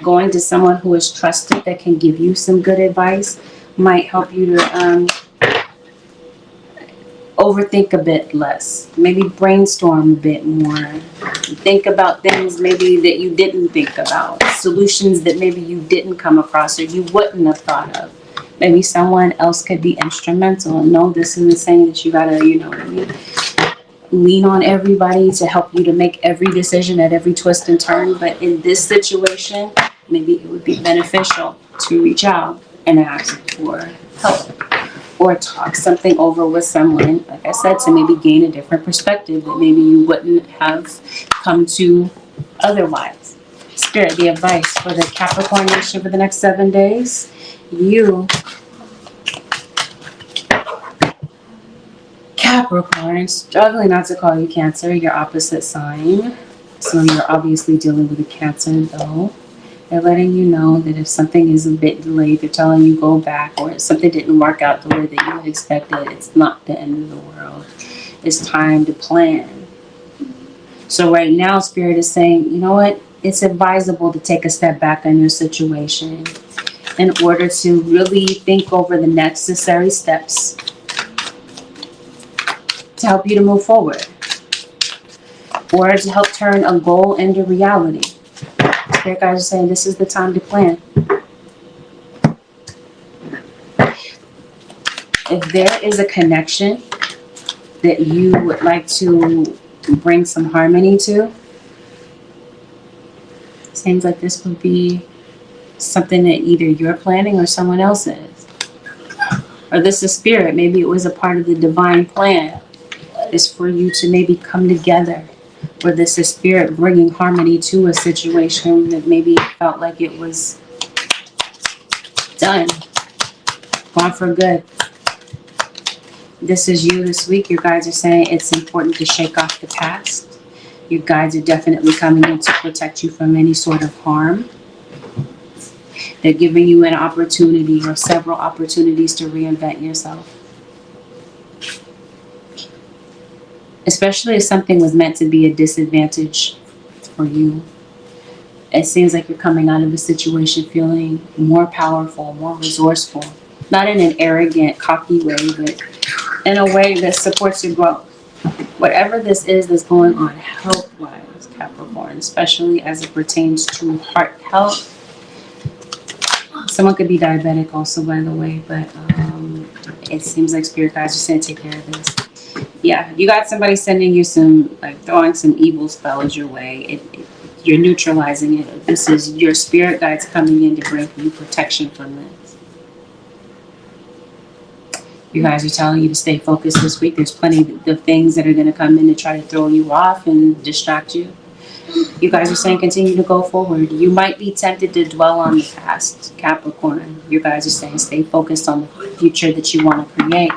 going to someone who is trusted that can give you some good advice might help you to overthink a bit less. Maybe brainstorm a bit more. Think about things maybe that you didn't think about. Solutions that maybe you didn't come across or you wouldn't have thought of. Maybe someone else could be instrumental. No, this isn't saying that you gotta, you know what I mean, lean on everybody to help you to make every decision at every twist and turn. But in this situation, maybe it would be beneficial to reach out and ask for help, or talk something over with someone, like I said, to maybe gain a different perspective that maybe you wouldn't have come to otherwise. Spirit, the advice for the Capricorn nation for the next 7 days. You, Capricorn, struggling not to call you Cancer, your opposite sign. So you're obviously dealing with a Cancer though. They're letting you know that if something is a bit delayed, they're telling you go back, or if something didn't work out the way that you had expected, it's not the end of the world. It's time to plan. So right now, Spirit is saying, you know what? It's advisable to take a step back on your situation in order to really think over the necessary steps to help you to move forward, or to help turn a goal into reality. Spirit guys are saying this is the time to plan. If there is a connection that you would like to bring some harmony to, seems like this would be something that either you're planning or someone else is. Or this is spirit. Maybe it was a part of the divine plan. Is for you to maybe come together. Or this is spirit bringing harmony to a situation that maybe felt like it was done. Gone for good. This is you this week. Your guides are saying it's important to shake off the past. Your guides are definitely coming in to protect you from any sort of harm. They're giving you an opportunity or several opportunities to reinvent yourself. Especially if something was meant to be a disadvantage for you. It seems like you're coming out of a situation feeling more powerful, more resourceful. Not in an arrogant, cocky way, but in a way that supports your growth. Whatever this is that's going on health-wise, Capricorn, especially as it pertains to heart health. Someone could be diabetic also, by the way, but it seems like spirit guides are saying take care of this. Yeah, you got somebody sending you some, like throwing some evil spells your way. You're neutralizing it. This is your spirit guides coming in to bring you protection from this. You guys are telling you to stay focused this week. There's plenty of things that are going to come in to try to throw you off and distract you. You guys are saying continue to go forward. You might be tempted to dwell on the past, Capricorn. You guys are saying stay focused on the future that you want to create.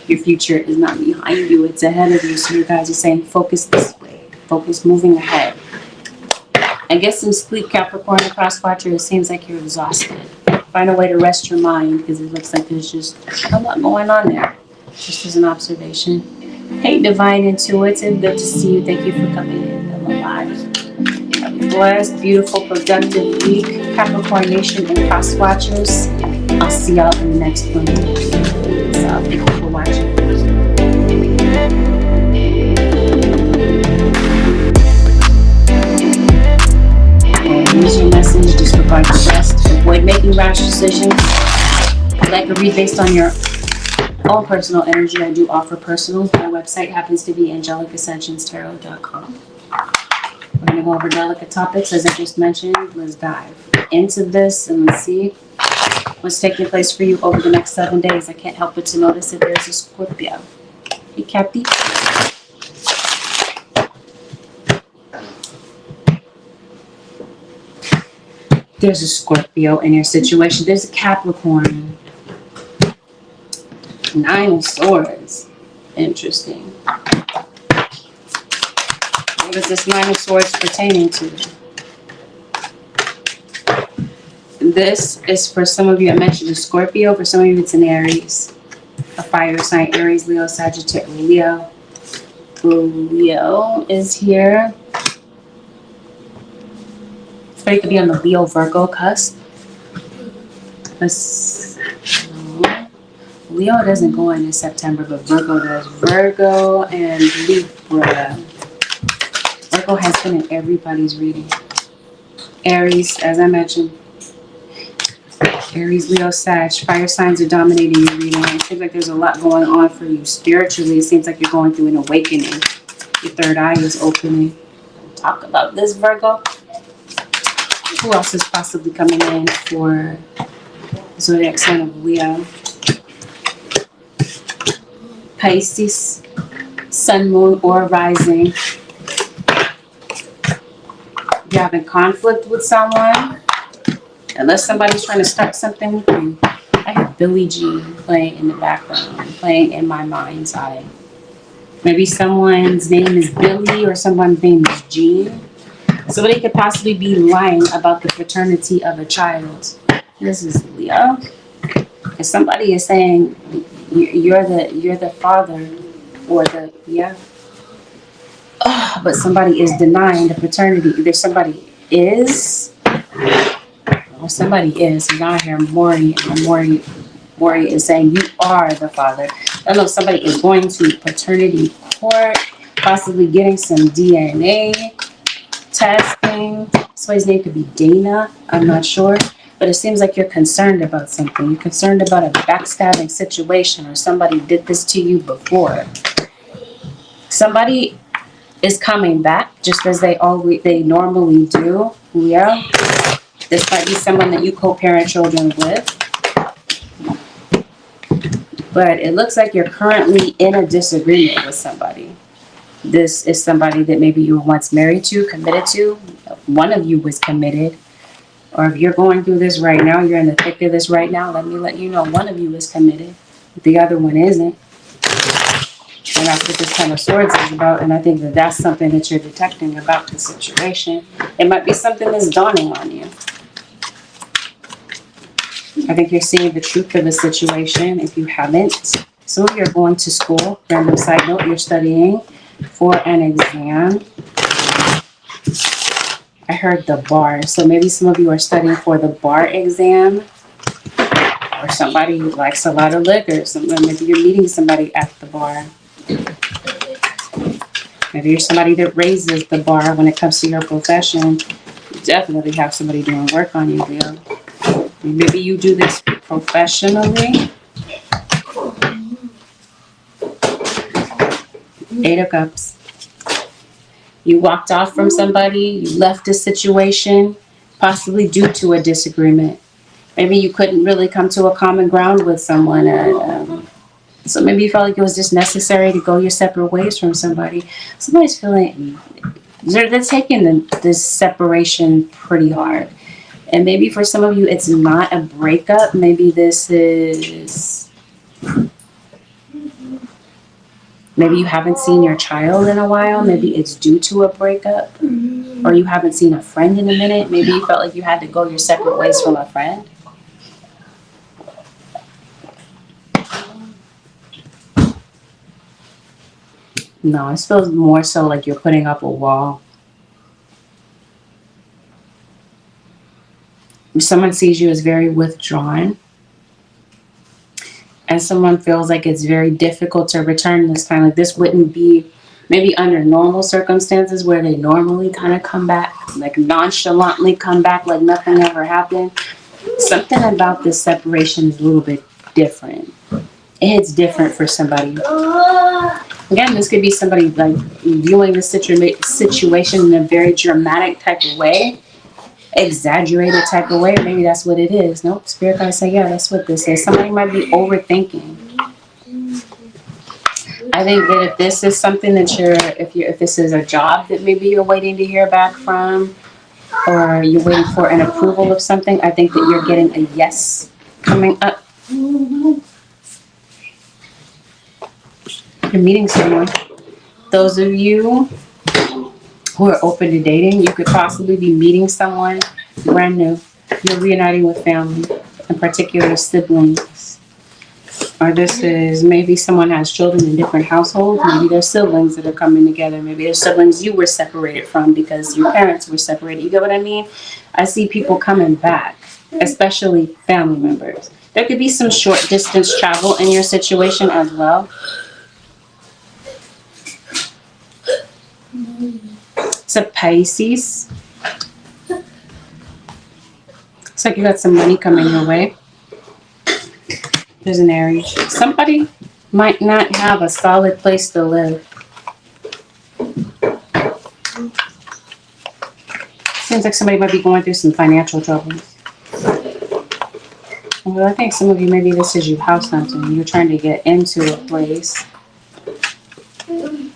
Your future is not behind you, it's ahead of you. So you guys are saying focus this way. Focus moving ahead. And get some sleep, Capricorn and Crosswatcher. It seems like you're exhausted. Find a way to rest your mind because it looks like there's just a lot going on there. Just as an observation. Hey, Divine Intuitive. Good to see you. Thank you for coming in. I'm alive. Have a blessed, beautiful, productive week. Capricorn Nation and Crosswatchers. I'll see y'all in the next one. So thank you for watching. Use your message, disregard the rest, avoid making rash decisions. Like a read based on your own personal energy. I do offer personals. My website happens to be AngelicAscensionsTarot.com. We're going to go over delicate topics as I just mentioned. Let's dive into this and let's see what's taking place for you over the next 7 days. I can't help but to notice that there's a Scorpio. Hey, Cappy. There's a Scorpio in your situation. There's a Capricorn. 9 of Swords. Interesting. What is this 9 of Swords pertaining to? This is for some of you. I mentioned a Scorpio. For some of you, it's an Aries. A fire sign. Aries, Leo, Sagittarius. Leo is here. Somebody could be on the Leo Virgo cusp. Leo doesn't go in September, but Virgo does. Virgo and Libra. Virgo has been in everybody's reading. Aries, as I mentioned. Aries, Leo, Sag. Fire signs are dominating your reading. It seems like there's a lot going on for you spiritually. It seems like you're going through an awakening. Your third eye is opening. Talk about this, Virgo. Who else is possibly coming in for zodiac sign of Leo? Pisces, sun, moon, or rising. You're having conflict with someone. Unless somebody's trying to start something with you. I have Billie Jean playing in the background, playing in my mind's eye. Maybe someone's name is Billy or someone's name is Jean. Somebody could possibly be lying about the paternity of a child. This is Leo. If somebody is saying you're the father or the but somebody is denying the paternity. Either somebody is or somebody is not here. Maury is saying you are the father. I know somebody is going to paternity court, possibly getting some DNA testing. Somebody's name could be Dana. I'm not sure. But it seems like you're concerned about something. You're concerned about a backstabbing situation, or somebody did this to you before. Somebody is coming back just as they normally do. Yeah. This might be someone that you co-parent children with. But it looks like you're currently in a disagreement with somebody. This is somebody that maybe you were once married to, committed to. One of you was committed. Or if you're going through this right now, you're in the thick of this right now, let me let you know one of you is committed. The other one isn't. And that's what this Ten of Swords is about. And I think that that's something that you're detecting about the situation. It might be something that's dawning on you. I think you're seeing the truth of the situation. If you haven't, some of you are going to school. Random side note, you're studying for an exam. I heard the bar. So maybe some of you are studying for the bar exam. Or somebody who likes a lot of liquor. Maybe you're meeting somebody at the bar. Maybe you're somebody that raises the bar when it comes to your profession. You definitely have somebody doing work on you, Leo. Maybe you do this professionally. Eight of Cups. You walked off from somebody. You left a situation, possibly due to a disagreement. Maybe you couldn't really come to a common ground with someone. So maybe you felt like it was just necessary to go your separate ways from somebody. Somebody's feeling, they're taking this separation pretty hard. And maybe for some of you, it's not a breakup. Maybe this is, maybe you haven't seen your child in a while. Maybe it's due to a breakup. Or you haven't seen a friend in a minute. Maybe you felt like you had to go your separate ways from a friend. No, it feels more so like you're putting up a wall. Someone sees you as very withdrawn. And someone feels like it's very difficult to return this time. Like this wouldn't be maybe under normal circumstances where they normally kind of come back, like nonchalantly come back like nothing ever happened. Something about this separation is a little bit different. It's different for somebody. Again, this could be somebody like viewing the situation in a very dramatic type of way, exaggerated type of way. Maybe that's what it is. Nope, Spirit guys say, yeah, that's what this is. Somebody might be overthinking. I think that if this is something that if this is a job that maybe you're waiting to hear back from, or you're waiting for an approval of something, I think that you're getting a yes coming up. You're meeting someone. Those of you who are open to dating, you could possibly be meeting someone brand new. You're reuniting with family, in particular siblings. Or this is maybe someone has children in different households. Maybe there's siblings that are coming together. Maybe there's siblings you were separated from because your parents were separated. You get what I mean? I see people coming back, especially family members. There could be some short distance travel in your situation as well. It's a Pisces. Looks like you got some money coming your way. There's an Aries. Somebody might not have a solid place to live. Seems like somebody might be going through some financial troubles. Well, I think some of you, maybe this is you house hunting. You're trying to get into a place.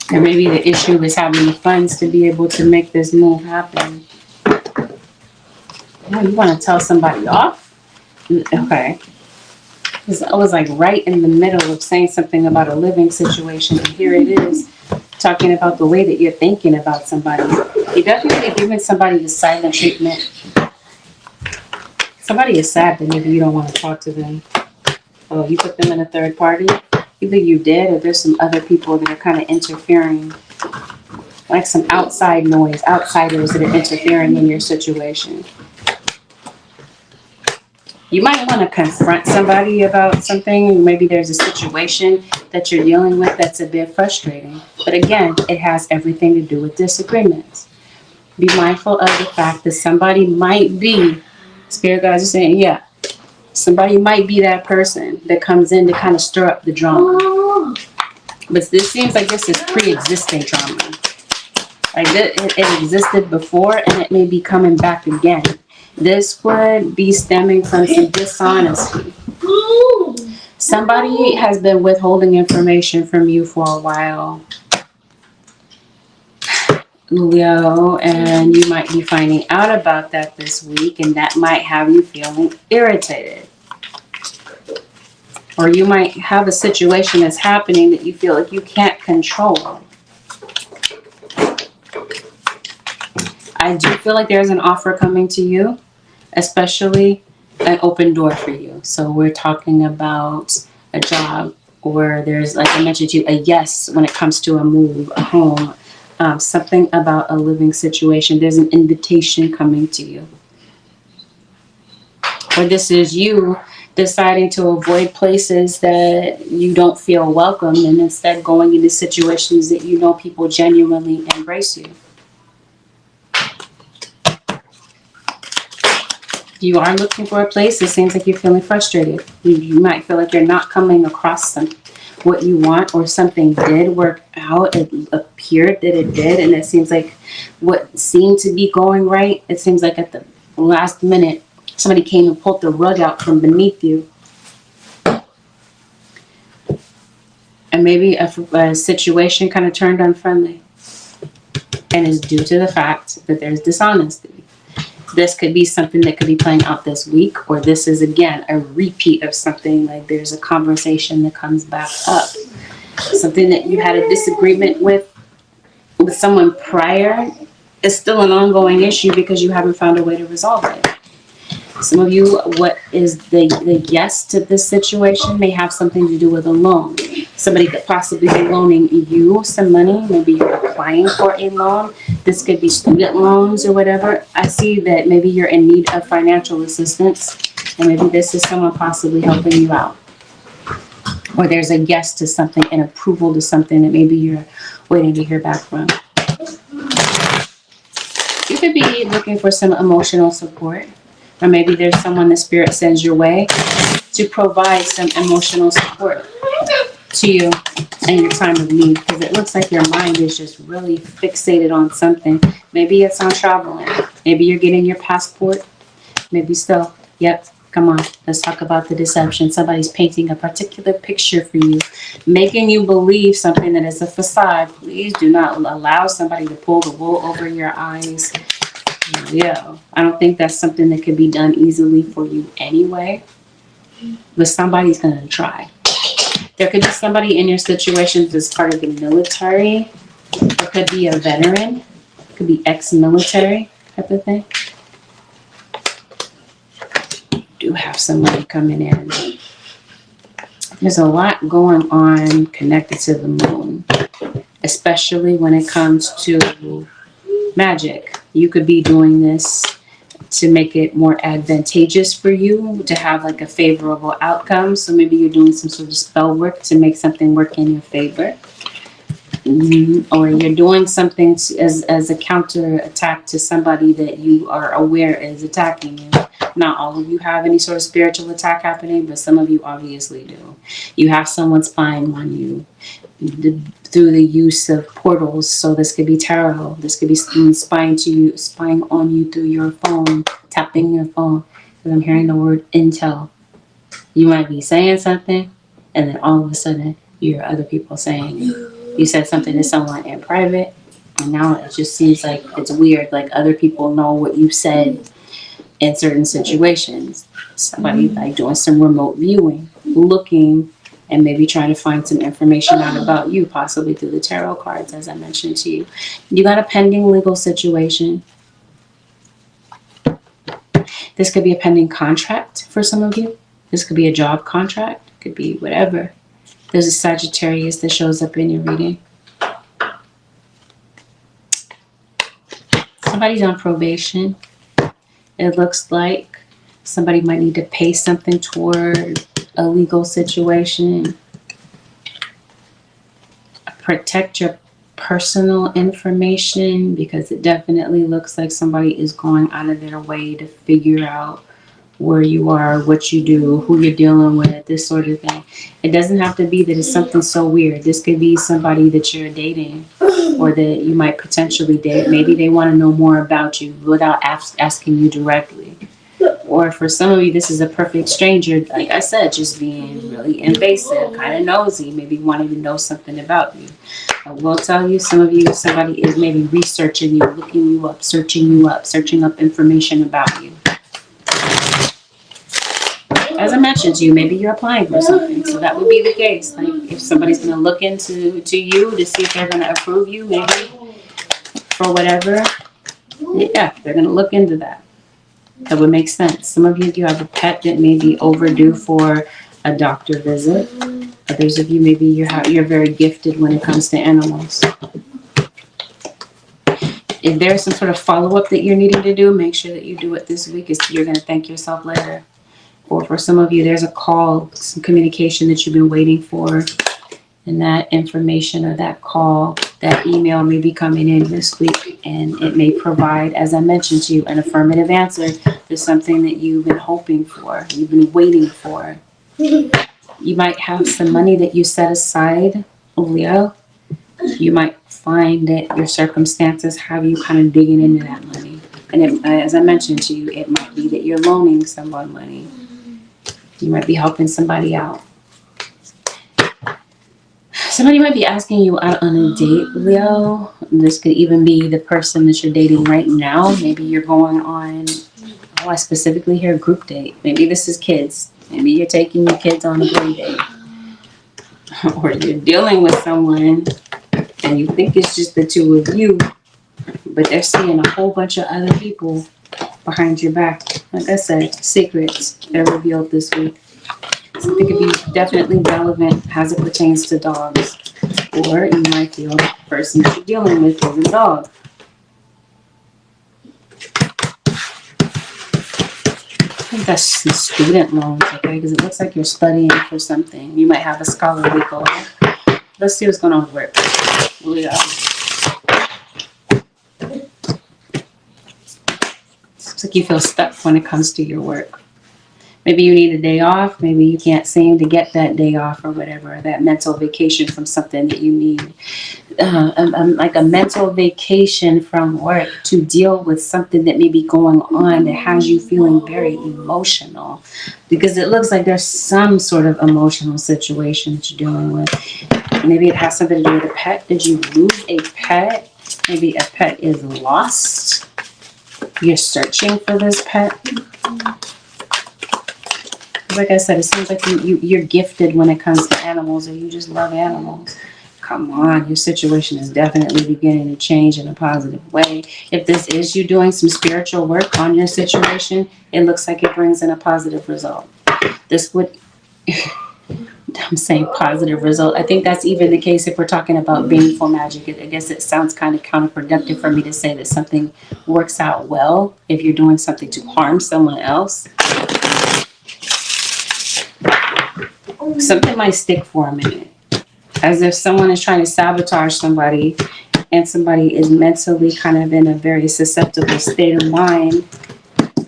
And maybe the issue is having the funds to be able to make this move happen. Oh, you want to tell somebody off? Okay. Because I was like right in the middle of saying something about a living situation. And here it is, talking about the way that you're thinking about somebody. You're definitely giving somebody the silent treatment. Somebody is sad that maybe you don't want to talk to them. Oh, you put them in a third party? Either you did or there's some other people that are kind of interfering. Like some outside noise, outsiders that are interfering in your situation. You might want to confront somebody about something. Maybe there's a situation that you're dealing with that's a bit frustrating. But again, it has everything to do with disagreements. Be mindful of the fact that somebody might be, spirit guides are saying, yeah, somebody might be that person that comes in to kind of stir up the drama. But this seems like this is pre-existing drama. Like it existed before and it may be coming back again. This would be stemming from some dishonesty. Somebody has been withholding information from you for a while, Leo, and you might be finding out about that this week, and that might have you feeling irritated. Or you might have a situation that's happening that you feel like you can't control. I do feel like there's an offer coming to you, especially an open door for you. So we're talking about a job, or there's, like I mentioned to you, a yes when it comes to a move, a home, something about a living situation. There's an invitation coming to you. Or this is you deciding to avoid places that you don't feel welcome and instead going into situations that you know people genuinely embrace you. You are looking for a place. It seems like you're feeling frustrated. You might feel like you're not coming across what you want, or something did work out. It appeared that it did, and it seems like what seemed to be going right, it seems like at the last minute, somebody came and pulled the rug out from beneath you. And maybe a situation kind of turned unfriendly, and is due to the fact that there's dishonesty. This could be something that could be playing out this week, or this is, again, a repeat of something. Like there's a conversation that comes back up. Something that you had a disagreement with someone prior is still an ongoing issue because you haven't found a way to resolve it. Some of you, what is the yes to this situation may have something to do with a loan. Somebody could possibly be loaning you some money. Maybe you're applying for a loan. This could be student loans or whatever. I see that maybe you're in need of financial assistance, and maybe this is someone possibly helping you out. Or there's a yes to something, an approval to something that maybe you're waiting to hear back from. You could be looking for some emotional support. Or maybe there's someone the spirit sends your way to provide some emotional support to you in your time of need. Because it looks like your mind is just really fixated on something. Maybe it's on traveling. Maybe you're getting your passport. Maybe so. Yep. Come on. Let's talk about the deception. Somebody's painting a particular picture for you, making you believe something that is a facade. Please do not allow somebody to pull the wool over your eyes. Yeah, I don't think that's something that can be done easily for you anyway, but somebody's going to try. There could be somebody in your situation that's part of the military. It could be a veteran. It could be ex-military type of thing. You do have somebody coming in. There's a lot going on connected to the moon, especially when it comes to magic. You could be doing this to make it more advantageous for you to have like a favorable outcome. So maybe you're doing some sort of spell work to make something work in your favor. Or you're doing something as a counter attack to somebody that you are aware is attacking you. Not all of you have any sort of spiritual attack happening, but some of you obviously do. You have someone spying on you through the use of portals. So this could be tarot. This could be someone spying on you through your phone, tapping your phone. Because I'm hearing the word intel. You might be saying something, and then all of a sudden you hear other people saying you said something to someone in private, and now it just seems like it's weird. Like other people know what you said in certain situations. Somebody like doing some remote viewing, looking and maybe trying to find some information out about you, possibly through the tarot cards, as I mentioned to you. You got a pending legal situation. This could be a pending contract for some of you. This could be a job contract. It could be whatever. There's a Sagittarius that shows up in your reading. Somebody's on probation. It looks like Somebody might need to pay something toward a legal situation. Protect your personal information, because it definitely looks like somebody is going out of their way to figure out where you are, what you do, who you're dealing with, this sort of thing. It doesn't have to be that it's something so weird. This could be somebody that you're dating or that you might potentially date. Maybe they want to know more about you without asking you directly. Or for some of you, this is a perfect stranger, like I said, just being really invasive, kind of nosy, maybe wanting to know something about you. I will tell you, some of you, somebody is maybe researching you, looking you up, searching up information about you. As I mentioned to you, maybe you're applying for something, so that would be the case. Like if somebody's going to look into you to see if they're going to approve you, maybe for whatever, yeah, they're going to look into that. That would make sense. Some of you have a pet that may be overdue for a doctor visit. Others of you, maybe you're very gifted when it comes to animals. If there's some sort of follow-up that you're needing to do, make sure that you do it this week. You're going to thank yourself later. Or for some of you, there's a call, some communication that you've been waiting for. And that information or that call, that email may be coming in this week. And it may provide, as I mentioned to you, an affirmative answer to something that you've been hoping for, you've been waiting for. You might have some money that you set aside, Leo. You might find that your circumstances have you kind of digging into that money. And as I mentioned to you, it might be that you're loaning someone money. You might be helping somebody out. Somebody might be asking you out on a date, Leo. This could even be the person that you're dating right now. Maybe you're going on, I specifically hear group date. Maybe this is kids. Maybe you're taking your kids on a play date. Or you're dealing with someone and you think it's just the two of you, but they're seeing a whole bunch of other people behind your back. Like I said, secrets that are revealed this week. Something could be definitely relevant as it pertains to dogs. Or you might feel the person that you're dealing with is a dog. I think that's some student loans, okay? Because it looks like you're studying for something. You might have a scholarly goal. Let's see what's going on with work. Leo. Looks like you feel stuck when it comes to your work. Maybe you need a day off. Maybe you can't seem to get that day off or whatever. That mental vacation from something that you need. Like a mental vacation from work to deal with something that may be going on that has you feeling very emotional. Because it looks like there's some sort of emotional situation that you're dealing with. Maybe it has something to do with a pet. Did you lose a pet? Maybe a pet is lost. You're searching for this pet. Like I said, it seems like you're gifted when it comes to animals, or you just love animals. Come on, your situation is definitely beginning to change in a positive way. If this is you doing some spiritual work on your situation, it looks like it brings in a positive result. This would, I'm saying positive result. I think that's even the case if we're talking about baneful magic. I guess it sounds kind of counterproductive for me to say that something works out well if you're doing something to harm someone else. Something might stick for a minute. As if someone is trying to sabotage somebody and somebody is mentally kind of in a very susceptible state of mind.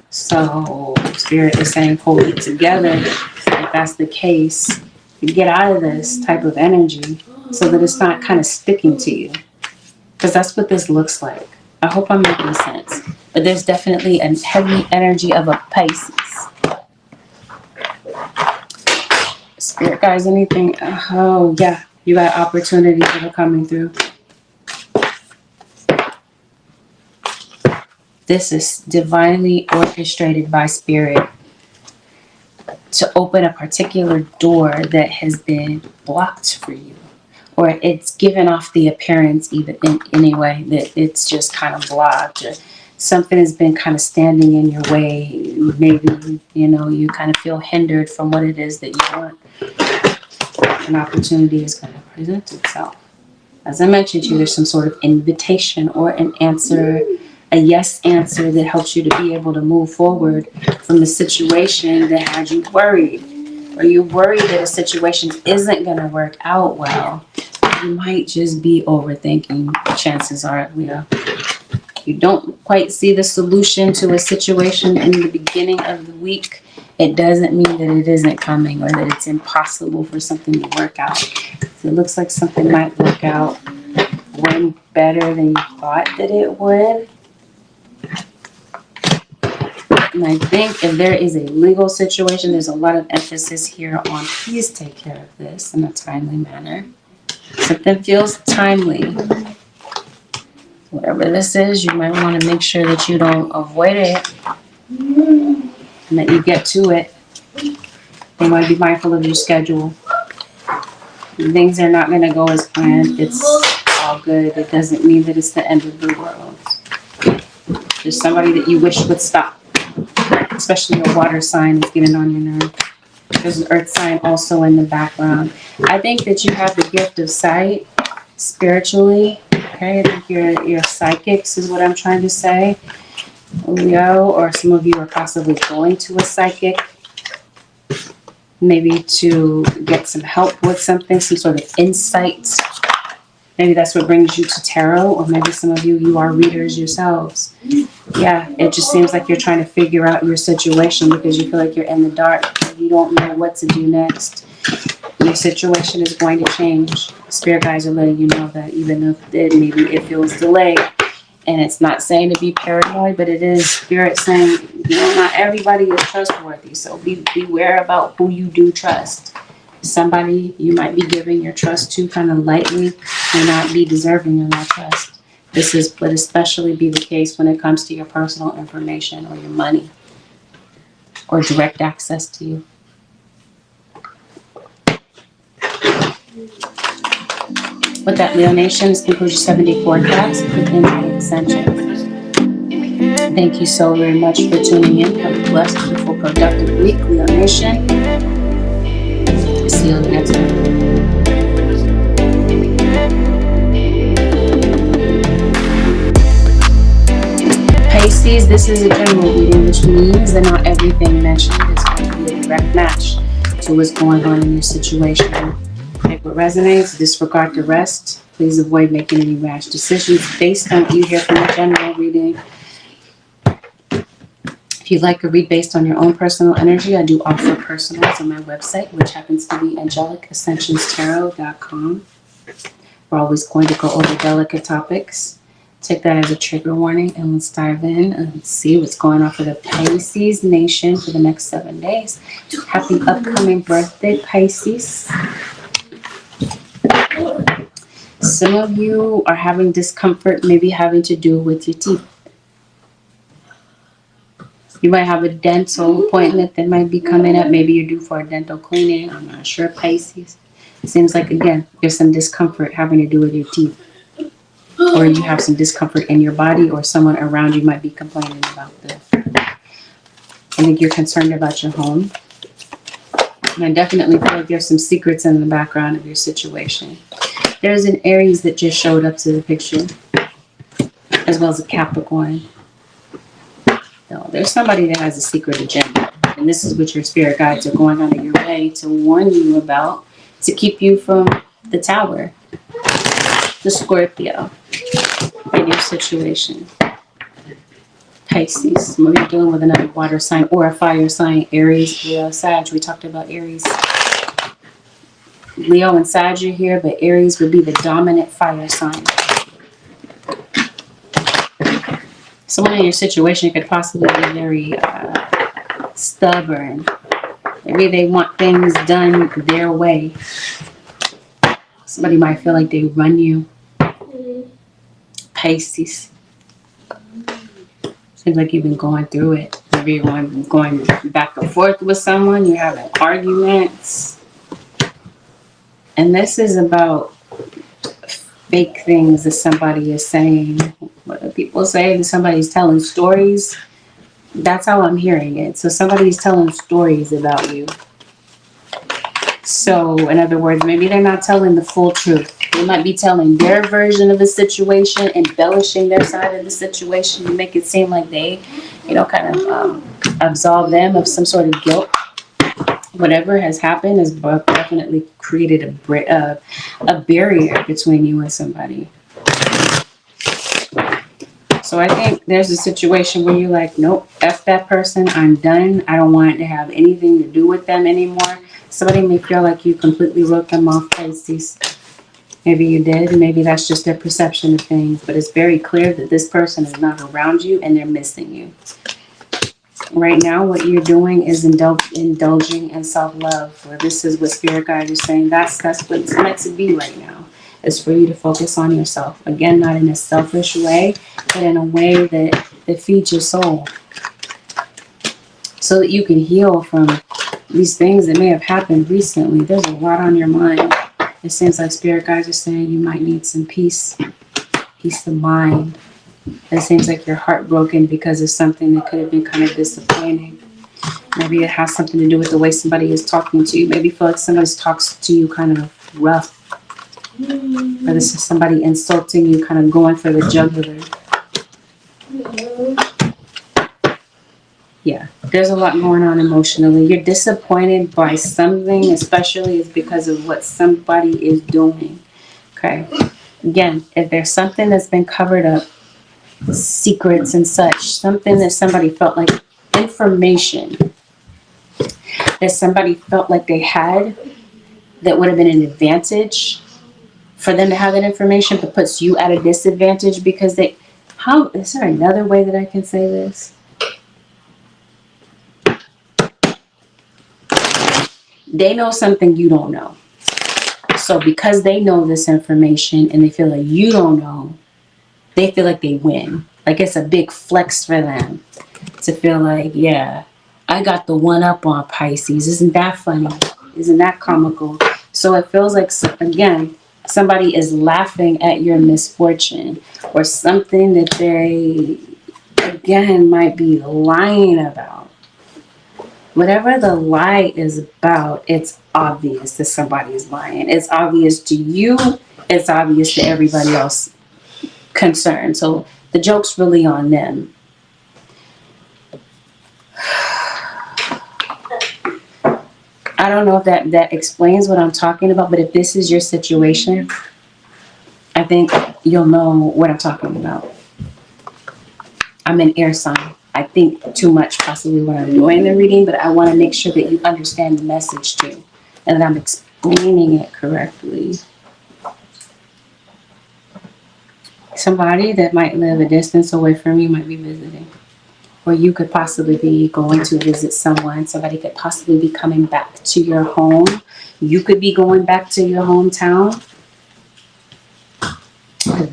So Spirit is saying hold it together. If that's the case, get out of this type of energy so that it's not kind of sticking to you. Because that's what this looks like. I hope I'm making sense. But there's definitely a heavy energy of a Pisces. Spirit guys, anything? Oh, yeah. You got opportunities that are coming through. This is divinely orchestrated by Spirit to open a particular door that has been blocked for you. Or it's given off the appearance even in any way that it's just kind of blocked. Or something has been kind of standing in your way. Maybe, you kind of feel hindered from what it is that you want. An opportunity is going to present itself. As I mentioned to you, there's some sort of invitation or an answer a yes answer that helps you to be able to move forward from the situation that had you worried. Or you're worried that a situation isn't going to work out well. You might just be overthinking. Chances are, Leo. You don't quite see the solution to a situation in the beginning of the week. It doesn't mean that it isn't coming or that it's impossible for something to work out. It looks like something might work out way better than you thought that it would. And I think if there is a legal situation, there's a lot of emphasis here on please take care of this in a timely manner. Something feels timely. Whatever this is, you might want to make sure that you don't avoid it and that you get to it. You want to be mindful of your schedule. When things are not going to go as planned, it's all good. It doesn't mean that it's the end of the world. There's somebody that you wish would stop, especially a water sign is getting on your nerve. There's an earth sign also in the background. I think that you have the gift of sight spiritually. Okay, I think you're psychics is what I'm trying to say, Leo, or some of you are possibly going to a psychic, maybe to get some help with something, some sort of insight. Maybe that's what brings you to tarot, or maybe some of you are readers yourselves. Yeah, it just seems like you're trying to figure out your situation because you feel like you're in the dark. You don't know what to do next. Your situation is going to change. Spirit guides are letting you know that even if maybe it feels delayed. And it's not saying to be paranoid, but it is Spirit saying, you know, not everybody is trustworthy. So beware about who you do trust. Somebody you might be giving your trust to kind of lightly may not be deserving of that trust. This would especially be the case when it comes to your personal information or your money or direct access to you. With that, Leo Nation, this concludes your 74 class with Angelic Ascensions. Thank you so very much for tuning in. Have a blessed, beautiful, productive week, Leo Nation. See you on the next one. Pisces, this is a general reading, which means that not everything mentioned is going to be a direct match to what's going on in your situation. Take what resonates, disregard the rest. Please avoid making any rash decisions based on what you hear from the general reading. If you'd like a read based on your own personal energy, I do offer personals on my website, which happens to be AngelicAscentionsTarot.com. We're always going to go over delicate topics. Take that as a trigger warning, and let's dive in and see what's going on for the Pisces Nation for the next 7 days. Happy upcoming birthday, Pisces. Some of you are having discomfort, maybe having to do with your teeth. You might have a dental appointment that might be coming up. Maybe you're due for a dental cleaning. I'm not sure, Pisces. It seems like, again, there's some discomfort having to do with your teeth. Or you have some discomfort in your body, or someone around you might be complaining about this. I think you're concerned about your home. And I definitely feel like there's some secrets in the background of your situation. There's an Aries that just showed up to the picture, as well as a Capricorn. No, there's somebody that has a secret agenda. And this is what your spirit guides are going out of your way to warn you about, to keep you from the Tower, the Scorpio, in your situation. Pisces, maybe you're dealing with another water sign or a fire sign. Aries, Leo, Sag. We talked about Aries. Leo and Sag are here, but Aries would be the dominant fire sign. Someone in your situation could possibly be very stubborn. Maybe they want things done their way. Somebody might feel like they run you. Pisces. Seems like you've been going through it. Maybe you're going back and forth with someone. You're having arguments. And this is about fake things that somebody is saying. What do people say? That somebody's telling stories. That's how I'm hearing it. So somebody's telling stories about you. So, in other words, maybe they're not telling the full truth. They might be telling their version of the situation, embellishing their side of the situation to make it seem like they, kind of absolve them of some sort of guilt. Whatever has happened has definitely created a barrier between you and somebody. So I think there's a situation where you're like, nope, F that person, I'm done. I don't want to have anything to do with them anymore. Somebody may feel like you completely wrote them off, Pisces. Maybe you did, maybe that's just their perception of things, but it's very clear that this person is not around you and they're missing you. Right now, what you're doing is indulging in self-love. Or this is what Spirit Guide is saying. That's what it's meant to be right now. Is for you to focus on yourself. Again, not in a selfish way, but in a way that feeds your soul. So that you can heal from these things that may have happened recently. There's a lot on your mind. It seems like Spirit Guides are saying you might need some peace of mind. It seems like you're heartbroken because of something that could have been kind of disappointing. Maybe it has something to do with the way somebody is talking to you. Maybe you feel like somebody talks to you kind of rough. Or this is somebody insulting you, kind of going for the jugular. Yeah, there's a lot going on emotionally. You're disappointed by something, especially is because of what somebody is doing. Okay. Again, if there's something that's been covered up, secrets and such, something that somebody felt like information that somebody felt like they had that would have been an advantage for them to have that information, but puts you at a disadvantage because is there another way that I can say this? They know something you don't know. So because they know this information and they feel like you don't know, they feel like they win. Like it's a big flex for them to feel like, yeah, I got the one up on Pisces. Isn't that funny? Isn't that comical? So it feels like, again, somebody is laughing at your misfortune or something that they, again, might be lying about. Whatever the lie is about, it's obvious that somebody is lying. It's obvious to you. It's obvious to everybody else concerned. So the joke's really on them. I don't know if that explains what I'm talking about, but if this is your situation, I think you'll know what I'm talking about. I'm an air sign. I think too much possibly when I'm doing the reading, but I want to make sure that you understand the message too, and that I'm explaining it correctly. Somebody that might live a distance away from you might be visiting. Or you could possibly be going to visit someone. Somebody could possibly be coming back to your home. You could be going back to your hometown.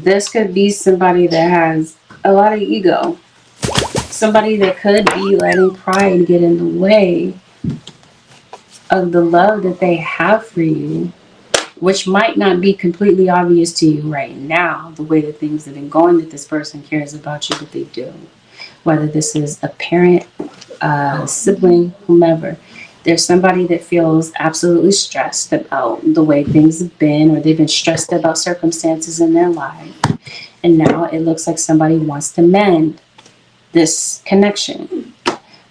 This could be somebody that has a lot of ego. Somebody that could be letting pride get in the way of the love that they have for you, which might not be completely obvious to you right now, the way that things have been going, that this person cares about you, but they do. Whether this is a parent, sibling, whomever. There's somebody that feels absolutely stressed about the way things have been, or they've been stressed about circumstances in their life. And now it looks like somebody wants to mend this connection.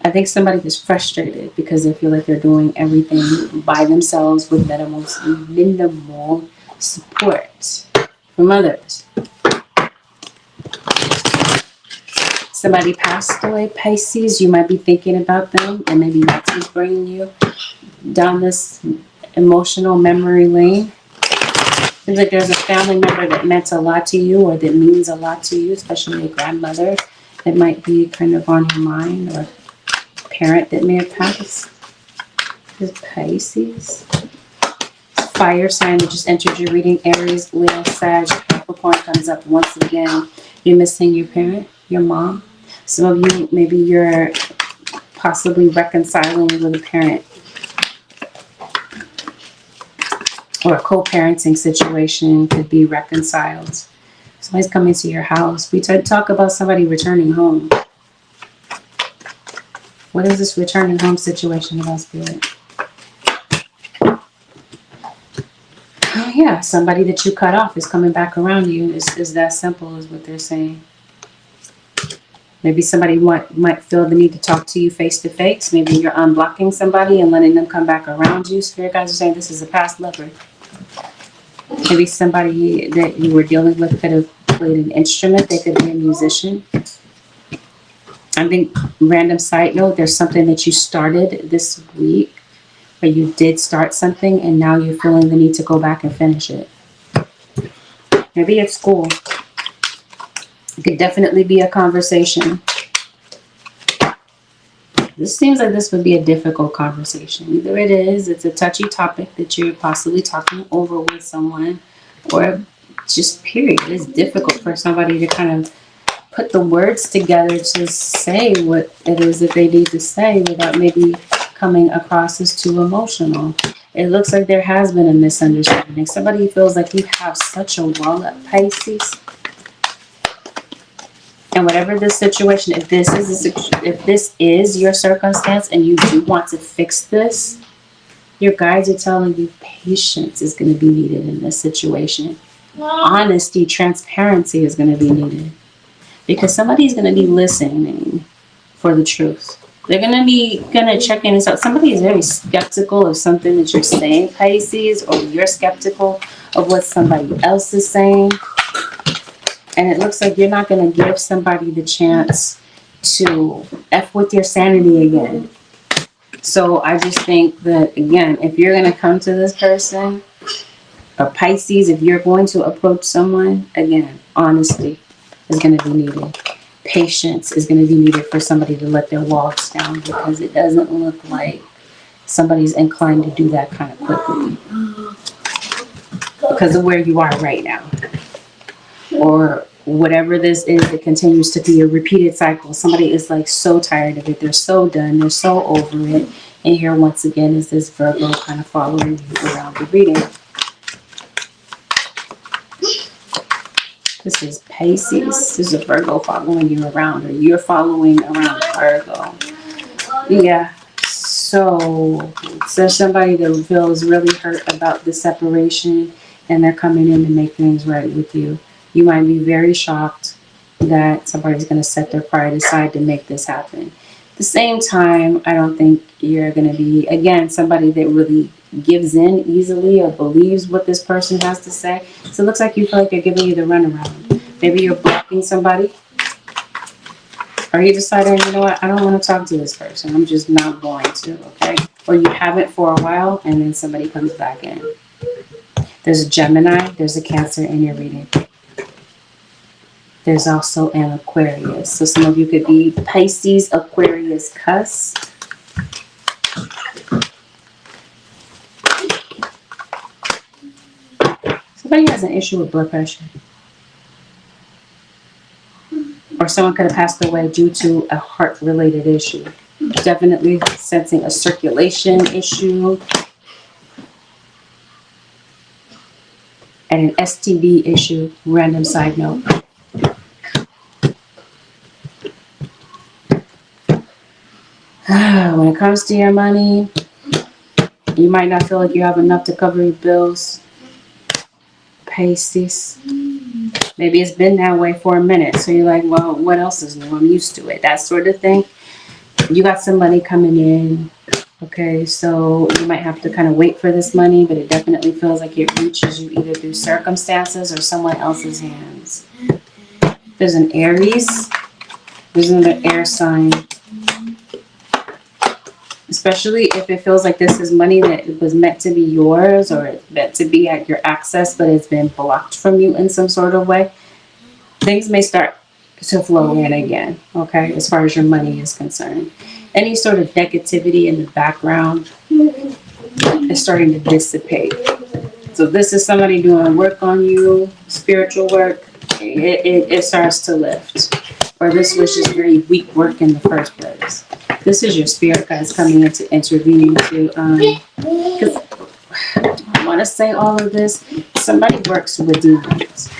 I think somebody is frustrated because they feel like they're doing everything by themselves with minimal support from others. Somebody passed away, Pisces. You might be thinking about them, and maybe that's what's bringing you down this emotional memory lane. Seems like there's a family member that meant a lot to you, or that means a lot to you, especially a grandmother that might be kind of on your mind, or a parent that may have passed. This is Pisces. Fire sign that just entered your reading. Aries, Leo, Sag, Capricorn comes up once again. You're missing your parent, your mom. Some of you, maybe you're possibly reconciling with a parent, or a co-parenting situation could be reconciled. Somebody's coming to your house. We talk about somebody returning home. What is this returning home situation about, Spirit? Yeah, somebody that you cut off is coming back around you. Is that simple is what they're saying. Maybe somebody might feel the need to talk to you face to face. Maybe you're unblocking somebody and letting them come back around you. Spirit guides are saying this is a past lover. Maybe somebody that you were dealing with could have played an instrument. They could be a musician. I think, random side note, there's something that you started this week, where you did start something and now you're feeling the need to go back and finish it. Maybe it's school. It could definitely be a conversation. This seems like this would be a difficult conversation. Either it's a touchy topic that you're possibly talking over with someone, or just period. It's difficult for somebody to kind of put the words together to say what it is that they need to say without maybe coming across as too emotional. It looks like there has been a misunderstanding. Somebody feels like you have such a wall up, Pisces. And whatever this situation, if this is your circumstance and you do want to fix this, your guides are telling you patience is going to be needed in this situation. Honesty, transparency is going to be needed. Because somebody's going to be listening for the truth. They're going to check in and out. Somebody is very skeptical of something that you're saying, Pisces, or you're skeptical of what somebody else is saying. And it looks like you're not going to give somebody the chance to F with your sanity again. So I just think that, again, if you're going to come to this person, or Pisces, if you're going to approach someone, again, honesty is going to be needed. Patience is going to be needed for somebody to let their walls down, because it doesn't look like somebody's inclined to do that kind of quickly because of where you are right now. Or whatever this is, it continues to be a repeated cycle. Somebody is like so tired of it. They're so done. They're so over it. And here once again is this Virgo kind of following you around the reading. This is Pisces. This is a Virgo following you around, or you're following around Virgo. Yeah. So there's somebody that feels really hurt about the separation, and they're coming in to make things right with you. You might be very shocked that somebody's going to set their pride aside to make this happen. At the same time, I don't think you're going to be, again, somebody that really gives in easily or believes what this person has to say. So it looks like you feel like they're giving you the runaround. Maybe you're blocking somebody. Or you decided, you know what, I don't want to talk to this person. I'm just not going to, okay? Or you haven't for a while, and then somebody comes back in. There's a Gemini. There's a Cancer in your reading. There's also an Aquarius. So some of you could be Pisces, Aquarius, cusp. Somebody has an issue with blood pressure. Or someone could have passed away due to a heart-related issue. Definitely sensing a circulation issue. And an STD issue. Random side note. When it comes to your money, you might not feel like you have enough to cover your bills. Pisces. Maybe it's been that way for a minute. So you're like, well, what else is new? I'm used to it. That sort of thing. You got some money coming in. Okay, so you might have to kind of wait for this money, but it definitely feels like it reaches you either through circumstances or someone else's hands. There's an Aries. There's another air sign. Especially if it feels like this is money that was meant to be yours, or it's meant to be at your access, but it's been blocked from you in some sort of way. Things may start to flow in again, okay, as far as your money is concerned. Any sort of negativity in the background is starting to dissipate. So this is somebody doing work on you, spiritual work. It starts to lift. Or this was just very weak work in the first place. This is your spirit guides coming in to intervene to, because I want to say all of this. Somebody works with demons.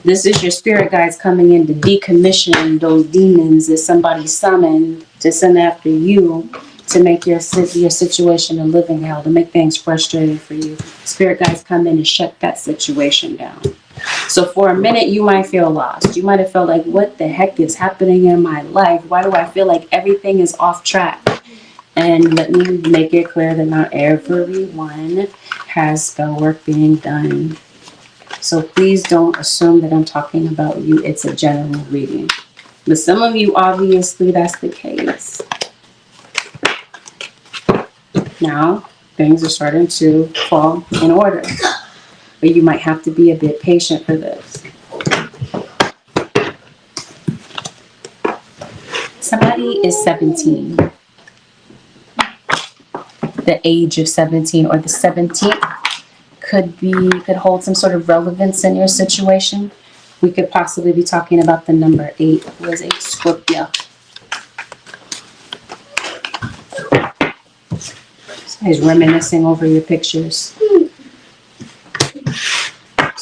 This is your spirit guides coming in to decommission those demons that somebody summoned to send after you to make your situation a living hell, to make things frustrating for you. Spirit guides come in and shut that situation down. So for a minute, you might feel lost. You might have felt like, what the heck is happening in my life? Why do I feel like everything is off track? And let me make it clear that not everyone has spell work being done. So please don't assume that I'm talking about you. It's a general reading. But some of you, obviously, that's the case. Now, things are starting to fall in order. But you might have to be a bit patient for this. Somebody is 17. The age of 17 or the 17th could hold some sort of relevance in your situation. We could possibly be talking about the number 8, who is a Scorpio. Somebody's reminiscing over your pictures.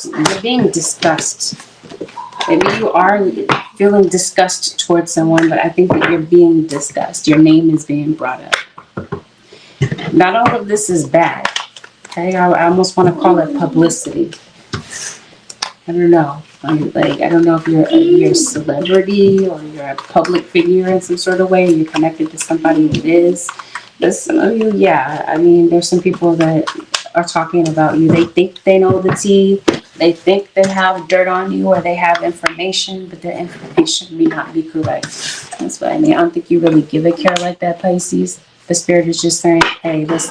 You're being discussed. Maybe you are feeling disgust towards someone, but I think that you're being discussed. Your name is being brought up. Not all of this is bad. Okay, I almost want to call it publicity. I don't know. I don't know if you're a celebrity or you're a public figure in some sort of way. You're connected to somebody that is. But some of you, yeah. I mean, there's some people that are talking about you. They think they know the tea. They think they have dirt on you or they have information, but their information may not be correct. That's what I mean. I don't think you really give a care like that, Pisces. The spirit is just saying, hey, let's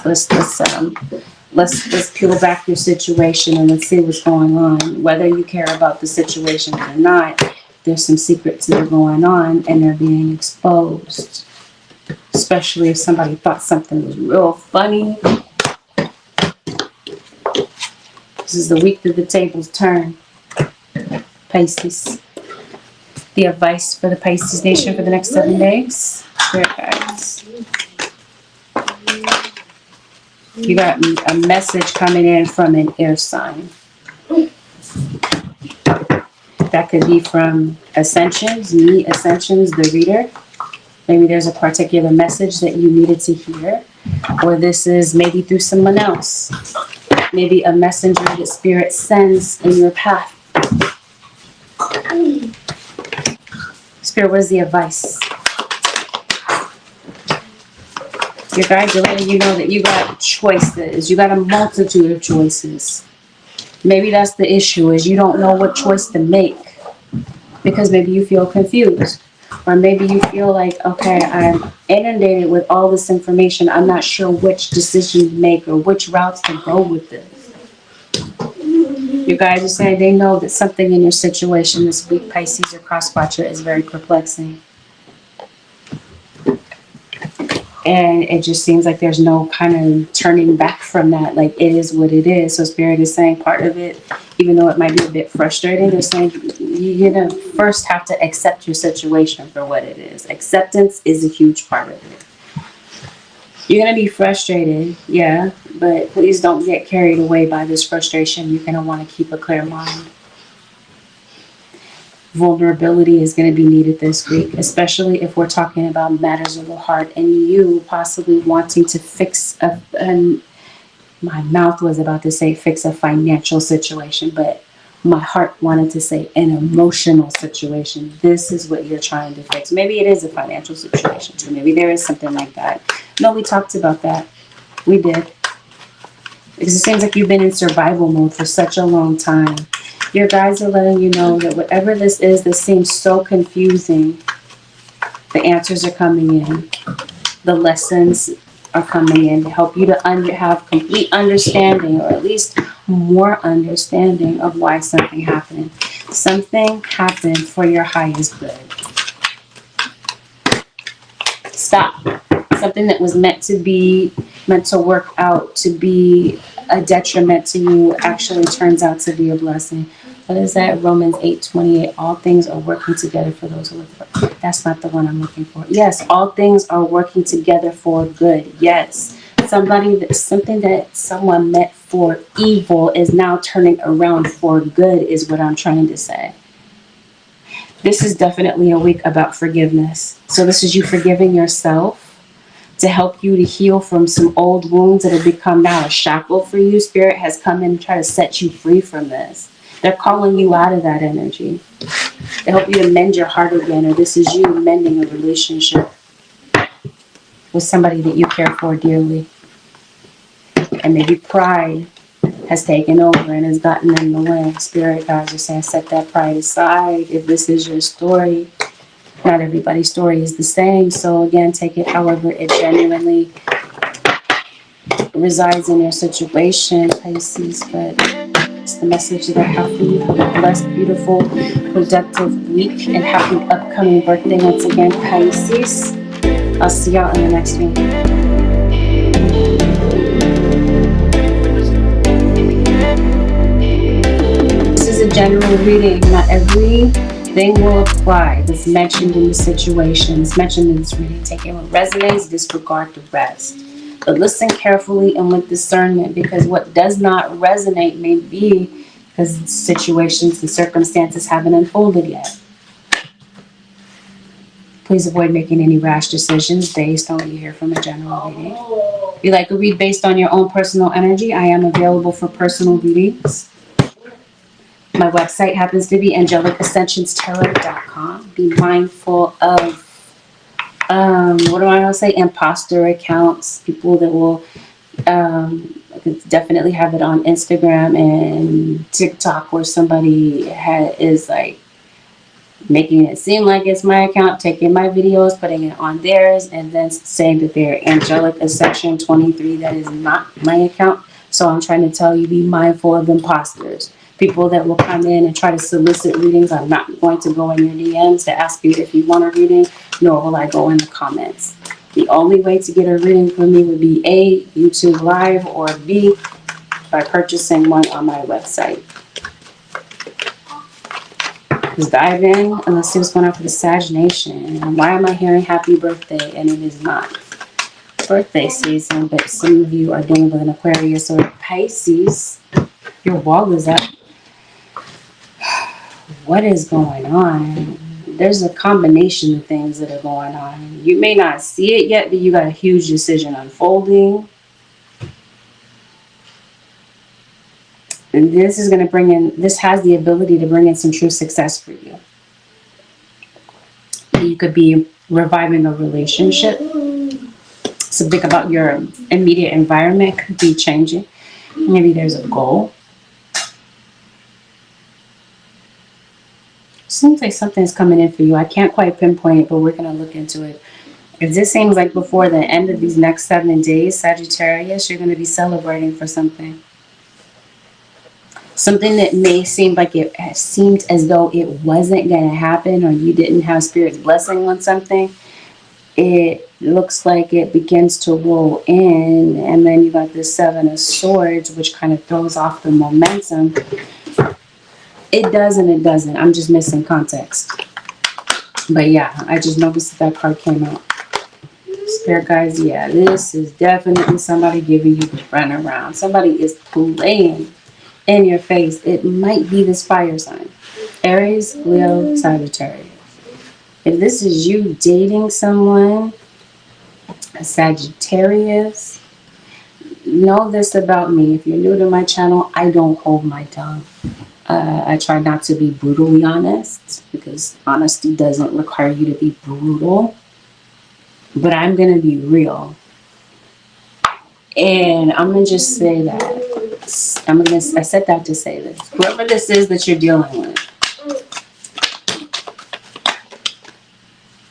peel back your situation and let's see what's going on. Whether you care about the situation or not, there's some secrets that are going on and they're being exposed. Especially if somebody thought something was real funny. This is the week that the tables turn. Pisces. The advice for the Pisces nation for the next 7 days. Spirit guides. You got a message coming in from an air sign. That could be from Ascensions, me, Ascensions, the reader. Maybe there's a particular message that you needed to hear. Or this is maybe through someone else. Maybe a messenger that Spirit sends in your path. Spirit, what is the advice? Your guides are letting you know that you got choices. You got a multitude of choices. Maybe that's the issue, is you don't know what choice to make. Because maybe you feel confused. Or maybe you feel like, okay, I'm inundated with all this information. I'm not sure which decision to make or which routes to go with this. You guys are saying they know that something in your situation this week, Pisces or Crosswatcher, is very perplexing. And it just seems like there's no kind of turning back from that. Like, it is what it is. So Spirit is saying part of it, even though it might be a bit frustrating, they're saying you're going to first have to accept your situation for what it is. Acceptance is a huge part of it. You're going to be frustrated, yeah, but please don't get carried away by this frustration. You're going to want to keep a clear mind. Vulnerability is going to be needed this week, especially if we're talking about matters of the heart and you possibly wanting to fix my mouth was about to say fix a financial situation, but my heart wanted to say an emotional situation. This is what you're trying to fix. Maybe it is a financial situation too. Maybe there is something like that. No, we talked about that. We did. Because it seems like you've been in survival mode for such a long time. Your guides are letting you know that whatever this is that seems so confusing, the answers are coming in. The lessons are coming in to help you to have complete understanding, or at least more understanding of why something happened. Something happened for your highest good. Stop. Something that was meant to work out, to be a detriment to you, actually turns out to be a blessing. What is that? Romans 8:28. All things are working together for those who live for. That's not the one I'm looking for. Yes, all things are working together for good. Yes. Something that someone meant for evil is now turning around for good, is what I'm trying to say. This is definitely a week about forgiveness. So this is you forgiving yourself to help you to heal from some old wounds that have become now a shackle for you. Spirit has come in and try to set you free from this. They're calling you out of that energy. They help you to mend your heart again, or this is you mending a relationship with somebody that you care for dearly. And maybe pride has taken over and has gotten in the way. Spirit guides are saying, set that pride aside. If this is your story, not everybody's story is the same. So again, take it however it genuinely resides in your situation, Pisces. But it's the message that I have for you. Have a blessed, beautiful, productive week, and happy upcoming birthday once again, Pisces. I'll see y'all in the next one. This is a general reading. Not everything will apply that's mentioned in the situation. It's mentioned in this reading. Take it what resonates, disregard the rest. But listen carefully and with discernment, because what does not resonate may be because situations and circumstances haven't unfolded yet. Please avoid making any rash decisions based on what you hear from a general reading. If you like to read based on your own personal energy, I am available for personal readings. My website happens to be AngelicAscensions.com. Be mindful of, what do I want to say? Imposter accounts, people that will, I could definitely have it on Instagram and TikTok where somebody is like making it seem like it's my account, taking my videos, putting it on theirs, and then saying that they're Angelic Ascension 23. That is not my account. So I'm trying to tell you, be mindful of imposters. People that will come in and try to solicit readings. I'm not going to go in your DMs to ask you if you want a reading, nor will I go in the comments. The only way to get a reading from me would be A, YouTube Live, or B, by purchasing one on my website. Let's dive in and let's see what's going on for the Sag Nation. And why am I hearing happy birthday and it is not birthday season, but some of you are dealing with an Aquarius or Pisces. Your wall is up. What is going on? There's a combination of things that are going on. You may not see it yet, but you got a huge decision unfolding. And this is going to bring in, this has the ability to bring in some true success for you. You could be reviving a relationship. Something about your immediate environment could be changing. Maybe there's a goal. Seems like something's coming in for you. I can't quite pinpoint it, but we're going to look into it. If this seems like before the end of these next 7 days, Sagittarius, you're going to be celebrating for something. Something that may seem like it seemed as though it wasn't going to happen, or you didn't have Spirit's blessing on something. It looks like it begins to roll in, and then you got this 7 of Swords, which kind of throws off the momentum. It does and it doesn't. I'm just missing context. But yeah, I just noticed that card came out. Spirit guys, yeah, this is definitely somebody giving you the runaround. Somebody is playing in your face. It might be this fire sign. Aries, Leo, Sagittarius. If this is you dating someone, a Sagittarius, know this about me. If you're new to my channel, I don't hold my tongue. I try not to be brutally honest, because honesty doesn't require you to be brutal. But I'm going to be real. And I'm going to just say that. I said that to say this. Whoever this is that you're dealing with,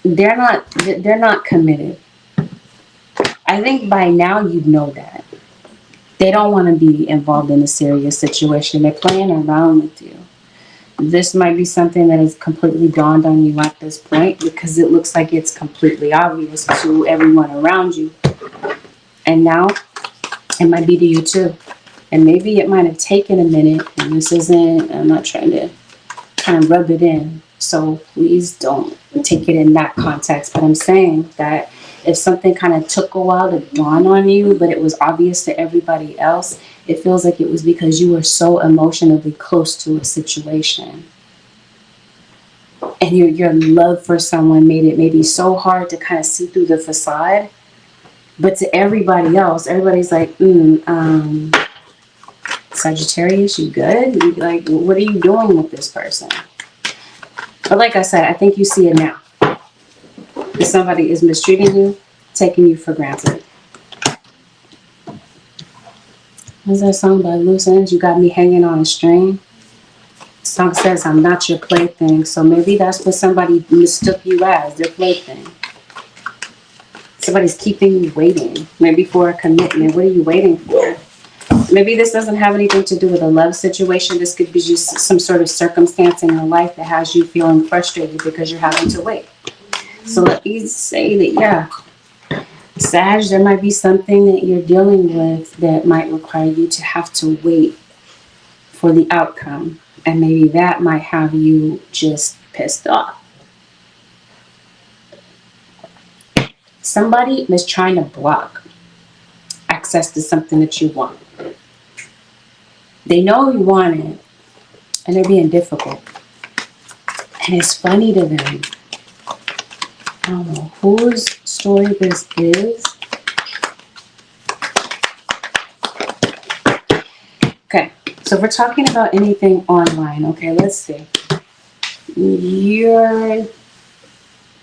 they're not committed. I think by now you know that. They don't want to be involved in a serious situation. They're playing around with you. This might be something that has completely dawned on you at this point, because it looks like it's completely obvious to everyone around you. And now it might be to you too. And maybe it might have taken a minute, and this isn't, I'm not trying to kind of rub it in. So please don't take it in that context. But I'm saying that if something kind of took a while to dawn on you, but it was obvious to everybody else, it feels like it was because you were so emotionally close to a situation. And your love for someone made it maybe so hard to kind of see through the facade But to everybody else, everybody's like, Sagittarius, you good? Like, what are you doing with this person? But like I said, I think you see it now. If somebody is mistreating you, taking you for granted. What's that song by Loose Ends? You got me hanging on a string. The song says, I'm not your plaything. So maybe that's what somebody mistook you as, their plaything. Somebody's keeping you waiting, maybe for a commitment. What are you waiting for? Maybe this doesn't have anything to do with a love situation. This could be just some sort of circumstance in your life that has you feeling frustrated because you're having to wait. So let me say that, yeah, Sag, there might be something that you're dealing with that might require you to have to wait for the outcome. And maybe that might have you just pissed off. Somebody is trying to block access to something that you want. They know you want it, and they're being difficult. And it's funny to them. I don't know whose story this is. Okay, so if we're talking about anything online, okay, let's see.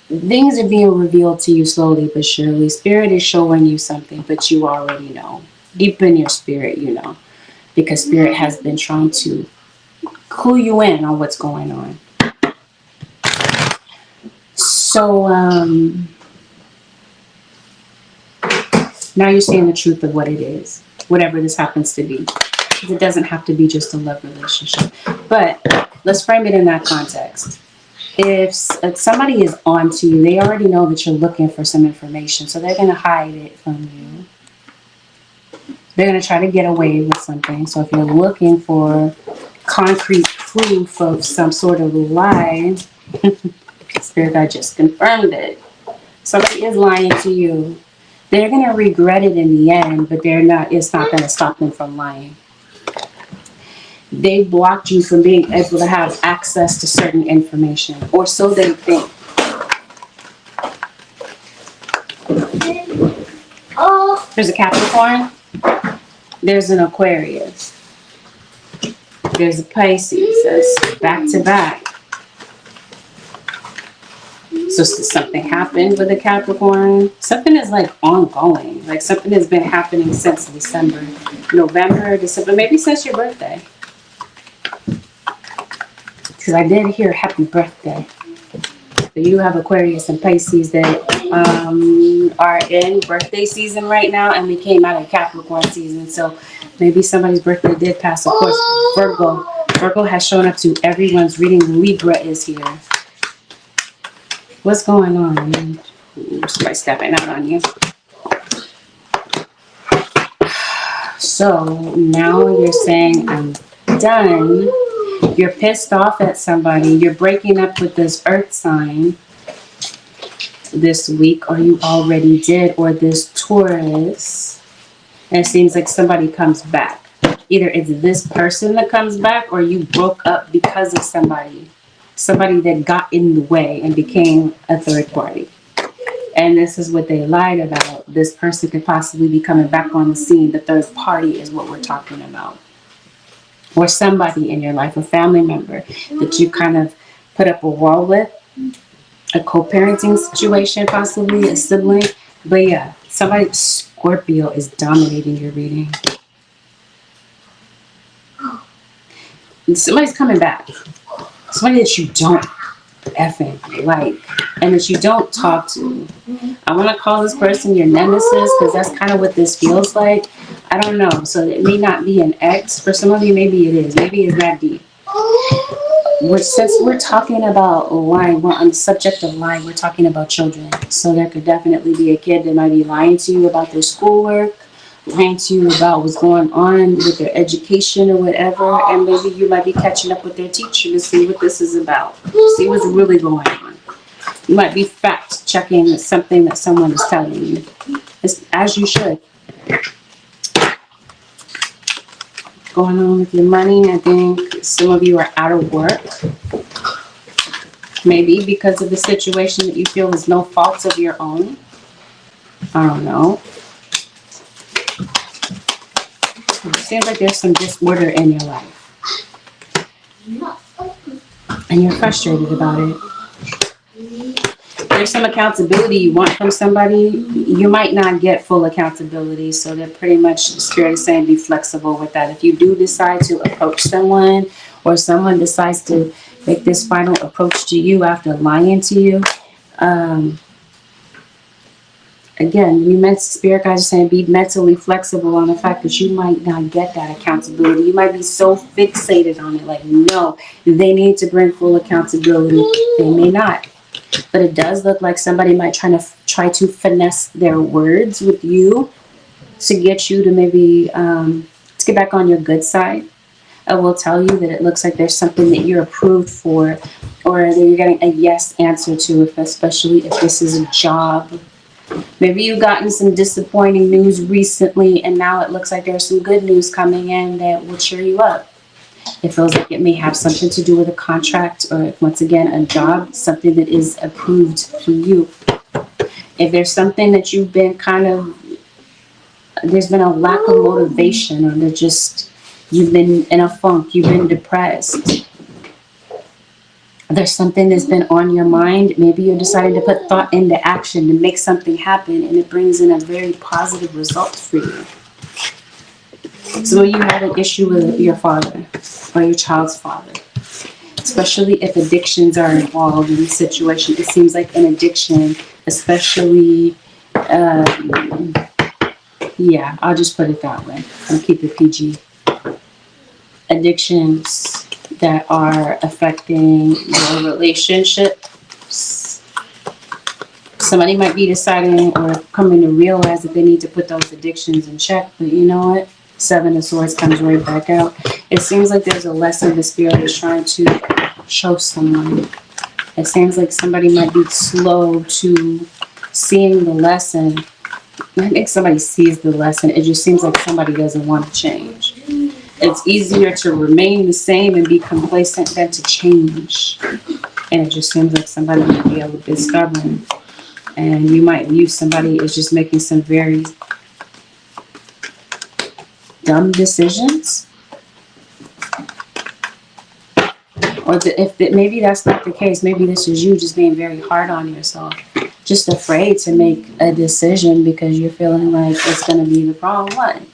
Things are being revealed to you slowly but surely. Spirit is showing you something, but you already know. Deep in your spirit, you know. Because Spirit has been trying to clue you in on what's going on. So, now you're seeing the truth of what it is. Whatever this happens to be. It doesn't have to be just a love relationship. But let's frame it in that context. If somebody is on to you, they already know that you're looking for some information. So they're going to hide it from you. They're going to try to get away with something. So if you're looking for concrete proof of some sort of lie, Spirit guide just confirmed it. Somebody is lying to you. They're going to regret it in the end, but it's not going to stop them from lying. They blocked you from being able to have access to certain information, or so they think. There's a Capricorn. There's an Aquarius. There's a Pisces. That's back to back. So something happened with the Capricorn. Something is like ongoing. Like something has been happening since December, November, December, maybe since your birthday. Because I did hear happy birthday. So you have Aquarius and Pisces that are in birthday season right now, and we came out of Capricorn season. So maybe somebody's birthday did pass. Of course, Virgo. Virgo has shown up to everyone's reading. Libra is here. What's going on? Somebody stepping out on you. So now you're saying, I'm done. You're pissed off at somebody. You're breaking up with this earth sign this week, or you already did, or this Taurus. And it seems like somebody comes back. Either it's this person that comes back, or you broke up because of somebody that got in the way and became a third party. And this is what they lied about. This person could possibly be coming back on the scene. The third party is what we're talking about. Or somebody in your life, a family member that you kind of put up a wall with. A co-parenting situation, possibly a sibling. But yeah, Scorpio is dominating your reading. Somebody's coming back. Somebody that you don't effing like, and that you don't talk to. I want to call this person your nemesis, because that's kind of what this feels like. I don't know. So it may not be an ex. For some of you, maybe it is. Maybe it's that deep. Since we're talking about lying, we're on the subject of lying, we're talking about children. So there could definitely be a kid that might be lying to you about their schoolwork, lying to you about what's going on with their education or whatever, and maybe you might be catching up with their teacher to see what this is about, see what's really going on. You might be fact checking something that someone is telling you, as you should. Going on with your money, I think some of you are out of work. Maybe because of the situation that you feel is no fault of your own. I don't know. It seems like there's some disorder in your life. And you're frustrated about it. There's some accountability you want from somebody. You might not get full accountability, so they're pretty much, the Spirit is saying, be flexible with that. If you do decide to approach someone, or someone decides to make this final approach to you after lying to you, again, Spirit guys are saying, be mentally flexible on the fact that you might not get that accountability. You might be so fixated on it, like, no, they need to bring full accountability. They may not. But it does look like somebody might try to finesse their words with you to get you to maybe to get back on your good side. I will tell you that it looks like there's something that you're approved for, or that you're getting a yes answer to, especially if this is a job. Maybe you've gotten some disappointing news recently, and now it looks like there's some good news coming in that will cheer you up. It feels like it may have something to do with a contract, or once again, a job, something that is approved for you. If there's something that you've been there's been a lack of motivation, or you've been in a funk, you've been depressed. There's something that's been on your mind. Maybe you're deciding to put thought into action to make something happen, and it brings in a very positive result for you. So you have an issue with your father or your child's father, especially if addictions are involved in the situation. It seems like an addiction, especially, yeah, I'll just put it that way. I'll keep it PG. Addictions that are affecting your relationships. Somebody might be deciding or coming to realize that they need to put those addictions in check, but you know what? Seven of Swords comes right back out. It seems like there's a lesson the Spirit is trying to show someone. It seems like somebody might be slow to seeing the lesson. I think somebody sees the lesson. It just seems like somebody doesn't want to change. It's easier to remain the same and be complacent than to change. And it just seems like somebody might be a little bit stubborn. And you might view somebody as just making some very dumb decisions. Or maybe that's not the case. Maybe this is you just being very hard on yourself. Just afraid to make a decision because you're feeling like it's going to be the wrong one.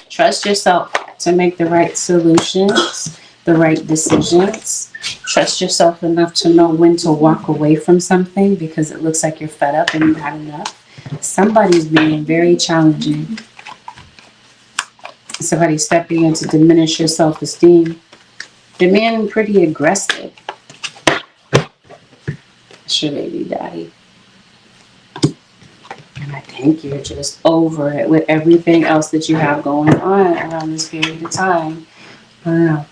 Trust yourself to make the right solutions, the right decisions. Trust yourself enough to know when to walk away from something because it looks like you're fed up and you've had enough. Somebody's being very challenging. Somebody's stepping in to diminish your self-esteem. They're being pretty aggressive. It's your baby daddy. And I think you're just over it with everything else that you have going on around this period of time. I don't know.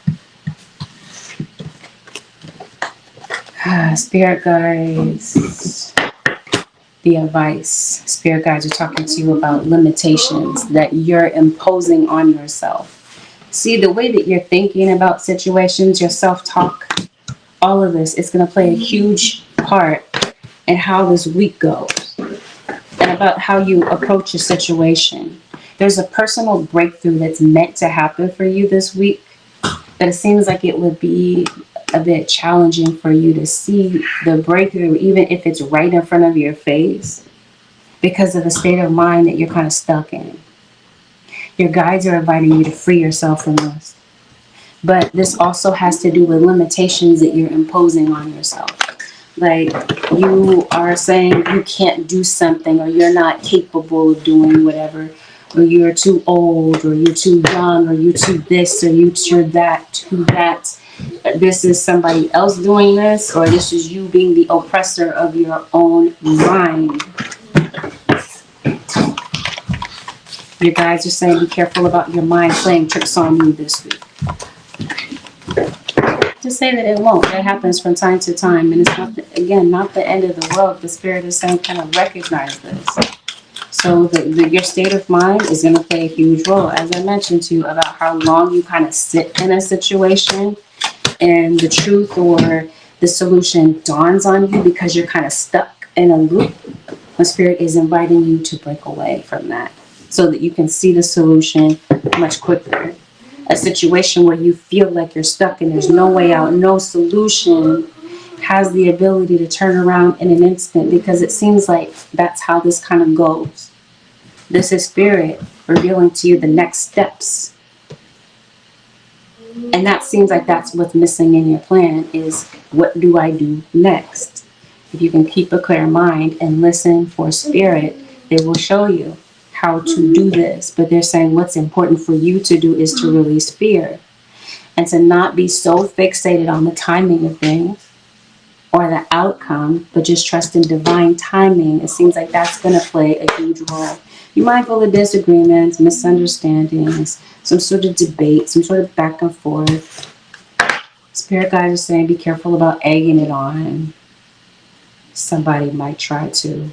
Spirit guides, the advice. Spirit guides are talking to you about limitations that you're imposing on yourself. See, the way that you're thinking about situations, your self-talk, all of this is going to play a huge part in how this week goes and about how you approach a situation. There's a personal breakthrough that's meant to happen for you this week, but it seems like it would be a bit challenging for you to see the breakthrough, even if it's right in front of your face, because of the state of mind that you're kind of stuck in. Your guides are inviting you to free yourself from this. But this also has to do with limitations that you're imposing on yourself. Like you are saying you can't do something, or you're not capable of doing whatever, or you're too old, or you're too young, or you're too this, or you're that, too that. This is somebody else doing this, or this is you being the oppressor of your own mind. Your guides are saying be careful about your mind playing tricks on you this week. To say that it won't. That happens from time to time, and it's not the end of the world. The Spirit is saying kind of recognize this. So your state of mind is going to play a huge role. As I mentioned to you about how long you kind of sit in a situation and the truth or the solution dawns on you because you're kind of stuck in a loop. The Spirit is inviting you to break away from that so that you can see the solution much quicker. A situation where you feel like you're stuck and there's no way out, no solution, has the ability to turn around in an instant, because it seems like that's how this kind of goes. This is Spirit revealing to you the next steps. And that seems like that's what's missing in your plan, is what do I do next? If you can keep a clear mind and listen for Spirit, they will show you how to do this. But they're saying what's important for you to do is to release fear and to not be so fixated on the timing of things or the outcome, but just trust in divine timing. It seems like that's going to play a huge role. Be mindful of disagreements, misunderstandings, some sort of debate, some sort of back and forth. Spirit guides are saying be careful about egging it on. Somebody might try to.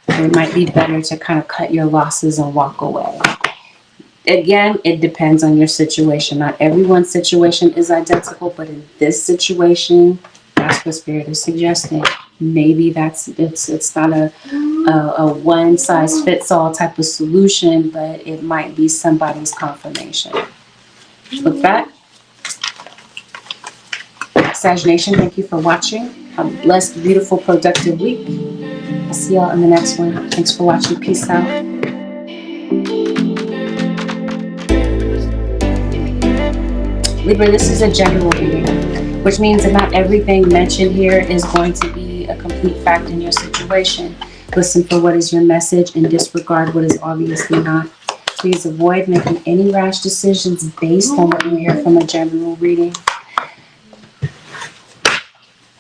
It might be better to kind of cut your losses and walk away. Again, it depends on your situation. Not everyone's situation is identical, but in this situation, that's what Spirit is suggesting. Maybe it's not a one-size-fits-all type of solution, but it might be somebody's confirmation. With that, Sag Nation, thank you for watching. Have a blessed, beautiful, productive week. I'll see y'all in the next one. Thanks for watching. Peace out. Libra, this is a general reading, which means that not everything mentioned here is going to be a complete fact in your situation. Listen for what is your message and disregard what is obviously not. Please avoid making any rash decisions based on what you hear from a general reading.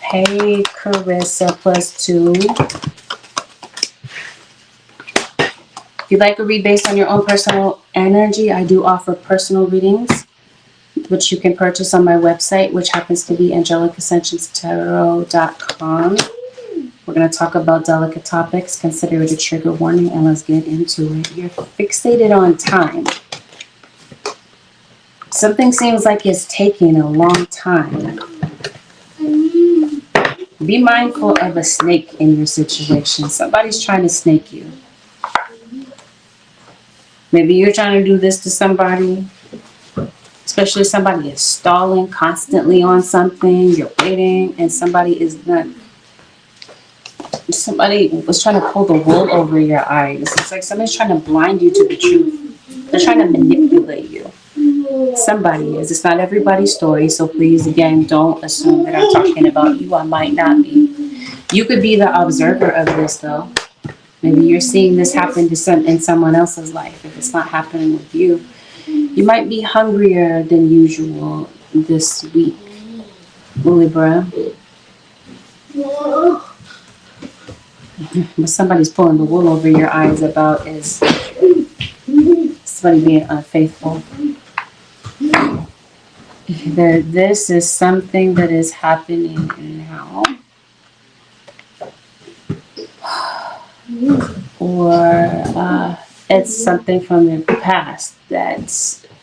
Hey, Carissa +2. If you'd like a read based on your own personal energy, I do offer personal readings, which you can purchase on my website, which happens to be AngelicAscentionsTarot.com. We're going to talk about delicate topics. Consider it a trigger warning, and let's get into it. You're fixated on time. Something seems like it's taking a long time. Be mindful of a snake in your situation. Somebody's trying to snake you. Maybe you're trying to do this to somebody. Especially if somebody is stalling constantly on something, you're waiting, and somebody is not. Somebody was trying to pull the wool over your eyes. It's like somebody's trying to blind you to the truth. They're trying to manipulate you. Somebody is. It's not everybody's story, so please, again, don't assume that I'm talking about you. I might not be. You could be the observer of this, though. Maybe you're seeing this happen to in someone else's life. If it's not happening with you. You might be hungrier than usual this week, Libra. What somebody's pulling the wool over your eyes about is somebody being unfaithful. Either this is something that is happening now, or it's something from the past that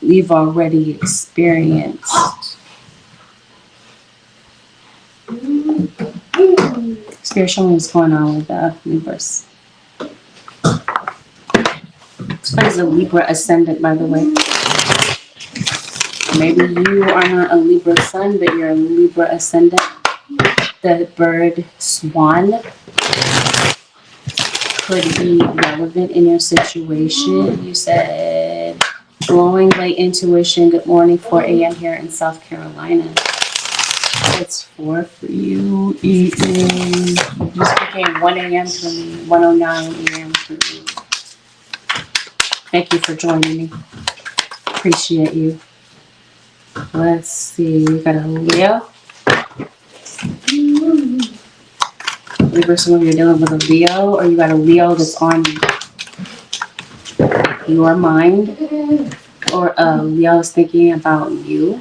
you've already experienced. Spirit, show me what's going on with the Libras. What is a Libra ascendant, by the way? Maybe you are not a Libra sun, but you're a Libra ascendant. The bird swan could be relevant in your situation. You said glowing light intuition. Good morning, 4 a.m. here in South Carolina. It's 4 for you. It is just became 1 a.m. for me, 1:09 a.m. for me. Thank you for joining me. Appreciate you. Let's see. We got a Leo. Libra, some of you are dealing with a Leo, or you got a Leo that's on your mind, or a Leo is thinking about you.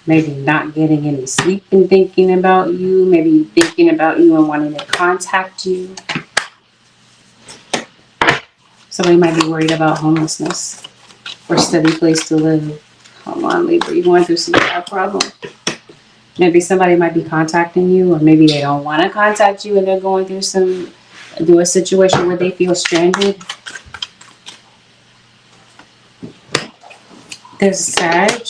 Maybe not getting any sleep and thinking about you. Maybe thinking about you and wanting to contact you. Somebody might be worried about homelessness or steady place to live. Come on, Libra, you're going through some bad problems. Maybe somebody might be contacting you, or maybe they don't want to contact you and they're going through a situation where they feel stranded. There's Sag.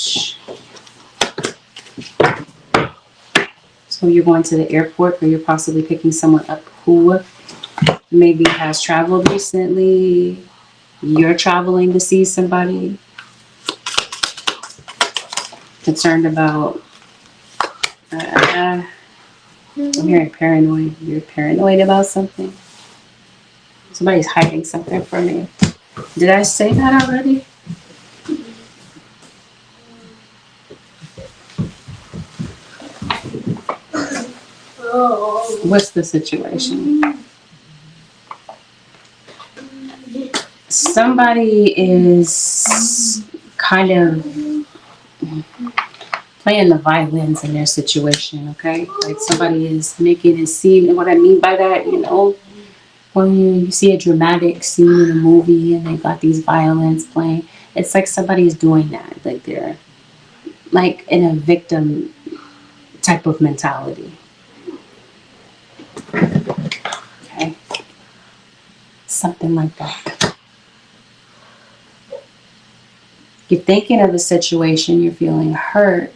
So you're going to the airport, or you're possibly picking someone up who maybe has traveled recently. You're traveling to see somebody. Concerned about, I'm hearing paranoid. You're paranoid about something. Somebody's hiding something from you. Did I say that already? What's the situation? Somebody is kind of playing the violins in their situation, okay? Like somebody is making it seem, and what I mean by that, you know, when you see a dramatic scene in a movie and they got these violins playing, it's like somebody's doing that. Like they're like in a victim type of mentality. Okay? Something like that. You're thinking of a situation, you're feeling hurt,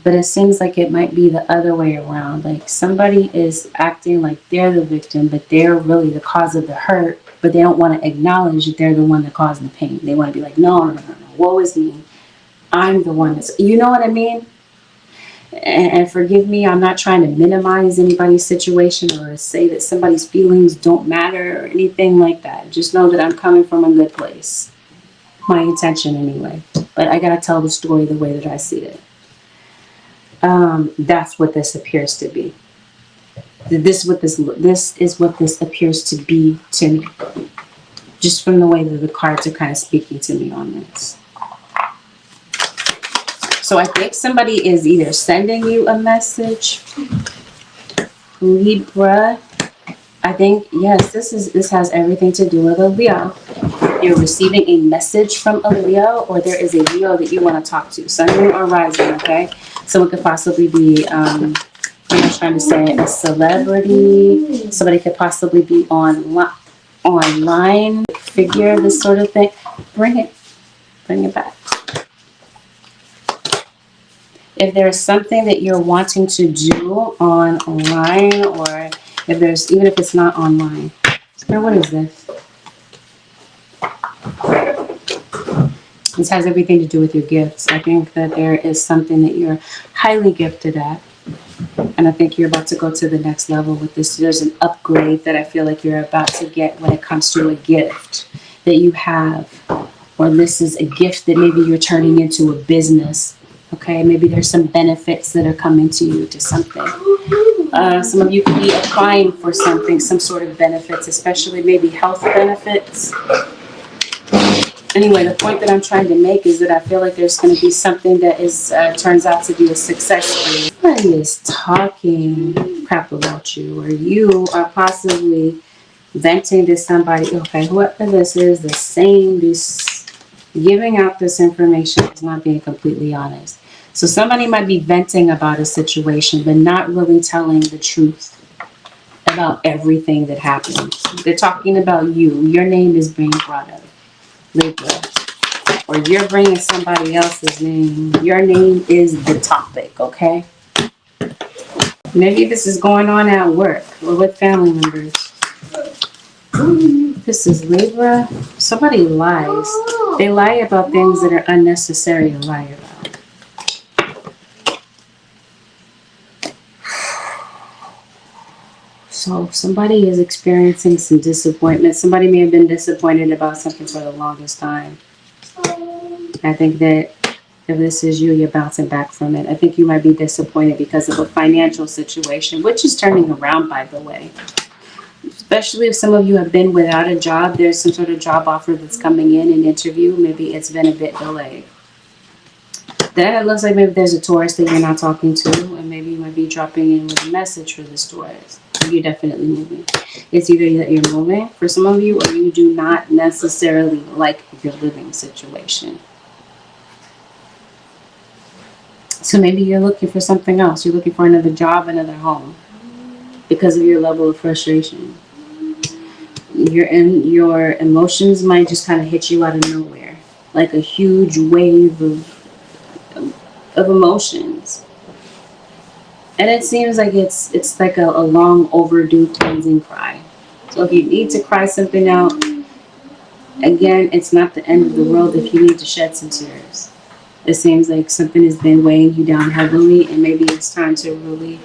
but it seems like it might be the other way around. Like somebody is acting like they're the victim, but they're really the cause of the hurt, but they don't want to acknowledge that they're the one that caused the pain. They want to be like, no, woe is me. I'm the one that's, you know what I mean? And forgive me, I'm not trying to minimize anybody's situation or say that somebody's feelings don't matter or anything like that. Just know that I'm coming from a good place. My intention anyway. But I gotta tell the story the way that I see it. That's what this appears to be. This is what this appears to be to me. Just from the way that the cards are kind of speaking to me on this. So I think somebody is either sending you a message, Libra. I think, yes, this has everything to do with a Leo. You're receiving a message from a Leo, or there is a Leo that you want to talk to. Sun, Moon, or Rising, okay? So it could possibly be, I'm not trying to say a celebrity. Somebody could possibly be online figure, this sort of thing. Bring it back. If there's something that you're wanting to do online, or if there's, even if it's not online. What is this? This has everything to do with your gifts. I think that there is something that you're highly gifted at. And I think you're about to go to the next level with this. There's an upgrade that I feel like you're about to get when it comes to a gift that you have. Or this is a gift that maybe you're turning into a business. Okay, maybe there's some benefits that are coming to you to something. Some of you could be applying for something, some sort of benefits, especially maybe health benefits. Anyway, the point that I'm trying to make is that I feel like there's going to be something that is turns out to be a success for you. Somebody is talking crap about you, or you are possibly venting to somebody. Okay, whoever this is, the same, this giving out this information is not being completely honest. So somebody might be venting about a situation, but not really telling the truth about everything that happened. They're talking about you. Your name is being brought up, Libra. Or you're bringing somebody else's name. Your name is the topic, okay? Maybe this is going on at work or with family members. This is Libra. Somebody lies. They lie about things that are unnecessary to lie about. So somebody is experiencing some disappointment. Somebody may have been disappointed about something for the longest time. I think that if this is you, you're bouncing back from it. I think you might be disappointed because of a financial situation, which is turning around, by the way. Especially if some of you have been without a job, there's some sort of job offer that's coming in, an interview. Maybe it's been a bit delayed. Then it looks like maybe there's a Taurus that you're not talking to, and maybe you might be dropping in with a message for this Taurus. You're definitely moving. It's either that you're moving for some of you, or you do not necessarily like your living situation. So maybe you're looking for something else. You're looking for another job, another home, because of your level of frustration. Your emotions might just kind of hit you out of nowhere, like a huge wave of emotions. And it seems like it's like a long overdue cleansing cry. So if you need to cry something out, again, it's not the end of the world if you need to shed some tears. It seems like something has been weighing you down heavily, and maybe it's time to really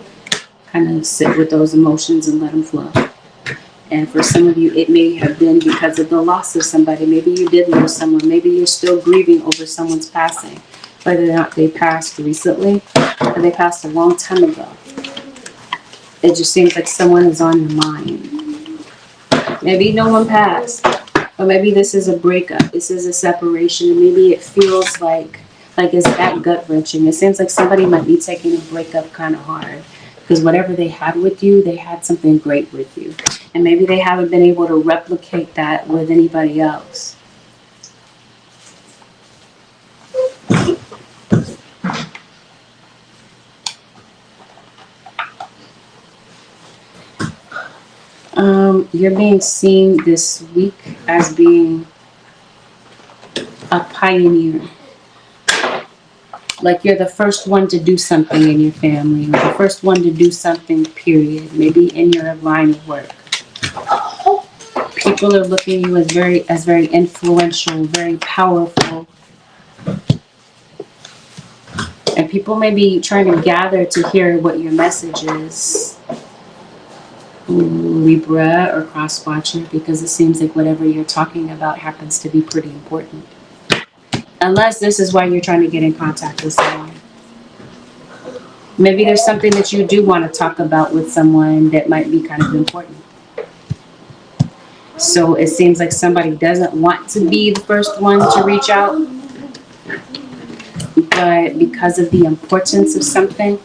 kind of sit with those emotions and let them flow. And for some of you, it may have been because of the loss of somebody. Maybe you did lose someone. Maybe you're still grieving over someone's passing, whether or not they passed recently or they passed a long time ago. It just seems like someone is on your mind. Maybe no one passed, or maybe this is a breakup. This is a separation, and maybe it feels like it's that gut wrenching. It seems like somebody might be taking a breakup kind of hard, because whatever they had with you, they had something great with you, and maybe they haven't been able to replicate that with anybody else. You're being seen this week as being a pioneer. Like you're the first one to do something in your family, or the first one to do something, period. Maybe in your line of work. People are looking at you as very influential, very powerful. And people may be trying to gather to hear what your message is. Libra or cross-watcher, because it seems like whatever you're talking about happens to be pretty important. Unless this is why you're trying to get in contact with someone. Maybe there's something that you do want to talk about with someone that might be kind of important. So it seems like somebody doesn't want to be the first one to reach out, but because of the importance of something,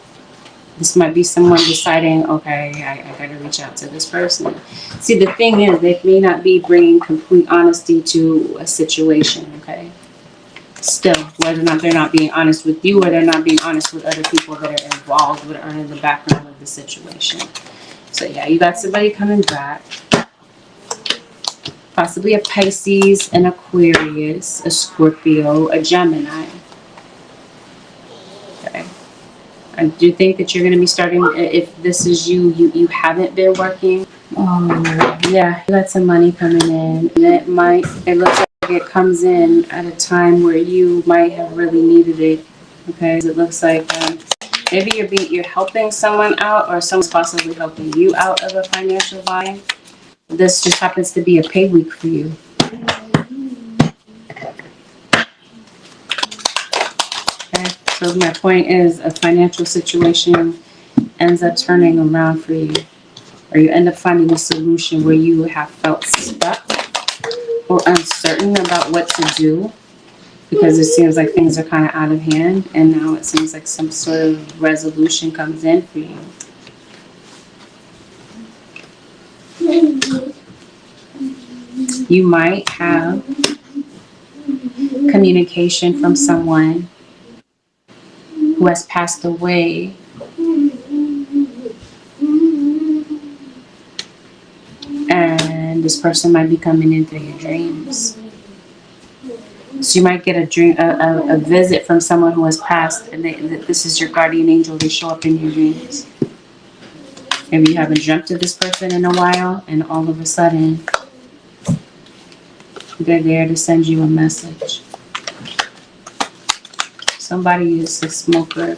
this might be someone deciding, okay, I gotta reach out to this person. See, the thing is, they may not be bringing complete honesty to a situation, okay? Still, whether or not they're not being honest with you, or they're not being honest with other people that are involved with or in the background of the situation. So yeah, you got somebody coming back. Possibly a Pisces, an Aquarius, a Scorpio, a Gemini. Okay. I do think that you're going to be starting, if this is you haven't been working. Oh, yeah, you got some money coming in. And it looks like it comes in at a time where you might have really needed it. Okay, it looks like maybe you're helping someone out, or someone's possibly helping you out of a financial bind. This just happens to be a pay week for you. Okay, so my point is, a financial situation ends up turning around for you, or you end up finding a solution where you have felt stuck or uncertain about what to do, because it seems like things are kind of out of hand, and now it seems like some sort of resolution comes in for you. You might have communication from someone who has passed away, and this person might be coming in through your dreams. So you might get a visit from someone who has passed, and this is your guardian angel. They show up in your dreams. Maybe you haven't dreamt of this person in a while, and all of a sudden, they're there to send you a message. Somebody is a smoker,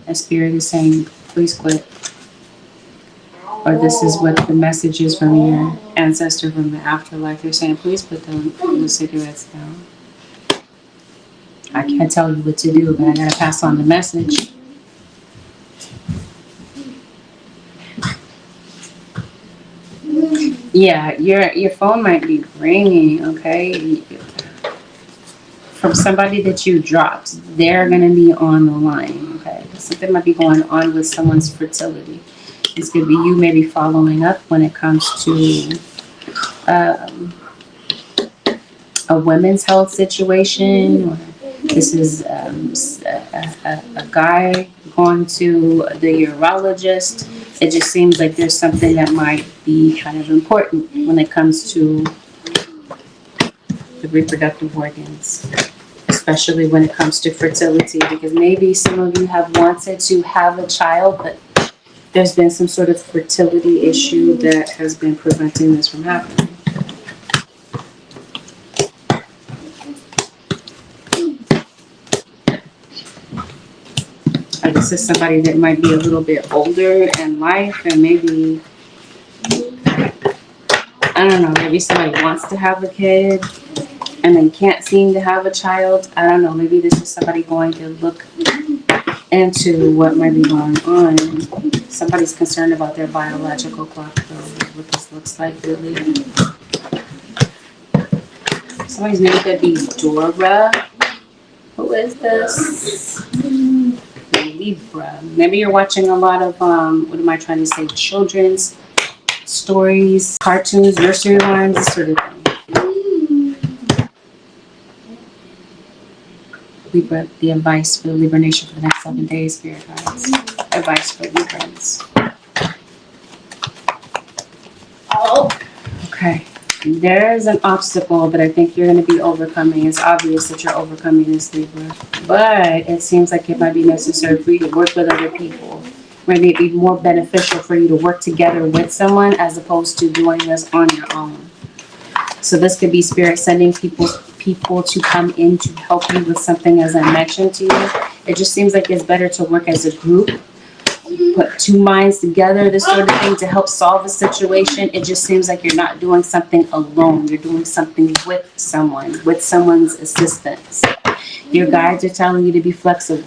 and spirit is saying, please quit. Or this is what the message is from your ancestor from the afterlife. They're saying, please put the cigarettes down. I can't tell you what to do, but I gotta pass on the message. Yeah, your phone might be ringing, okay? From somebody that you dropped. They're going to be on the line, okay? Something might be going on with someone's fertility. This could be you maybe following up when it comes to a women's health situation, or This is a guy going to the urologist. It just seems like there's something that might be kind of important when it comes to the reproductive organs, especially when it comes to fertility, because maybe some of you have wanted to have a child, but there's been some sort of fertility issue that has been preventing this from happening. This is somebody that might be a little bit older in life, and maybe, I don't know, maybe somebody wants to have a kid and then can't seem to have a child. I don't know, maybe this is somebody going to look into what might be going on. Somebody's concerned about their biological clock, though, what this looks like, really. Somebody's name could be Dora. Who is this? Libra. Maybe you're watching a lot of, what am I trying to say, children's stories, cartoons, nursery rhymes, this sort of thing. Libra, the advice for the Libra Nation for the next 7 days, Spirit Guides. Advice for Librans. Oh, okay. There's an obstacle that I think you're going to be overcoming. It's obvious that you're overcoming this, Libra. But it seems like it might be necessary for you to work with other people. Maybe it'd be more beneficial for you to work together with someone as opposed to doing this on your own. So this could be Spirit sending people to come in to help you with something, as I mentioned to you. It just seems like it's better to work as a group. Put two minds together, this sort of thing, to help solve a situation. It just seems like you're not doing something alone. You're doing something with someone's assistance. Your guides are telling you to be flexible.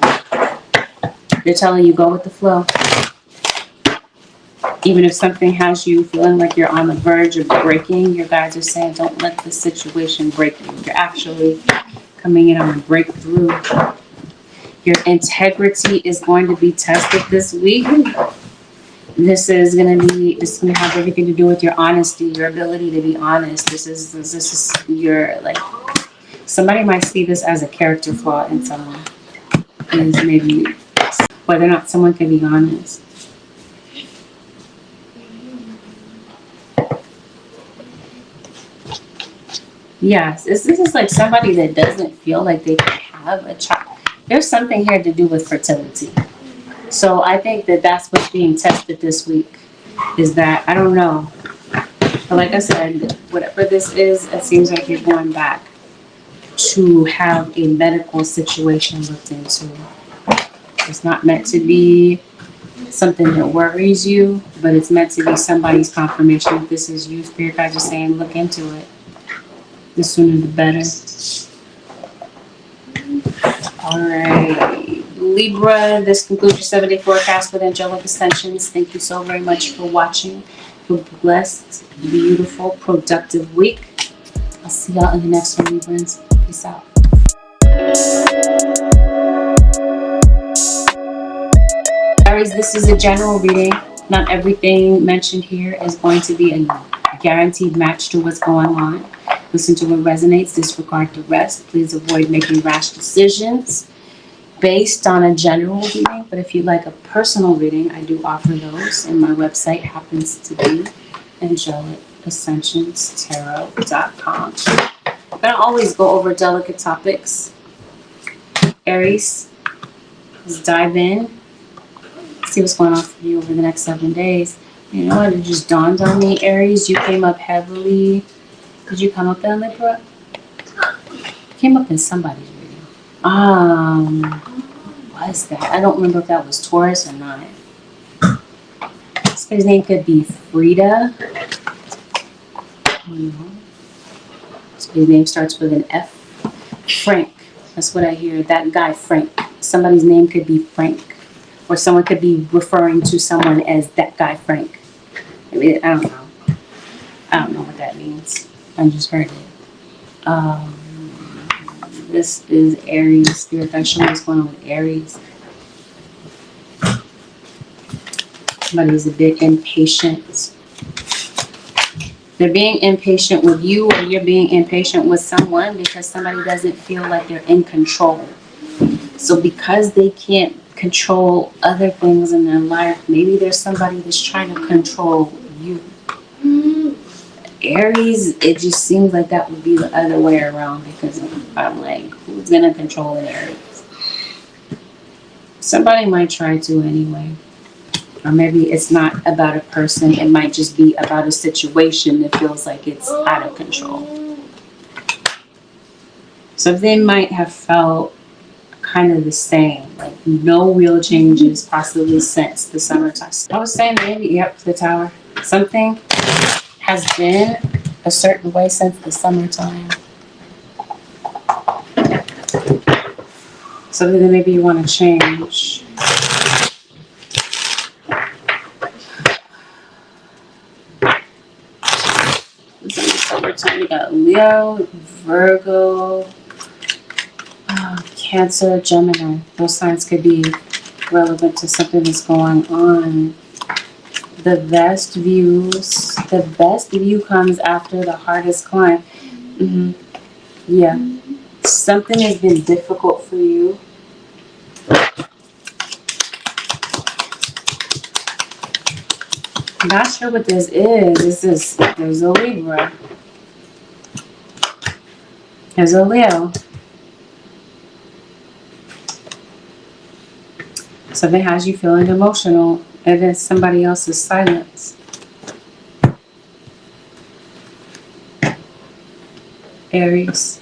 They're telling you go with the flow. Even if something has you feeling like you're on the verge of breaking, your guides are saying don't let the situation break you. You're actually coming in on a breakthrough. Your integrity is going to be tested this week. This is going to have everything to do with your honesty, your ability to be honest. This is your, like, somebody might see this as a character flaw in someone. Is maybe whether or not someone can be honest. Yes, this is like somebody that doesn't feel like they can have a child. There's something here to do with fertility. So I think that that's what's being tested this week, is that, I don't know. But like I said, whatever this is, it seems like you're going back to have a medical situation looked into. It's not meant to be something that worries you, but it's meant to be somebody's confirmation that this is you. Spirit guides are saying look into it. The sooner the better. All right, Libra, this concludes your 7-day forecast with Angelic Ascensions. Thank you so very much for watching. Have a blessed, beautiful, productive week. I'll see y'all in the next one, Librans. Peace out. Aries, this is a general reading. Not everything mentioned here is going to be a guaranteed match to what's going on. Listen to what resonates, disregard the rest. Please avoid making rash decisions based on a general reading. But if you like a personal reading, I do offer those. And my website happens to be AngelicAscensionsTarot.com. I'm going to always go over delicate topics. Aries, let's dive in. See what's going on for you over the next 7 days. You know what? It just dawned on me, Aries. You came up heavily. Did you come up there, Libra? Came up in somebody's reading. What is that? I don't remember if that was Taurus or not. This guy's name could be Frida. This guy's name starts with an F. Frank. That's what I hear. That guy, Frank. Somebody's name could be Frank. Or someone could be referring to someone as that guy, Frank. I mean, I don't know. I don't know what that means. I just heard it. This is Aries. Spirit guide, show me what's going on with Aries. Somebody's a bit impatient. They're being impatient with you, or you're being impatient with someone because somebody doesn't feel like they're in control. So because they can't control other things in their life, maybe there's somebody that's trying to control you. Aries, it just seems like that would be the other way around, because I'm like, who's going to control an Aries? Somebody might try to anyway. Or maybe it's not about a person. It might just be about a situation that feels like it's out of control. So they might have felt kind of the same, like no real changes possibly since the summertime. I was saying maybe, yep, the Tower. Something has been a certain way since the summertime. Something that maybe you want to change. Summertime, you got Leo, Virgo, Cancer, Gemini. Those signs could be relevant to something that's going on. The best view comes after the hardest climb. Yeah. Something has been difficult for you. I'm not sure what this is. There's a Libra. There's a Leo. Something has you feeling emotional, and then somebody else's silence. Aries.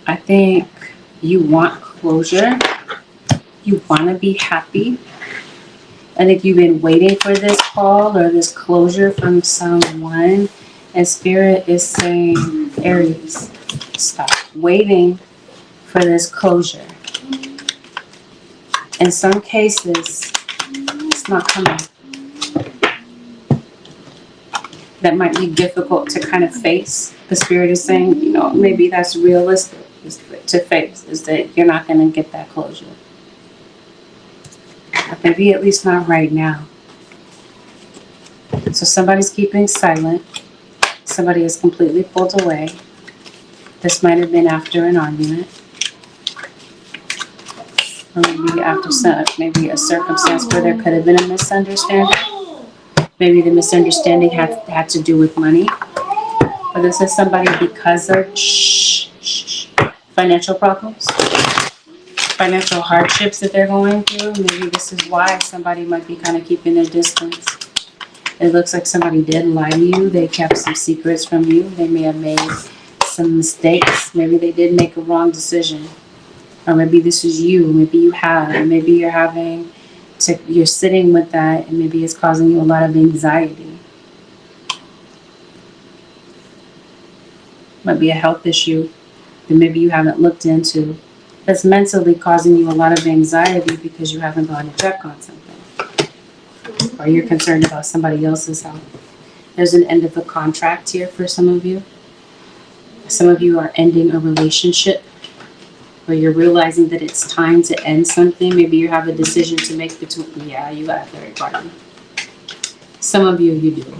I think you want closure. You want to be happy. I think you've been waiting for this call or this closure from someone. And Spirit is saying, Aries, stop waiting for this closure. In some cases, it's not coming. That might be difficult to kind of face. The Spirit is saying, you know, maybe that's realistic to face, is that you're not going to get that closure. But maybe at least not right now. So somebody's keeping silent. Somebody is completely pulled away. This might have been after an argument. Or maybe after maybe a circumstance where there could have been a misunderstanding. Maybe the misunderstanding had to do with money. Or this is somebody because of financial problems, financial hardships that they're going through. Maybe this is why somebody might be kind of keeping their distance. It looks like somebody did lie to you. They kept some secrets from you. They may have made some mistakes. Maybe they did make a wrong decision. Or maybe this is you. Maybe you have. And maybe you're sitting with that, and maybe it's causing you a lot of anxiety. Might be a health issue that maybe you haven't looked into. That's mentally causing you a lot of anxiety because you haven't gone to check on something. Or you're concerned about somebody else's health. There's an end of a contract here for some of you. Some of you are ending a relationship, or you're realizing that it's time to end something. Maybe you have a decision to make between, yeah, you got a third party. Some of you do.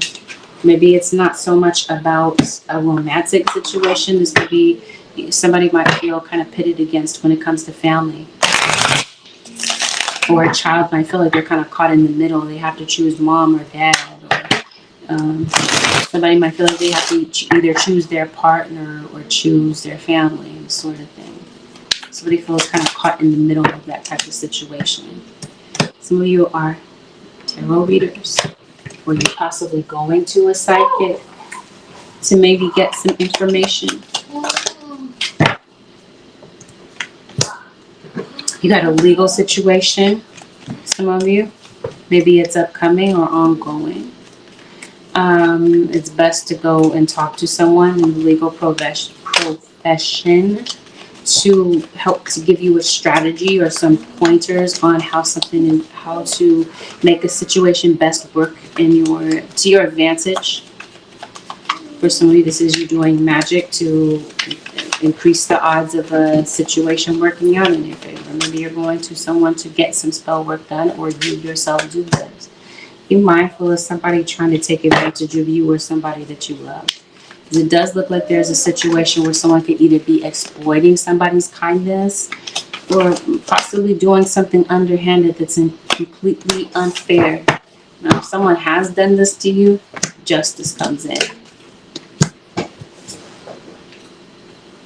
Maybe it's not so much about a romantic situation. This could be, somebody might feel kind of pitted against when it comes to family. Or a child might feel like they're kind of caught in the middle. They have to choose mom or dad. Or somebody might feel like they have to either choose their partner or choose their family, sort of thing. Somebody feels kind of caught in the middle of that type of situation. Some of you are tarot readers, or you're possibly going to a psychic to maybe get some information. You got a legal situation, some of you. Maybe it's upcoming or ongoing. It's best to go and talk to someone in the legal profession to help to give you a strategy or some pointers on how to make a situation best work to your advantage. For some of you, this is you doing magic to increase the odds of a situation working out in your favor. Maybe you're going to someone to get some spell work done, or you yourself do this. Be mindful of somebody trying to take advantage of you or somebody that you love. It does look like there's a situation where someone could either be exploiting somebody's kindness or possibly doing something underhanded that's completely unfair. Now, if someone has done this to you, justice comes in.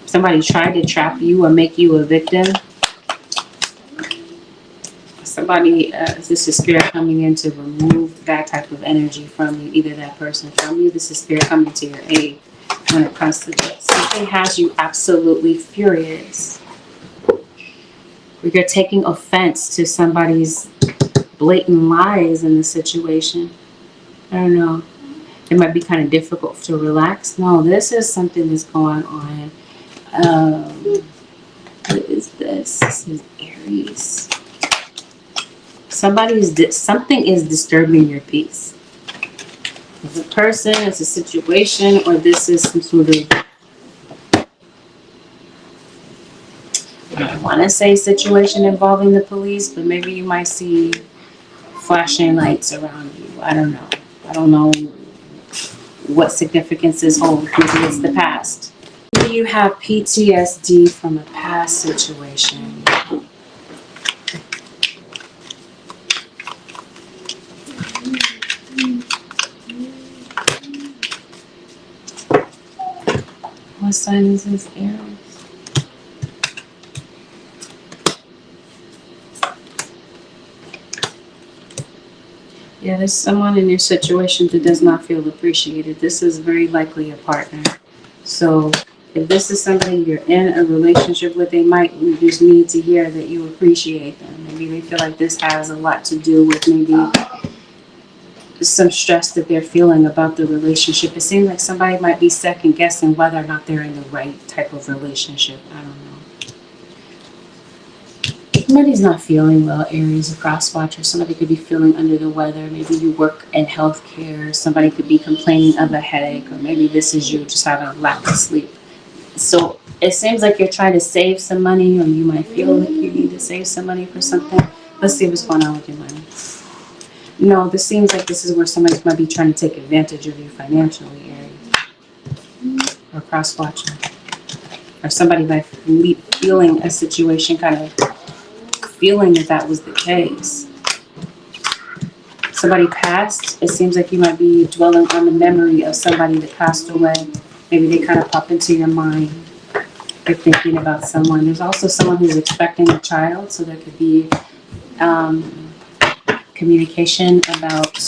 If somebody tried to trap you or make you a victim, somebody, this is spirit coming in to remove that type of energy from you, either that person from you. This is spirit coming to your aid when it comes to this. Something has you absolutely furious. You're taking offense to somebody's blatant lies in the situation. I don't know. It might be kind of difficult to relax. No, this is something that's going on. What is this? This is Aries. Something is disturbing your peace. It's a person, it's a situation, or this is some sort of, I don't want to say situation involving the police, but maybe you might see flashing lights around you. I don't know. I don't know what significance this holds. Maybe it's the past. Maybe you have PTSD from a past situation. What sign is this? Aries. Yeah, there's someone in your situation that does not feel appreciated. This is very likely a partner. So if this is somebody you're in a relationship with, they might just need to hear that you appreciate them. Maybe they feel like this has a lot to do with maybe some stress that they're feeling about the relationship. It seems like somebody might be second guessing whether or not they're in the right type of relationship. I don't know. Somebody's not feeling well, Aries, a cross watcher. Somebody could be feeling under the weather. Maybe you work in healthcare. Somebody could be complaining of a headache, or maybe this is you just having a lack of sleep. So it seems like you're trying to save some money, or you might feel like you need to save some money for something. Let's see what's going on with your money. No, this seems like this is where somebody might be trying to take advantage of you financially, Aries. Or cross-watching. Or somebody might be feeling a situation, kind of feeling that was the case. Somebody passed. It seems like you might be dwelling on the memory of somebody that passed away. Maybe they kind of pop into your mind. You're thinking about someone. There's also someone who's expecting a child, so there could be communication about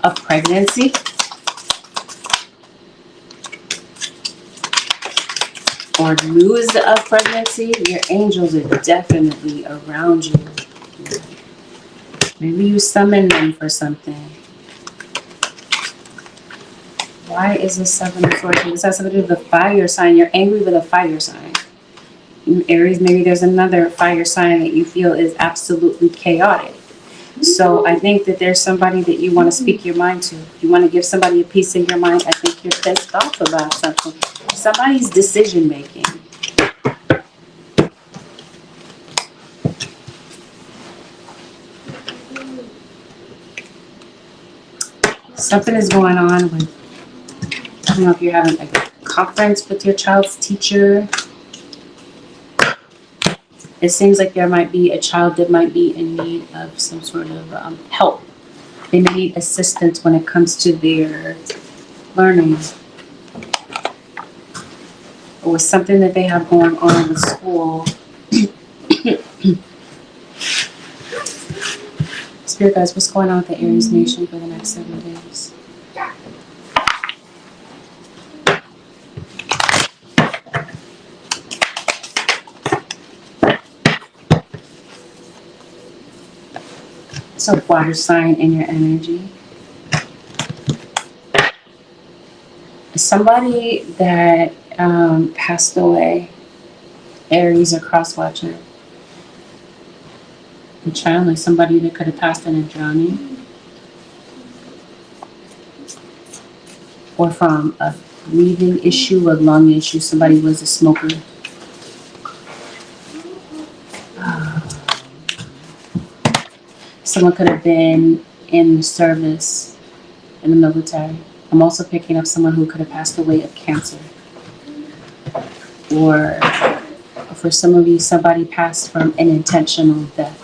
a pregnancy. Or news of pregnancy. Your angels are definitely around you. Maybe you summon them for something. Why is this 7 of Swords? This has something to do with a fire sign. You're angry with a fire sign. In Aries, maybe there's another fire sign that you feel is absolutely chaotic. So I think that there's somebody that you want to speak your mind to. You want to give somebody a piece of your mind. I think you're pissed off about something. Somebody's decision making. Something is going on with, I don't know if you're having a conference with your child's teacher. It seems like there might be a child that might be in need of some sort of help. They may need assistance when it comes to their learning. Or with something that they have going on with school. Spirit guys, what's going on with the Aries nation for the next 7 days? So water sign in your energy. Somebody that passed away, Aries or cross-watcher. I'm trying, like somebody that could have passed in a drowning. Or from a breathing issue, a lung issue. Somebody was a smoker. Someone could have been in the service, in the military. I'm also picking up someone who could have passed away of cancer. Or for some of you, somebody passed from an intentional death.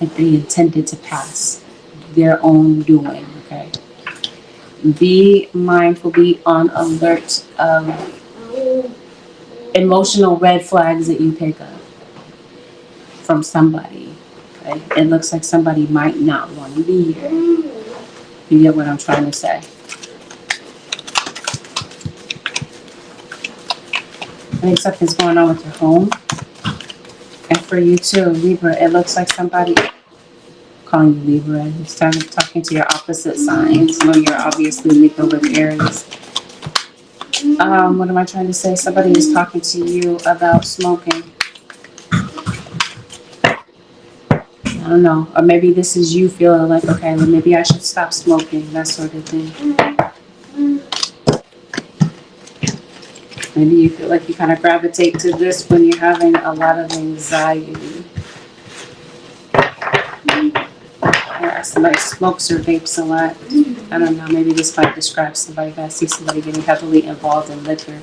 Like they intended to pass. Their own doing, okay? Be mindful, be on alert of emotional red flags that you pick up from somebody, okay? It looks like somebody might not want to be here. You get what I'm trying to say? I think something's going on with your home. And for you too, Libra, it looks like somebody, calling you Libra, it's time to talking to your opposite signs. Well, you're obviously Libra with Aries. What am I trying to say? Somebody is talking to you about smoking. I don't know. Or maybe this is you feeling like, okay, well, maybe I should stop smoking, that sort of thing. Maybe you feel like you kind of gravitate to this when you're having a lot of anxiety. Or somebody smokes or vapes a lot. I don't know. Maybe this might describe somebody. If I see somebody getting heavily involved in liquor.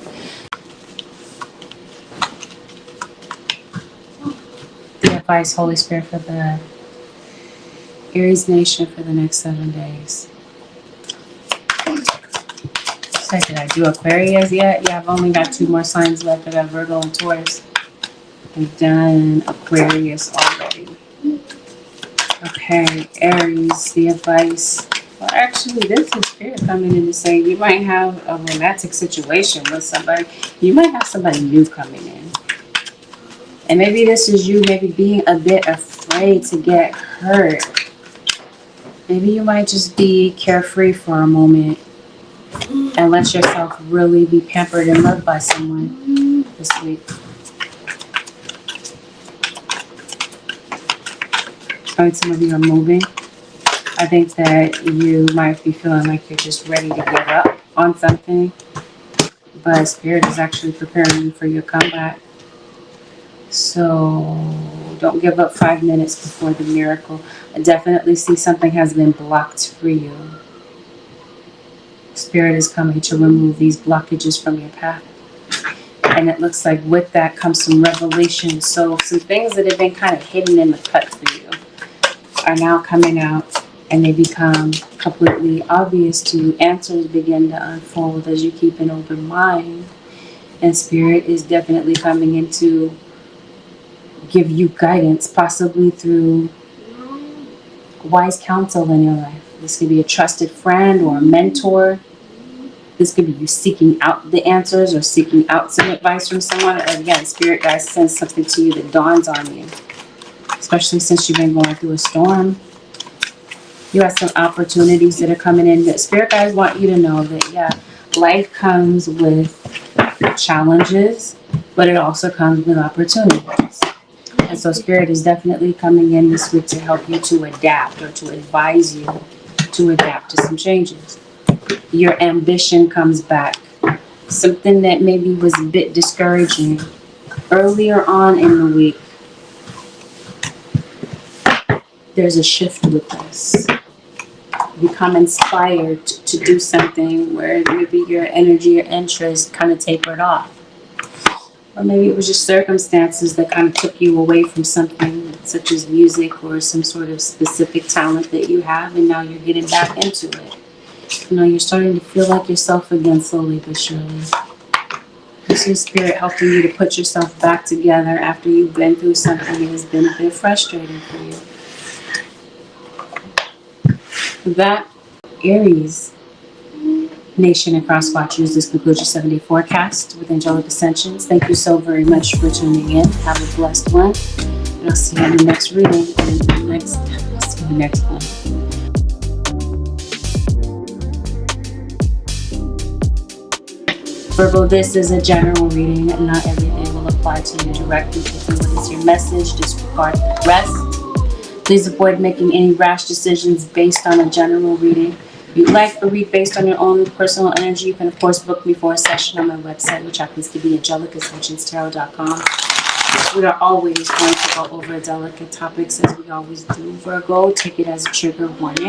The advice, Holy Spirit, for the Aries nation for the next 7 days. So did I do Aquarius yet? Yeah, I've only got 2 more signs left. I got Virgo and Taurus. I've done Aquarius already. Okay, Aries, the advice. Well, actually, this is Spirit coming in to say you might have a romantic situation with somebody. You might have somebody new coming in. And maybe this is you maybe being a bit afraid to get hurt. Maybe you might just be carefree for a moment and let yourself really be pampered and loved by someone this week. Some of you are moving. I think that you might be feeling like you're just ready to give up on something. But Spirit is actually preparing you for your comeback. So don't give up 5 minutes before the miracle. I definitely see something has been blocked for you. Spirit is coming to remove these blockages from your path. And it looks like with that comes some revelation. So some things that have been kind of hidden in the cut for you are now coming out, and they become completely obvious to you. Answers begin to unfold as you keep an open mind. And Spirit is definitely coming in to give you guidance, possibly through wise counsel in your life. This could be a trusted friend or a mentor. This could be you seeking out the answers or seeking out some advice from someone. And again, Spirit guys sends something to you that dawns on you. Especially since you've been going through a storm. You have some opportunities that are coming in. That Spirit guys want you to know that, yeah, life comes with challenges, but it also comes with opportunities. And so Spirit is definitely coming in this week to help you to adapt, or to advise you to adapt to some changes. Your ambition comes back. Something that maybe was a bit discouraging earlier on in the week. There's a shift with this. Become inspired to do something where maybe your energy or interest kind of tapered off. Or maybe it was just circumstances that kind of took you away from something such as music or some sort of specific talent that you have, and now you're getting back into it. You know, you're starting to feel like yourself again slowly but surely. This is Spirit helping you to put yourself back together after you've been through something that has been a bit frustrating for you. That, Aries nation and cross watchers, this concludes your 7-day forecast with Angelic Ascensions. Thank you so very much for tuning in. Have a blessed one. And I'll see you in the next reading and the next one. Virgo, this is a general reading, and not everything will apply to you directly. What is your message? Disregard the rest. Please avoid making any rash decisions based on a general reading. If you'd like a read based on your own personal energy, you can of course book me for a session on my website, which happens to be AngelicAscensions.com. We are always going to go over delicate topics as we always do, Virgo. Take it as a trigger warning.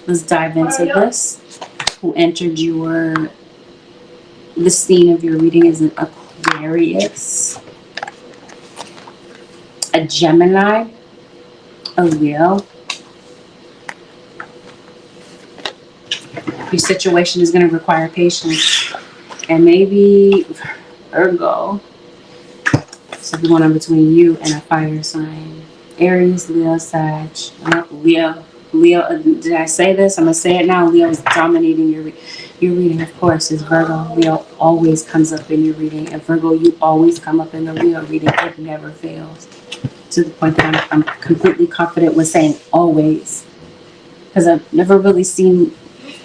Let's dive into this. Who entered the scene of your reading is an Aquarius, a Gemini, a Leo. Your situation is going to require patience. And maybe Virgo. So the one in between you and a fire sign. Aries, Leo, Sag. Leo. Did I say this? I'm going to say it now. Leo is dominating your reading, of course, is Virgo. Leo always comes up in your reading. And Virgo, you always come up in the Leo reading. It never fails. To the point that I'm completely confident with saying always. Because I've never really seen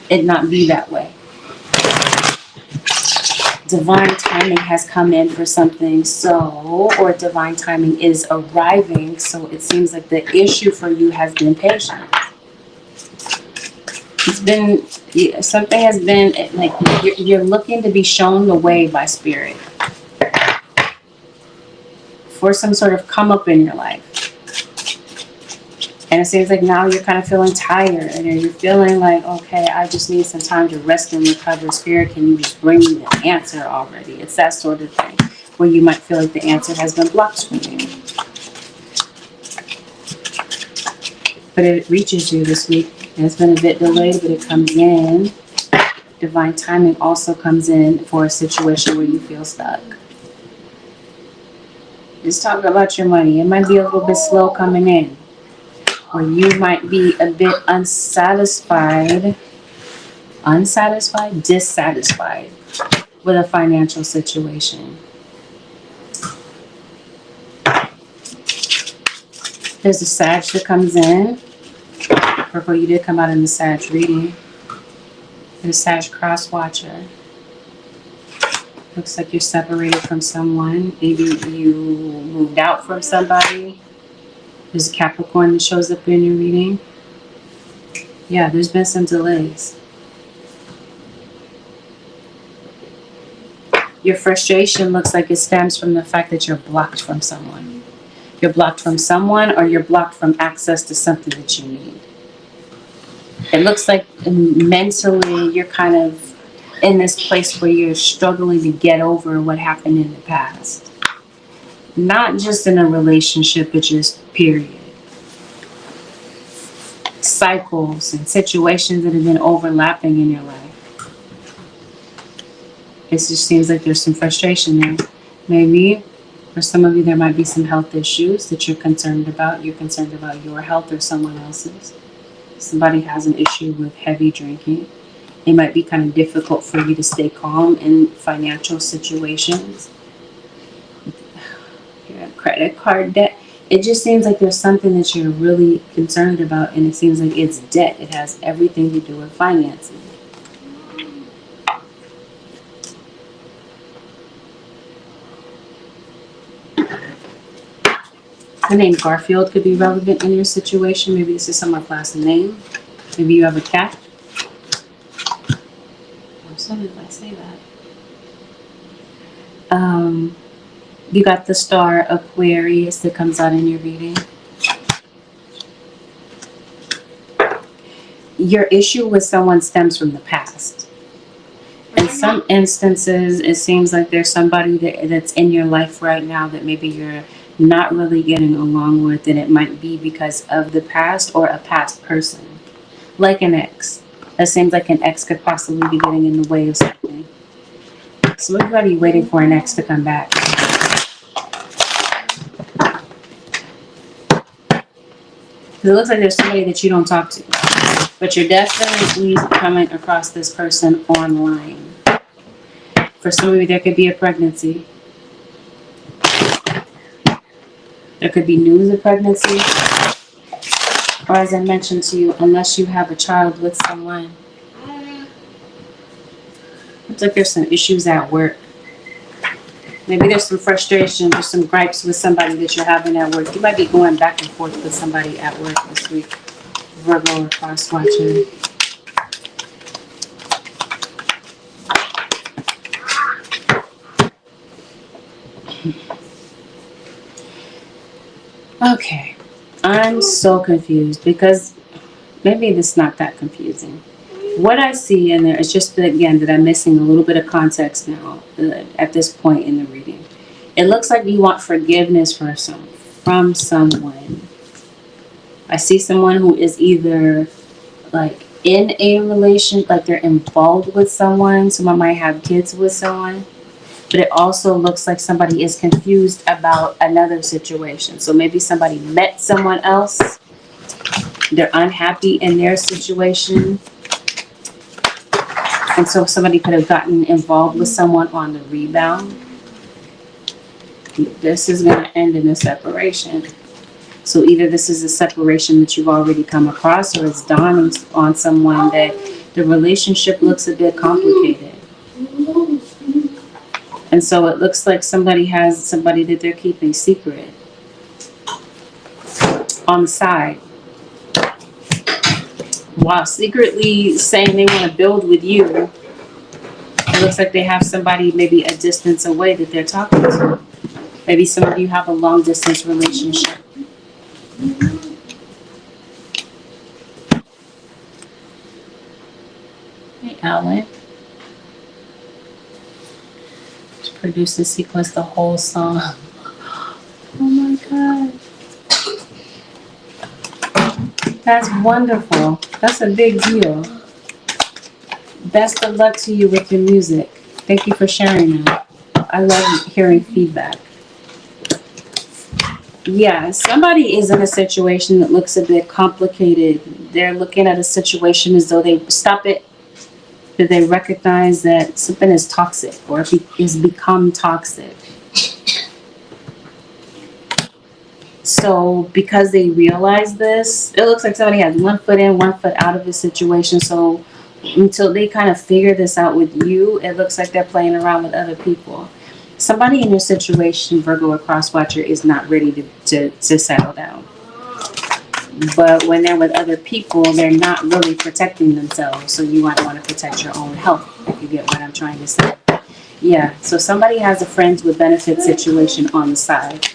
it not be that way. Divine timing has come in for something, or divine timing is arriving, so it seems like the issue for you has been patience. It's been, something has been, like, you're looking to be shown the way by spirit for some sort of come up in your life. And it seems like now you're kind of feeling tired and you're feeling like, okay, I just need some time to rest and recover. Spirit, can you just bring me the answer already? It's that sort of thing where you might feel like the answer has been blocked from you. But it reaches you this week. It's been a bit delayed, but it comes in. Divine timing also comes in for a situation where you feel stuck. Just talk about your money. It might be a little bit slow coming in. Or you might be a bit dissatisfied with a financial situation. There's a Sag that comes in. Purple, you did come out in the Sag reading. There's a Sag cross watcher. Looks like you're separated from someone. Maybe you moved out from somebody. There's a Capricorn that shows up in your reading. Yeah, there's been some delays. Your frustration looks like it stems from the fact that you're blocked from someone. You're blocked from someone, or you're blocked from access to something that you need. It looks like mentally you're kind of in this place where you're struggling to get over what happened in the past. Not just in a relationship, but just period. Cycles and situations that have been overlapping in your life. It just seems like there's some frustration there. Maybe for some of you there might be some health issues that you're concerned about. You're concerned about your health or someone else's. Somebody has an issue with heavy drinking. It might be kind of difficult for you to stay calm in financial situations. Credit card debt. It just seems like there's something that you're really concerned about, and it seems like it's debt. It has everything to do with financing. The name Garfield could be relevant in your situation. Maybe this is someone's last name. Maybe you have a cat. I'm sorry if I say that. You got the star Aquarius that comes out in your reading. Your issue with someone stems from the past. In some instances, it seems like there's somebody that's in your life right now that maybe you're not really getting along with, and it might be because of the past or a past person. Like an ex. It seems like an ex could possibly be getting in the way of something. So everybody waiting for an ex to come back. It looks like there's somebody that you don't talk to, but you're definitely coming across this person online. For some of you, there could be a pregnancy. There could be news of pregnancy. Or as I mentioned to you, unless you have a child with someone. Looks like there's some issues at work. Maybe there's some frustration, there's some gripes with somebody that you're having at work. You might be going back and forth with somebody at work this week. Virgo or cross watching. Okay. I'm so confused because maybe this is not that confusing. What I see in there is just that, again, that I'm missing a little bit of context now at this point in the reading. It looks like you want forgiveness from someone. I see someone who is either like in a relation, like they're involved with someone. Someone might have kids with someone. But it also looks like somebody is confused about another situation. So maybe somebody met someone else. They're unhappy in their situation. And so somebody could have gotten involved with someone on the rebound. This is going to end in a separation. So either this is a separation that you've already come across, or it's dawning on someone that the relationship looks a bit complicated. And so it looks like somebody has somebody that they're keeping secret on the side, while secretly saying they want to build with you. It looks like they have somebody maybe a distance away that they're talking to. Maybe some of you have a long distance relationship. Hey, Alan. Just produce the sequence, the whole song. Oh my God. That's wonderful. That's a big deal. Best of luck to you with your music. Thank you for sharing that. I love hearing feedback. Yeah, somebody is in a situation that looks a bit complicated. They're looking at a situation as though they stop it, that they recognize that something is toxic or is become toxic. So because they realize this, it looks like somebody has 1 foot in, 1 foot out of the situation. So until they kind of figure this out with you, it looks like they're playing around with other people. Somebody in your situation, Virgo or Crosswatcher, is not ready to settle down. But when they're with other people, they're not really protecting themselves. So you might want to protect your own health, if you get what I'm trying to say. Yeah, so somebody has a friends with benefits situation on the side.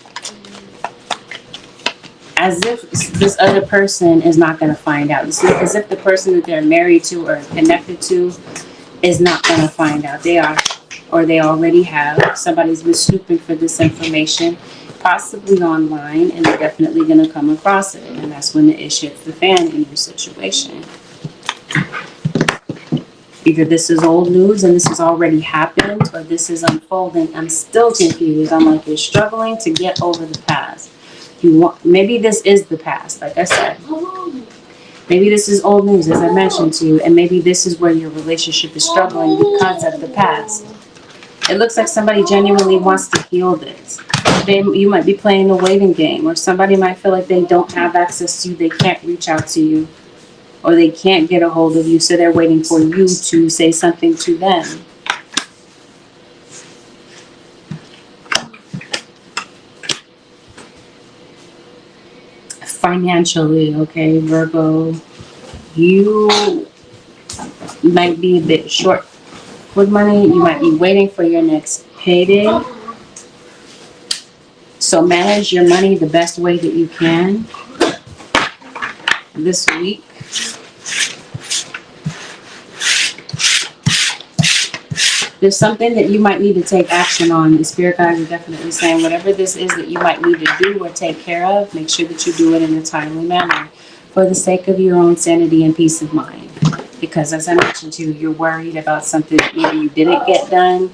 As if this other person is not going to find out. It's as if the person that they're married to or connected to is not going to find out. They are, or they already have. Somebody's been snooping for this information, possibly online, and they're definitely going to come across it. And that's when the ish hits the fan in your situation. Either this is old news and this has already happened, or this is unfolding. I'm still confused. I'm like, you're struggling to get over the past. Maybe this is the past, like I said. Maybe this is old news, as I mentioned to you, and maybe this is where your relationship is struggling because of the past. It looks like somebody genuinely wants to heal this. You might be playing a waiting game, or somebody might feel like they don't have access to you, they can't reach out to you, or they can't get a hold of you, so they're waiting for you to say something to them. Financially, okay, Virgo, you might be a bit short with money. You might be waiting for your next payday. So manage your money the best way that you can this week. There's something that you might need to take action on. The spirit guides are definitely saying whatever this is that you might need to do or take care of, make sure that you do it in a timely manner for the sake of your own sanity and peace of mind. Because as I mentioned to you, you're worried about something that either you didn't get done,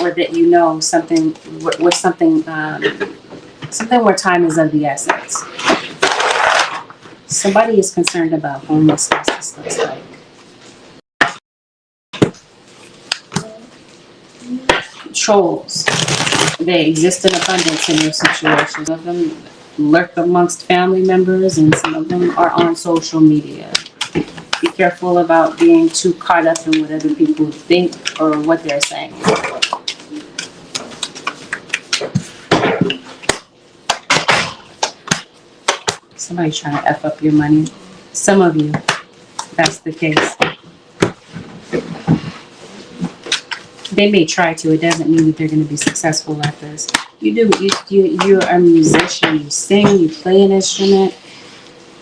or that you know something where something where time is of the essence. Somebody is concerned about homelessness, this looks like. Trolls. They exist in abundance in your situation. Some of them lurk amongst family members, and some of them are on social media. Be careful about being too caught up in what other people think or what they're saying. Somebody's trying to F up your money. Some of you, that's the case. They may try to. It doesn't mean that they're going to be successful at this. You do. You're a musician. You sing. You play an instrument.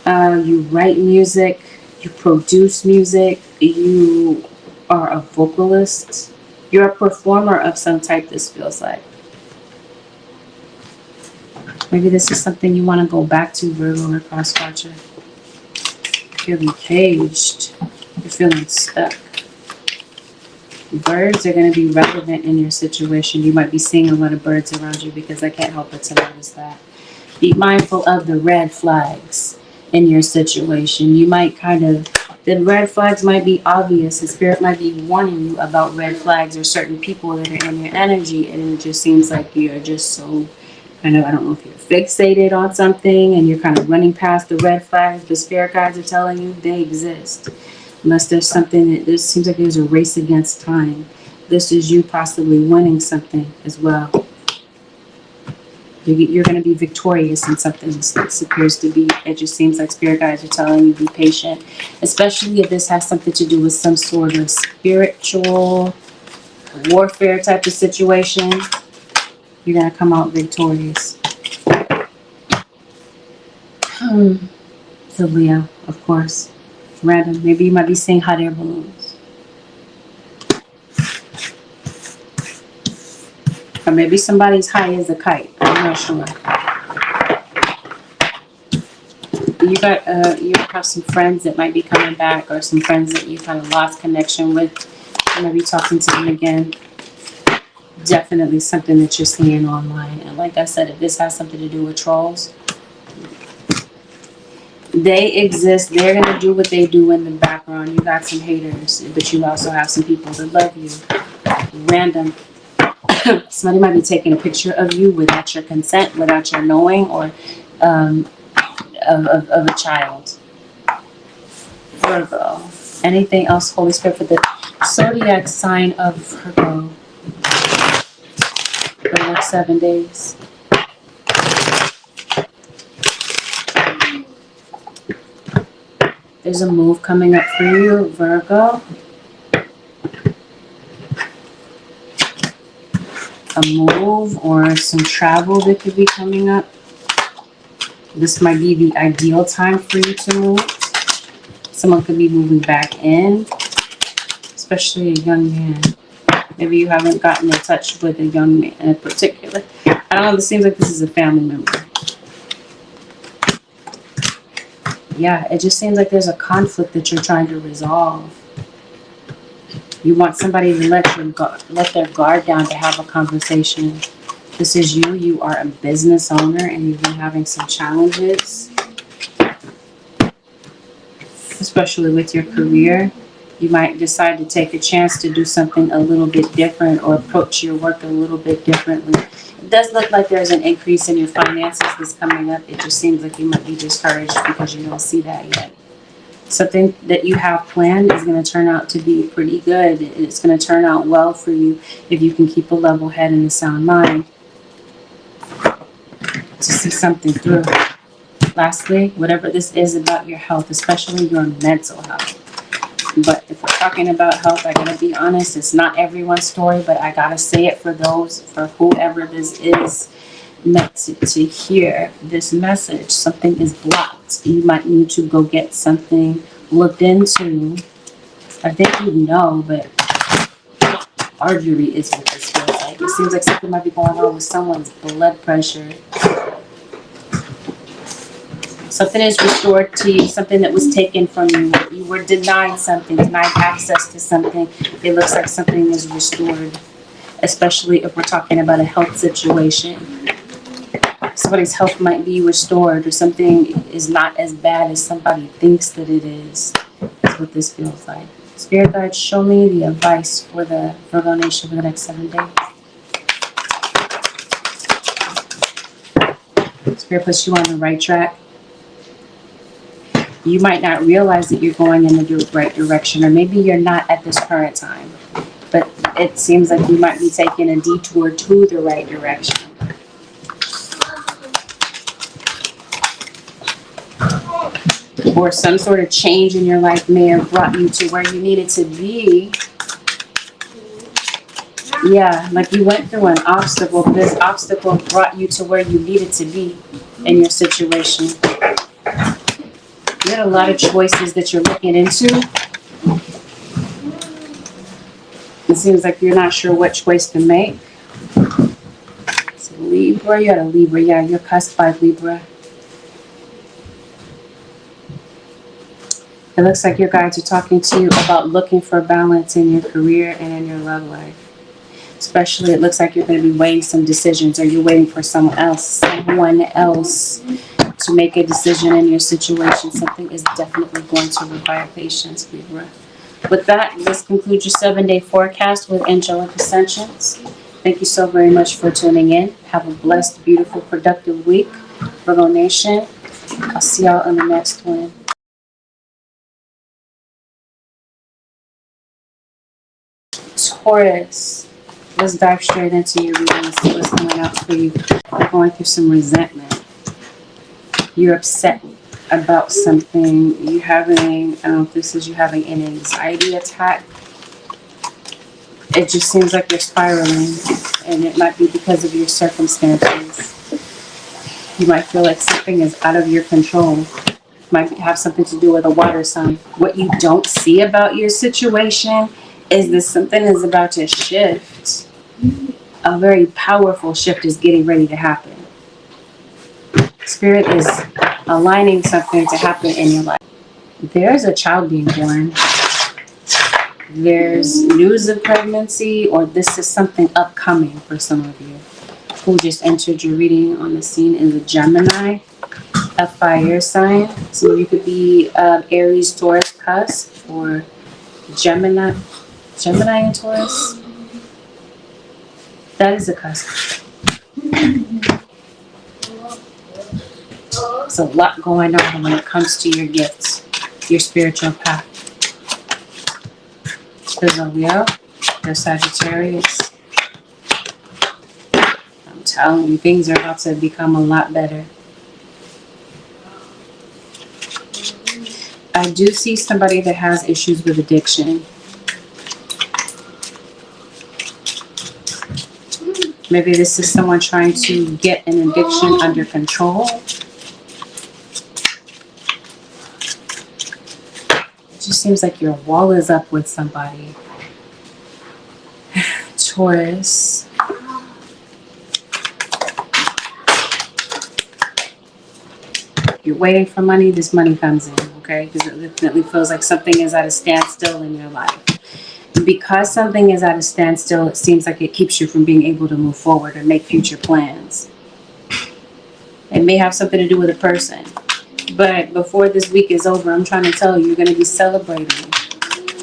You write music. You produce music. You are a vocalist. You're a performer of some type, this feels like. Maybe this is something you want to go back to, Virgo or cross watcher. You're feeling caged. You're feeling stuck. Birds are going to be relevant in your situation. You might be seeing a lot of birds around you because I can't help but to notice that. Be mindful of the red flags in your situation. You might the red flags might be obvious. The spirit might be warning you about red flags or certain people that are in your energy, and it just seems like you're just so I don't know if you're fixated on something and you're kind of running past the red flags, but spirit guides are telling you they exist. Unless there's something that this seems like there's a race against time. This is you possibly winning something as well. You're going to be victorious in something. This appears to be, it just seems like spirit guides are telling you be patient, especially if this has something to do with some sort of spiritual warfare type of situation. You're going to come out victorious. So Leo, of course. Random. Maybe you might be seeing hot air balloons. Or maybe somebody's high as a kite. I'm not sure. You have some friends that might be coming back, or some friends that you kind of lost connection with. You might be talking to them again. Definitely something that you're seeing online. And like I said, if this has something to do with trolls, they exist. They're going to do what they do in the background. You got some haters, but you also have some people that love you. Random. Somebody might be taking a picture of you without your consent, without your knowing, or of a child. Virgo. Anything else, Holy Spirit, for the zodiac sign of Virgo for the next 7 days? There's a move coming up for you, Virgo. A move or some travel that could be coming up. This might be the ideal time for you to move. Someone could be moving back in, especially a young man. Maybe you haven't gotten in touch with a young man in particular. I don't know, it seems like this is a family member. Yeah, it just seems like there's a conflict that you're trying to resolve. You want somebody to let their guard down to have a conversation. This is you. You are a business owner and you've been having some challenges, especially with your career. You might decide to take a chance to do something a little bit different or approach your work a little bit differently. It does look like there's an increase in your finances that's coming up. It just seems like you might be discouraged because you don't see that yet. Something that you have planned is going to turn out to be pretty good. It's going to turn out well for you if you can keep a level head and a sound mind to see something through. Lastly, whatever this is about your health, especially your mental health. But if we're talking about health, I gotta be honest, it's not everyone's story, but I gotta say it for whoever this is meant to hear this message. Something is blocked. You might need to go get something looked into. I think you know, but artery is what this feels like. It seems like something might be going on with someone's blood pressure. Something is restored to you, something that was taken from you. You were denied something, denied access to something. It looks like something is restored, especially if we're talking about a health situation. Somebody's health might be restored, or something is not as bad as somebody thinks that it is. That's what this feels like. Spirit guides, show me the advice for the Virgo Nation for the next 7 days. Spirit puts you on the right track. You might not realize that you're going in the right direction, or maybe you're not at this current time, but it seems like you might be taking a detour to the right direction. Or some sort of change in your life may have brought you to where you needed to be. Yeah, like you went through an obstacle. This obstacle brought you to where you needed to be in your situation. You had a lot of choices that you're looking into. It seems like you're not sure what choice to make. So Libra, you had a Libra. Yeah, you're cussed by Libra. It looks like your guides are talking to you about looking for balance in your career and in your love life. Especially, it looks like you're going to be weighing some decisions, or you're waiting for someone else to make a decision in your situation. Something is definitely going to require patience, Libra. With that, this concludes your 7-day forecast with Angelic Ascensions. Thank you so very much for tuning in. Have a blessed, beautiful, productive week, Virgo Nation. I'll see y'all in the next one. Taurus. Let's dive straight into your reading and see what's coming out for you. You're going through some resentment. You're upset about something. You're having, I don't know if this is you having an anxiety attack. It just seems like you're spiraling, and it might be because of your circumstances. You might feel like something is out of your control. It might have something to do with a water sign. What you don't see about your situation is that something is about to shift. A very powerful shift is getting ready to happen. Spirit is aligning something to happen in your life. There's a child being born. There's news of pregnancy, or this is something upcoming for some of you who just entered your reading. On the scene is a Gemini, a fire sign. So you could be Aries, Taurus, cusp, or Gemini and Taurus. That is a cusp. There's a lot going on when it comes to your gifts, your spiritual path. There's a Leo, there's Sagittarius. I'm telling you, things are about to become a lot better. I do see somebody that has issues with addiction. Maybe this is someone trying to get an addiction under control. It just seems like your wall is up with somebody. Taurus. You're waiting for money, this money comes in, okay? Because it definitely feels like something is at a standstill in your life. Because something is at a standstill, it seems like it keeps you from being able to move forward or make future plans. It may have something to do with a person. But before this week is over, I'm trying to tell you, you're going to be celebrating.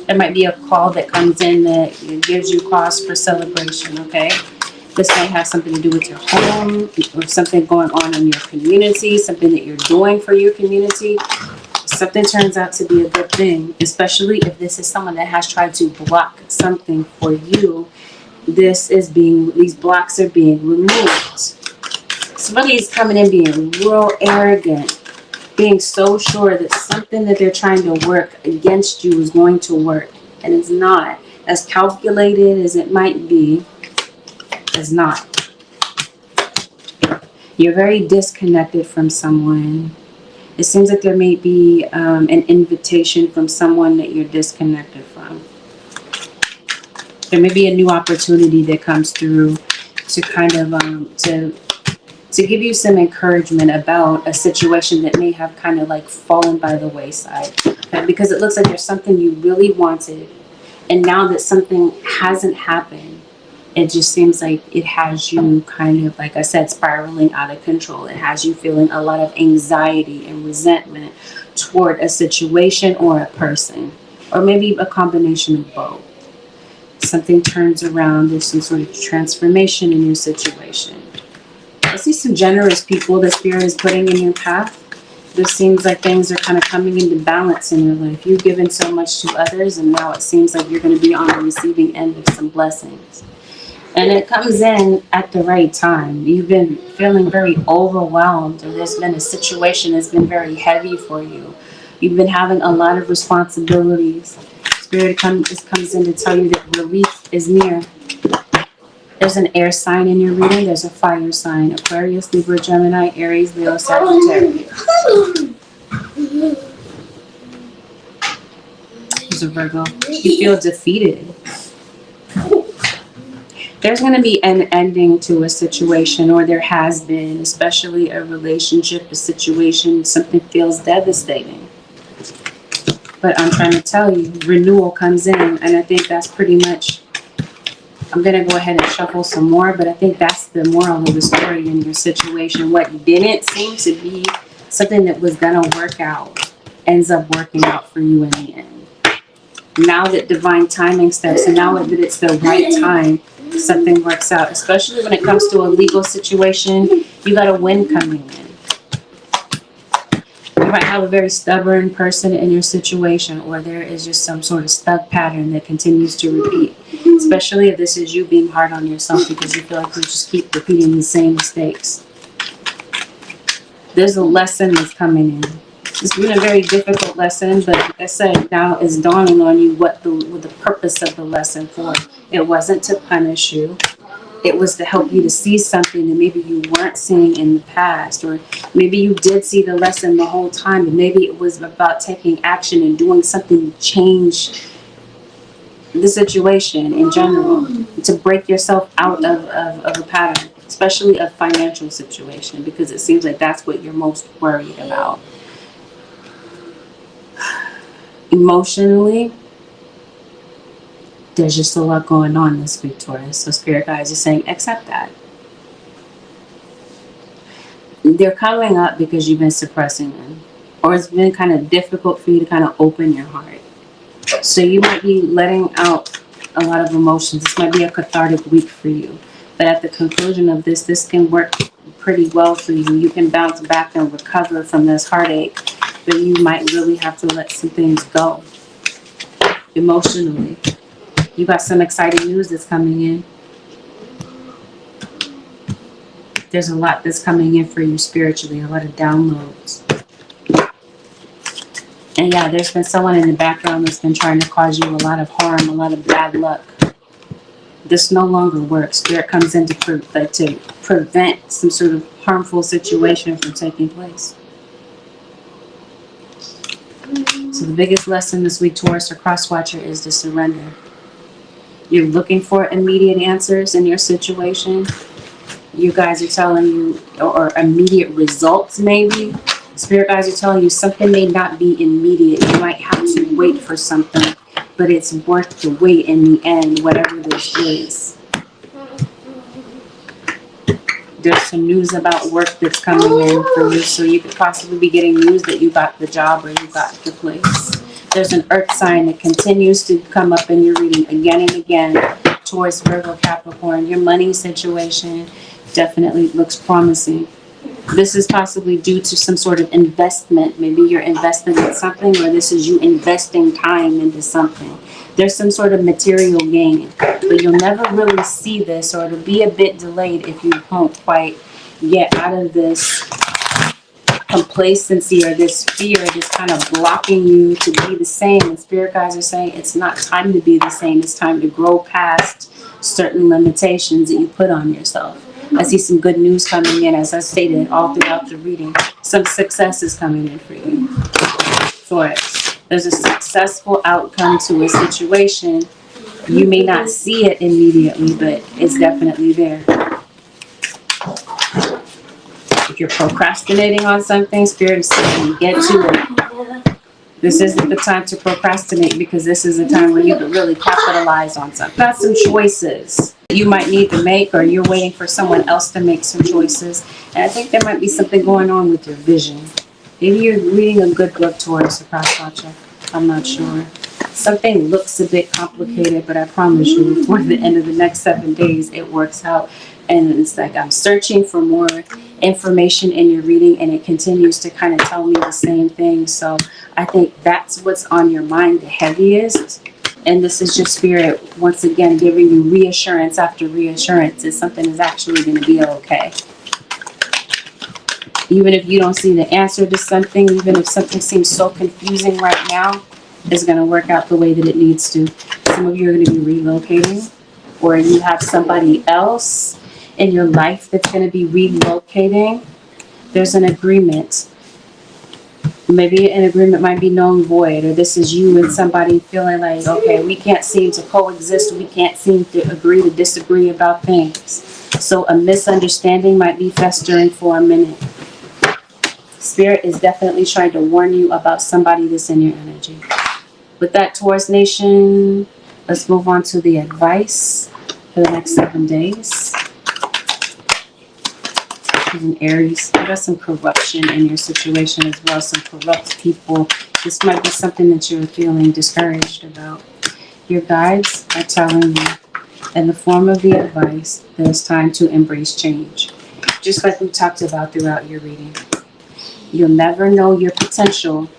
There might be a call that comes in that gives you cause for celebration, okay? This might have something to do with your home, or something going on in your community, something that you're doing for your community. Something turns out to be a good thing, especially if this is someone that has tried to block something for you. These blocks are being removed. Somebody is coming in being real arrogant, being so sure that something that they're trying to work against you is going to work, and it's not. As calculated as it might be, it's not. You're very disconnected from someone. It seems like there may be an invitation from someone that you're disconnected from. There may be a new opportunity that comes through to kind of to give you some encouragement about a situation that may have kind of like fallen by the wayside. Okay? Because it looks like there's something you really wanted, and now that something hasn't happened, it just seems like it has you kind of, like I said, spiraling out of control. It has you feeling a lot of anxiety and resentment toward a situation or a person, or maybe a combination of both. Something turns around. There's some sort of transformation in your situation. I see some generous people that Spirit is putting in your path. This seems like things are kind of coming into balance in your life. You've given so much to others, and now it seems like you're going to be on the receiving end of some blessings. And it comes in at the right time. You've been feeling very overwhelmed, or there's been a situation that's been very heavy for you. You've been having a lot of responsibilities. Spirit comes in to tell you that relief is near. There's an air sign in your reading. There's a fire sign. Aquarius, Libra, Gemini, Aries, Leo, Sagittarius. There's a Virgo. You feel defeated. There's going to be an ending to a situation, or there has been, especially a relationship, a situation, something feels devastating. But I'm trying to tell you, renewal comes in, and I think that's pretty much, I'm going to go ahead and shuffle some more, but I think that's the moral of the story in your situation. What didn't seem to be something that was going to work out ends up working out for you in the end. Now that divine timing steps, and now that it's the right time, something works out. Especially when it comes to a legal situation, you got a win coming in. You might have a very stubborn person in your situation, or there is just some sort of stuck pattern that continues to repeat. Especially if this is you being hard on yourself because you feel like you just keep repeating the same mistakes. There's a lesson that's coming in. It's been a very difficult lesson, but like I said, now it's dawning on you what the purpose of the lesson for. It wasn't to punish you. It was to help you to see something that maybe you weren't seeing in the past, or maybe you did see the lesson the whole time, but maybe it was about taking action and doing something to change the situation in general, to break yourself out of a pattern, especially a financial situation, because it seems like that's what you're most worried about. Emotionally, there's just a lot going on this week, Taurus. So Spirit guides are saying, accept that. They're coming up because you've been suppressing them, or it's been kind of difficult for you to kind of open your heart. So you might be letting out a lot of emotions. This might be a cathartic week for you. But at the conclusion of this can work pretty well for you. You can bounce back and recover from this heartache, but you might really have to let some things go emotionally. You got some exciting news that's coming in. There's a lot that's coming in for you spiritually, a lot of downloads. And yeah, there's been someone in the background that's been trying to cause you a lot of harm, a lot of bad luck. This no longer works. Spirit comes in to prevent some sort of harmful situation from taking place. So the biggest lesson this week, Taurus or Crosswatcher, is to surrender. You're looking for immediate answers in your situation. You guys are telling you, or immediate results maybe. Spirit guides are telling you something may not be immediate. You might have to wait for something, but it's worth the wait in the end, whatever this is. There's some news about work that's coming in for you, so you could possibly be getting news that you got the job or you got the place. There's an earth sign that continues to come up in your reading again and again. Taurus, Virgo, Capricorn. Your money situation definitely looks promising. This is possibly due to some sort of investment. Maybe you're investing in something, or this is you investing time into something. There's some sort of material gain, but you'll never really see this, or it'll be a bit delayed if you don't quite get out of this complacency or this fear that's kind of blocking you to be the same. And Spirit guides are saying it's not time to be the same. It's time to grow past certain limitations that you put on yourself. I see some good news coming in, as I stated all throughout the reading. Some success is coming in for you. Taurus, there's a successful outcome to a situation. You may not see it immediately, but it's definitely there. If you're procrastinating on something, Spirit is saying get to it. This isn't the time to procrastinate, because this is a time where you can really capitalize on something. Got some choices you might need to make, or you're waiting for someone else to make some choices. And I think there might be something going on with your vision. Maybe you're reading a good book, Taurus or Crosswatcher. I'm not sure. Something looks a bit complicated, but I promise you, before the end of the next 7 days, it works out. And it's like I'm searching for more information in your reading, and it continues to kind of tell me the same thing. So I think that's what's on your mind the heaviest. And this is just Spirit, once again, giving you reassurance after reassurance that something is actually going to be okay. Even if you don't see the answer to something, even if something seems so confusing right now, it's going to work out the way that it needs to. Some of you are going to be relocating. or you have somebody else in your life that's going to be relocating, there's an agreement. Maybe an agreement might be null and void, or this is you and somebody feeling like, okay, we can't seem to coexist, we can't seem to agree to disagree about things. So a misunderstanding might be festering for a minute. Spirit is definitely trying to warn you about somebody that's in your energy. With that, Taurus Nation, let's move on to the advice for the next 7 days. And Aries, you got some corruption in your situation as well, some corrupt people. This might be something that you're feeling discouraged about. Your guides are telling you, in the form of the advice, that it's time to embrace change. Just like we talked about throughout your reading. You'll never know your potential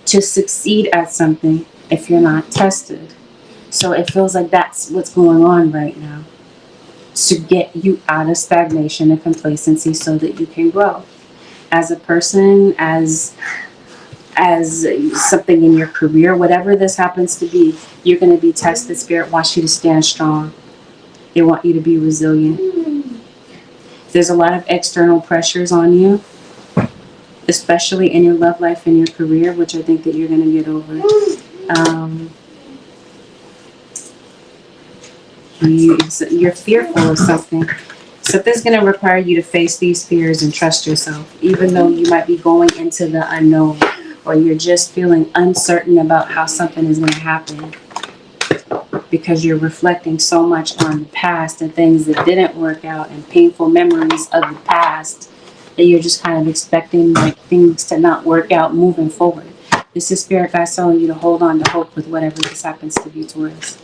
to succeed at something if you're not tested. So it feels like that's what's going on right now, to get you out of stagnation and complacency so that you can grow as a person, as something in your career, whatever this happens to be. You're going to be tested. Spirit wants you to stand strong. They want you to be resilient. There's a lot of external pressures on you, especially in your love life and your career, which I think that you're going to get over. You're fearful of something. So this is going to require you to face these fears and trust yourself, even though you might be going into the unknown, or you're just feeling uncertain about how something is going to happen, because you're reflecting so much on the past and things that didn't work out and painful memories of the past, that you're just kind of expecting like things to not work out moving forward. This is Spirit guys telling you to hold on to hope with whatever this happens to be, Taurus.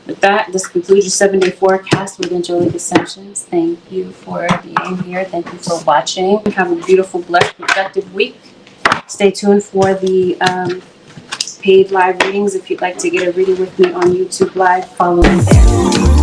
With that, this concludes your 7-day forecast with Angelic Ascensions. Thank you for being here. Thank you for watching. Have a beautiful, blessed, productive week. Stay tuned for the paid live readings. If you'd like to get a reading with me on YouTube Live, follow me there.